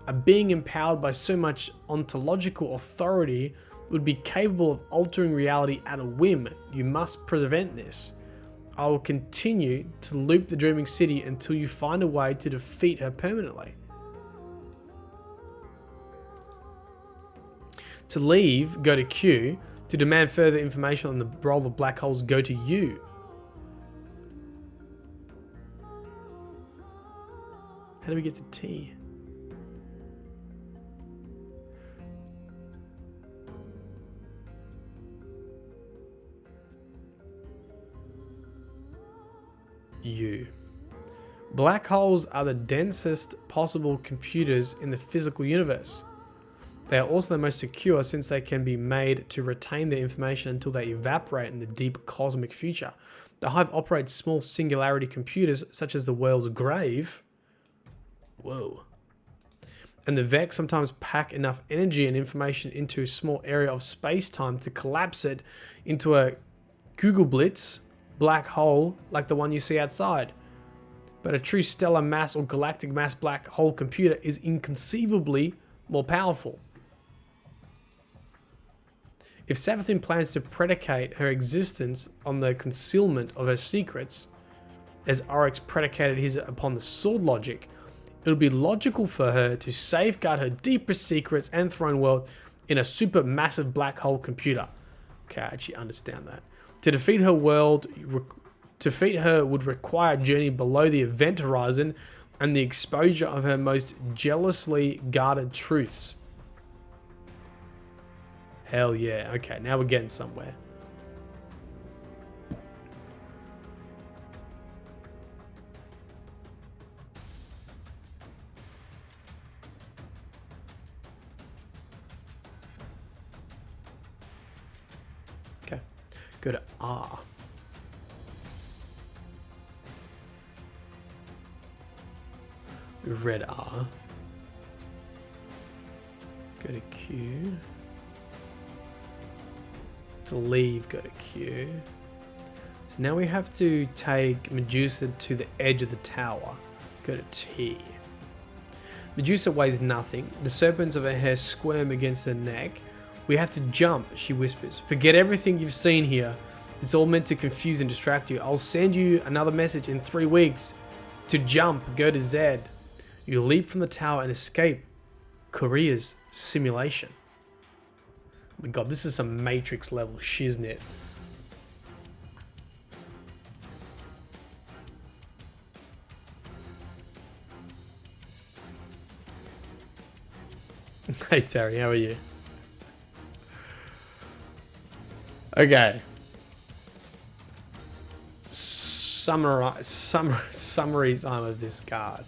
A being empowered by so much ontological authority would be capable of altering reality at a whim. You must prevent this. I will continue to loop the Dreaming City until you find a way to defeat her permanently. To leave, go to Q. To demand further information on the role of black holes, go to U. How do we get to T? U. Black holes are the densest possible computers in the physical universe. They are also the most secure since they can be made to retain their information until they evaporate in the deep cosmic future. The Hive operates small singularity computers such as the world's grave. Whoa. And the Vex sometimes pack enough energy and information into a small area of space-time to collapse it into a Kugelblitz black hole like the one you see outside. But a true stellar mass or galactic mass black hole computer is inconceivably more powerful. If Savathun plans to predicate her existence on the concealment of her secrets, as Oryx predicated his upon the sword logic, it would be logical for her to safeguard her deepest secrets and throne world in a supermassive black hole computer. Okay, I actually understand that. To defeat her would require a journey below the event horizon and the exposure of her most jealously guarded truths. Hell yeah. Okay, now we're getting somewhere. Okay, go to R. We read R. Go to Q. To leave, go to Q. So now we have to take Medusa to the edge of the tower. Go to T. Medusa weighs nothing. The serpents of her hair squirm against her neck. We have to jump, she whispers. Forget everything you've seen here. It's all meant to confuse and distract you. I'll send you another message in 3 weeks. To jump, go to Z. You leap from the tower and escape Korea's simulation. Oh my god, this is some Matrix level shiznit. Hey Terry, how are you? Okay. Summary time of this card.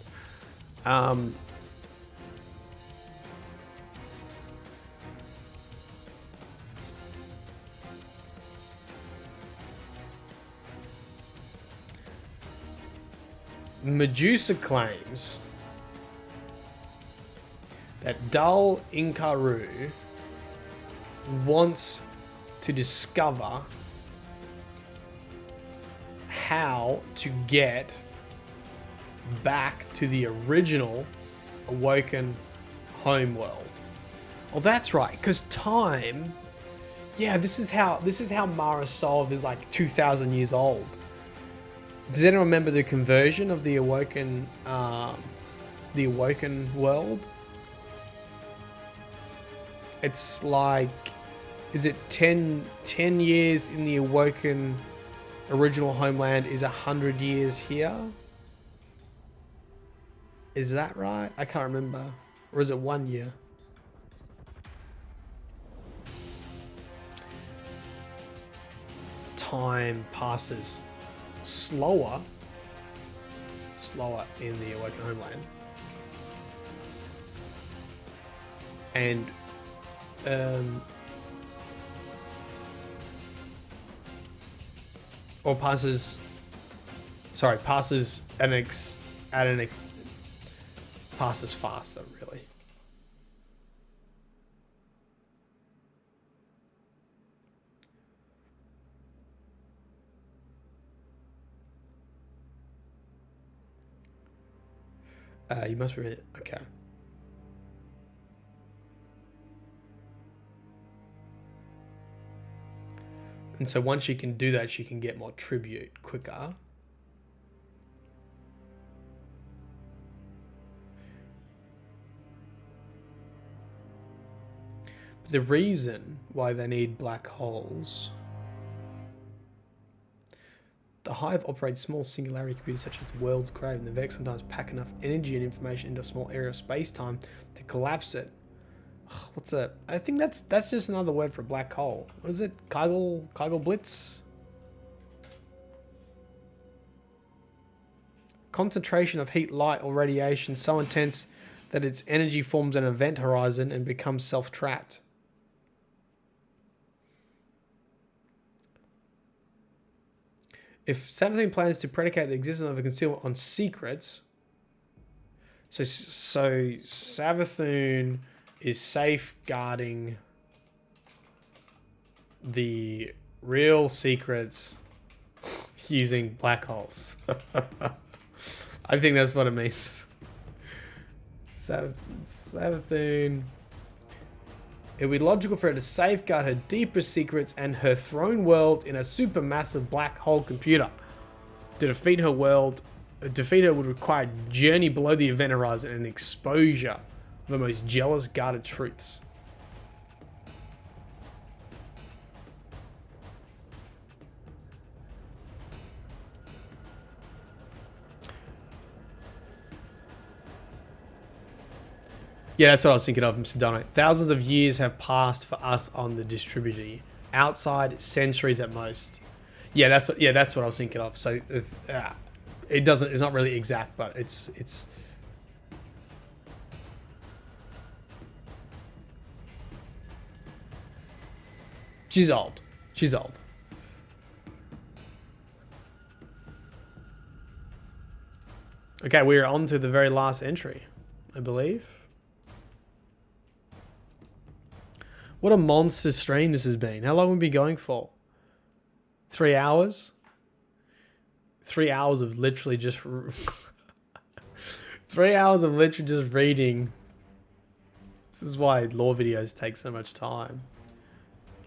Medusa claims that Dal Inkaru wants to discover how to get back to the original Awoken homeworld. Well, that's right, because time. Yeah, this is how Mara Sov is like 2,000 years old. Does anyone remember the conversion of the Awoken world? It's like Is it 10 years in the Awoken original homeland is 100 years here? Is that right? I can't remember. Or is it 1 year? Time passes slower in the Awoken homeland. And or passes passes faster, really. You must be okay. And so once she can do that, she can get more tribute quicker. But the reason why they need black holes... The Hive operates small singularity computers such as the World's Grave, and the Vex sometimes pack enough energy and information into a small area of space-time to collapse it. What's that? I think that's just another word for a black hole. What is it? Kegel Blitz? Concentration of heat, light, or radiation so intense that its energy forms an event horizon and becomes self-trapped. If Savathun plans to predicate the existence of a concealment on secrets, so Savathun is safeguarding the real secrets using black holes. I think that's what it means. Savathun. It would be logical for her to safeguard her deepest secrets and her throne world in a supermassive black hole computer. To defeat her would require a journey below the event horizon and exposure of the most jealous guarded truths. Yeah, that's what I was thinking of, Mr. Dono. Thousands of years have passed for us on the distributor. Outside, centuries at most. Yeah, that's what I was thinking of. So it's not really exact, but it's. She's old. She's old. Okay, we're on to the very last entry, I believe. What a monster stream this has been. How long have we been going for? 3 hours? 3 hours of literally just... 3 hours of literally just reading. This is why lore videos take so much time.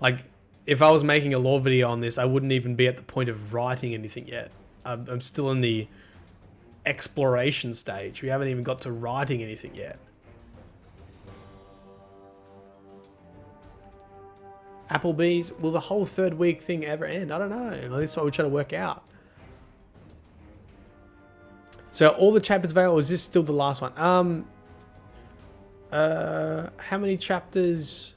Like, if I was making a lore video on this, I wouldn't even be at the point of writing anything yet. I'm still in the exploration stage. We haven't even got to writing anything yet. Applebee's, will the whole third week thing ever end? I don't know. That's what we're trying to work out. So all the chapters available, is this still the last one? How many chapters?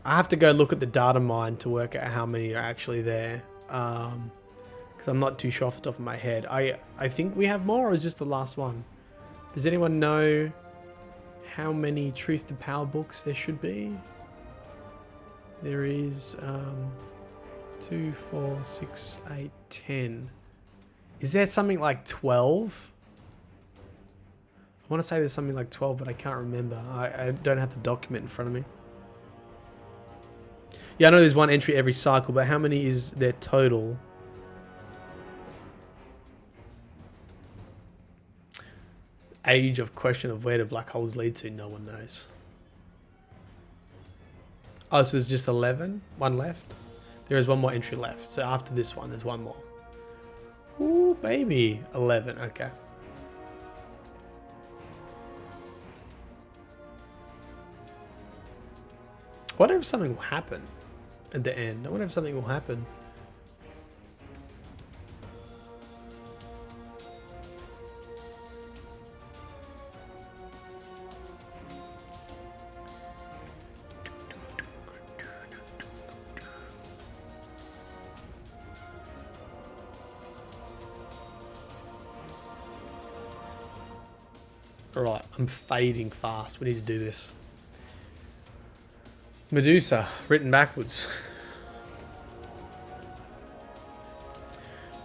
I have to go look at the data mine to work out how many are actually there. Because I'm not too sure off the top of my head. I think we have more, or is this the last one? Does anyone know how many Truth to Power books there should be? There is 2, 4, 6, 8, 10. Is there something like 12? I want to say there's something like 12, but I can't remember. I don't have the document in front of me. Yeah, I know there's one entry every cycle, but how many is there total? Age of question of where do black holes lead to? No one knows. Oh, so there's just 11? One left? There is one more entry left. So after this one, there's one more. Ooh, baby. 11. Okay. I wonder if something will happen at the end. I wonder if something will happen. Alright, I'm fading fast. We need to do this. Medusa, written backwards.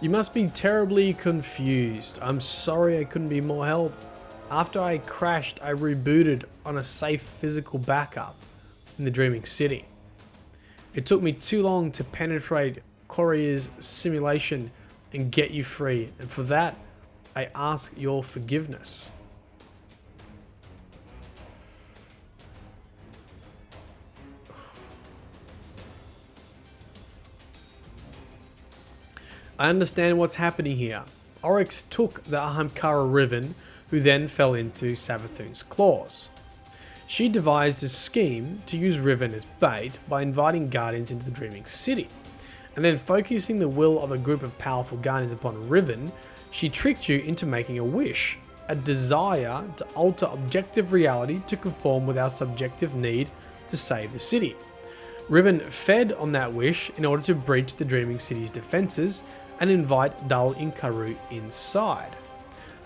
You must be terribly confused. I'm sorry I couldn't be more help. After I crashed, I rebooted on a safe physical backup in the Dreaming City. It took me too long to penetrate Courier simulation and get you free, and for that, I ask your forgiveness. I understand what's happening here. Oryx took the Ahamkara Riven, who then fell into Savathun's claws. She devised a scheme to use Riven as bait by inviting Guardians into the Dreaming City, and then focusing the will of a group of powerful Guardians upon Riven, she tricked you into making a wish, a desire to alter objective reality to conform with our subjective need to save the city. Riven fed on that wish in order to breach the Dreaming City's defenses and invite Dal Inkaru inside.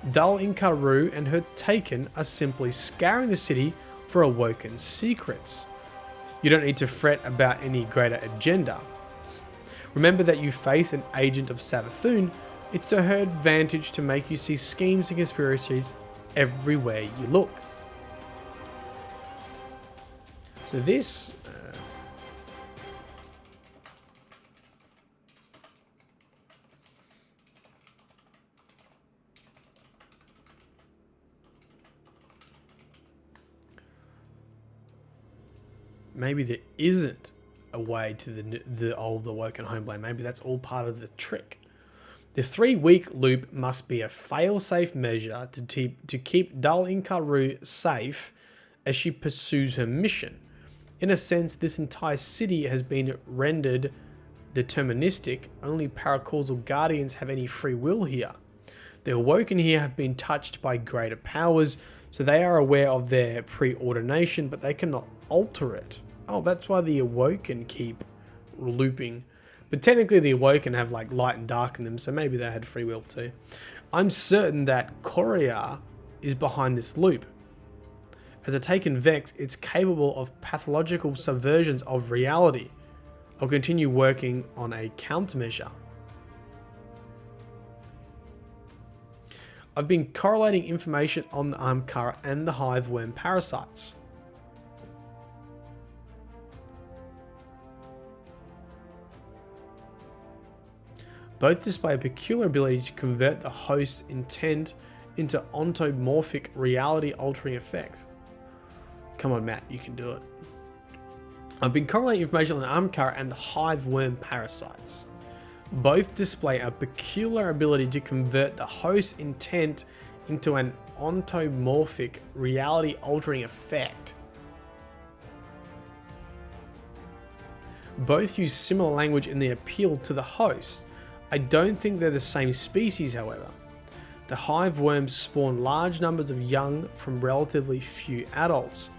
Dal Inkaru and her Taken are simply scouring the city for awoken secrets. You don't need to fret about any greater agenda. Remember that you face an agent of Savathun. It's to her advantage to make you see schemes and conspiracies everywhere you look. So this maybe there isn't a way to the old awoken homeblade. Maybe that's all part of the trick. The 3-week loop must be a fail-safe measure to keep Dal Inkaru safe as she pursues her mission. In a sense, this entire city has been rendered deterministic. Only paracausal guardians have any free will here. The awoken here have been touched by greater powers, so they are aware of their preordination, but they cannot alter it. Oh, that's why the awoken keep looping. But technically the awoken have like light and dark in them, so maybe they had free will too. I'm certain that Courier is behind this loop. As a Taken Vex, it's capable of pathological subversions of reality. I'll continue working on a countermeasure. I've been correlating information on the Ahamkara and the hive worm parasites. Both display a peculiar ability to convert the host's intent into ontomorphic reality-altering effect. Come on, Matt, you can do it. I've been correlating information on the Ahamkara and the hive worm parasites. Both display a peculiar ability to convert the host's intent into an ontomorphic reality-altering effect. Both use similar language in the appeal to the host. I don't think they're the same species, however. The hive worms spawn large numbers of young from relatively few adults,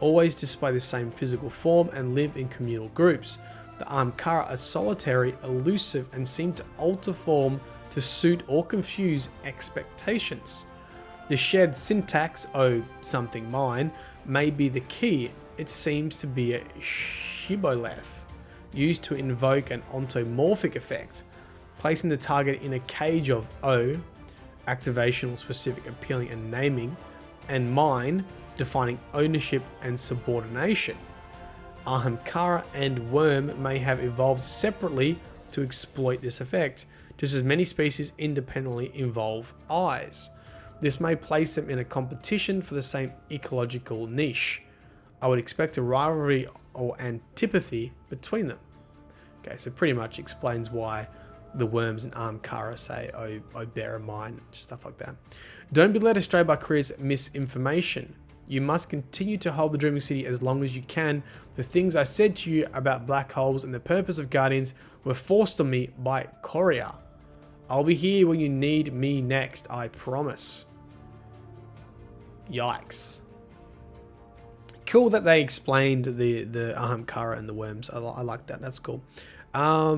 always display the same physical form and live in communal groups. The Ahamkara are solitary, elusive, and seem to alter form to suit or confuse expectations. The shared syntax, oh something mine, may be the key. It seems to be a shibboleth, used to invoke an ontomorphic effect, placing the target in a cage of O, activational, specific, appealing, and naming, and mine, defining ownership and subordination. Ahamkara and worm may have evolved separately to exploit this effect, just as many species independently involve eyes. This may place them in a competition for the same ecological niche. I would expect a rivalry or antipathy between them. Okay, so pretty much explains why the worms and Ahamkara say, oh bear in mind, and stuff like that. Don't be led astray by Courier's misinformation. You must continue to hold the Dreaming City as long as you can. The things I said to you about black holes and the purpose of Guardians were forced on me by Coria. I'll be here when you need me next, I promise. Yikes. Cool that they explained the Ahamkara and the worms. I like that. That's cool. I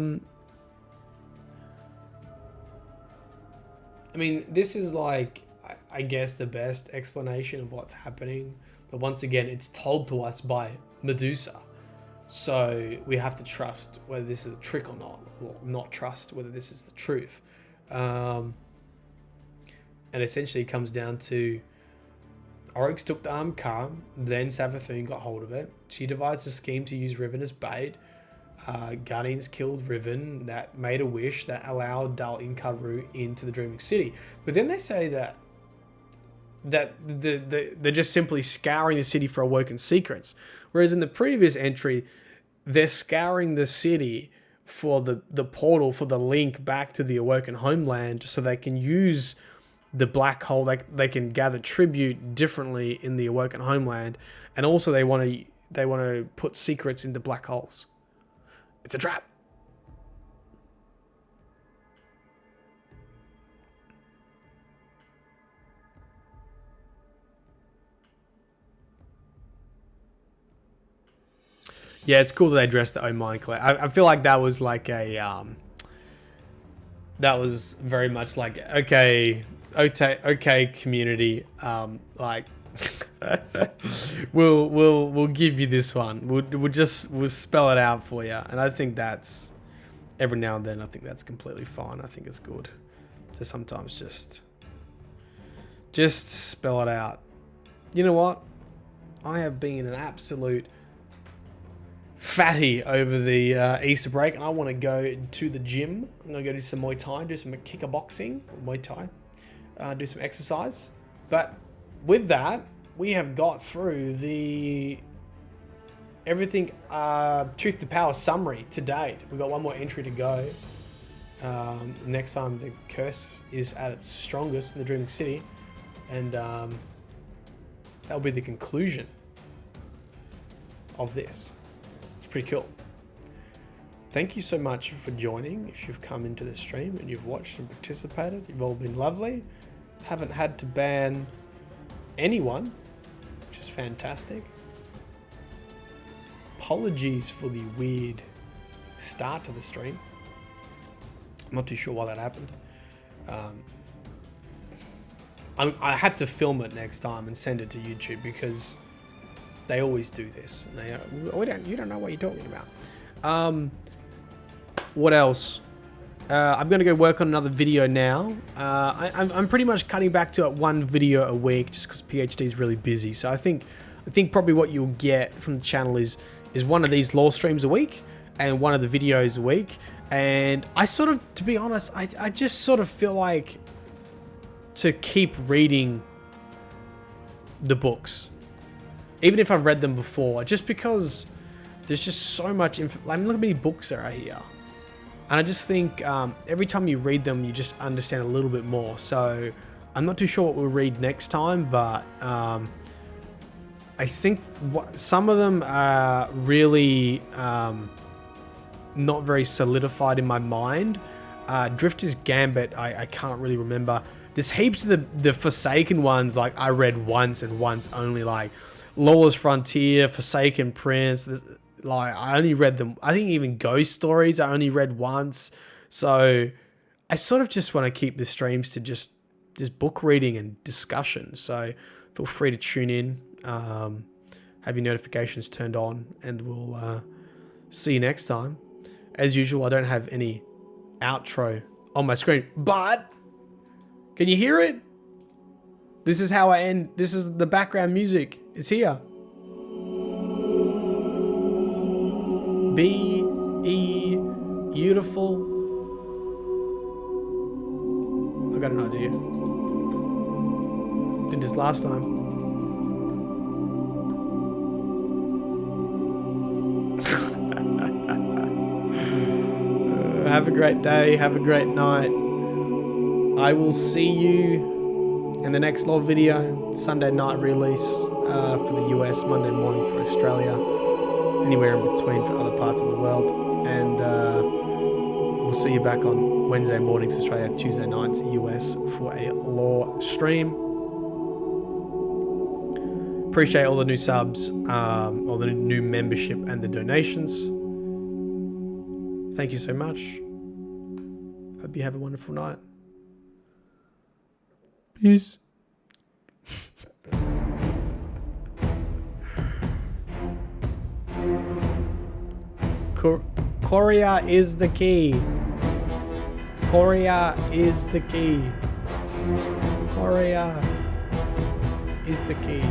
mean, this is like, I guess, the best explanation of what's happening. But once again, it's told to us by Medusa. So we have to trust whether this is a trick or not. Or not trust whether this is the truth. And essentially it comes down to Oryx took the Ahamkara, then Savathun got hold of it. She devised a scheme to use Riven as bait. Guardians killed Riven, that made a wish that allowed Dal Inkaru into the Dreaming City. But then they say that they're just simply scouring the city for awoken secrets. Whereas in the previous entry, they're scouring the city for the portal, for the link back to the awoken homeland, so they can use the black hole. They can gather tribute differently in the awoken homeland, and also they want to put secrets into black holes. It's a trap. Yeah, it's cool that they addressed the Oh Mind Collect. I feel like that was like a that was very much like okay community, like we'll give you this one. We'll spell it out for you. And I think that's every now and then. I think that's completely fine. I think it's good to sometimes just spell it out. You know what? I have been an absolute fatty over the Easter break, and I want to go to the gym. I'm going to go do some Muay Thai, do some kickboxing, Muay Thai, do some exercise. But with that, we have got through the everything Truth to Power summary to date. We've got one more entry to go. Next time the curse is at its strongest in the Dreaming City, and that'll be the conclusion of this. Pretty cool. Thank you so much for joining. If you've come into the stream and you've watched and participated, you've all been lovely. Haven't had to ban anyone, which is fantastic. Apologies for the weird start to the stream. I'm not too sure why that happened. I have to film it next time and send it to YouTube because they always do this. And you don't know what you're talking about. What else? I'm going to go work on another video now. I'm pretty much cutting back to one video a week just because PhD is really busy. So I think probably what you'll get from the channel is one of these lore streams a week and one of the videos a week. And I sort of, to be honest, I just sort of feel like to keep reading the books. Even if I've read them before, just because there's just so much look how many books there are here. And I just think every time you read them, you just understand a little bit more. So I'm not too sure what we'll read next time, but I think some of them are really not very solidified in my mind. Drifter's Gambit, I can't really remember. There's heaps of the Forsaken ones, like I read once and once only, like Lawless Frontier, Forsaken Prince. Like I only read them. I think even Ghost Stories I only read once. So I sort of just want to keep the streams to just book reading and discussion. So feel free to tune in, have your notifications turned on, and we'll see you next time. As usual, I don't have any outro on my screen, but can you hear it? This is how I end. This is the background music. It's here. B-E, beautiful. I got an idea. Did this last time. Have a great day. Have a great night. I will see you in the next lore video, Sunday night release. for the US, Monday morning for Australia, anywhere in between for other parts of the world. And we'll see you back on Wednesday mornings Australia, Tuesday nights US for a lore stream. Appreciate all the new subs, all the new membership and the donations. Thank you so much. Hope you have a wonderful night. Peace. Korea is the key. Korea is the key. Korea is the key.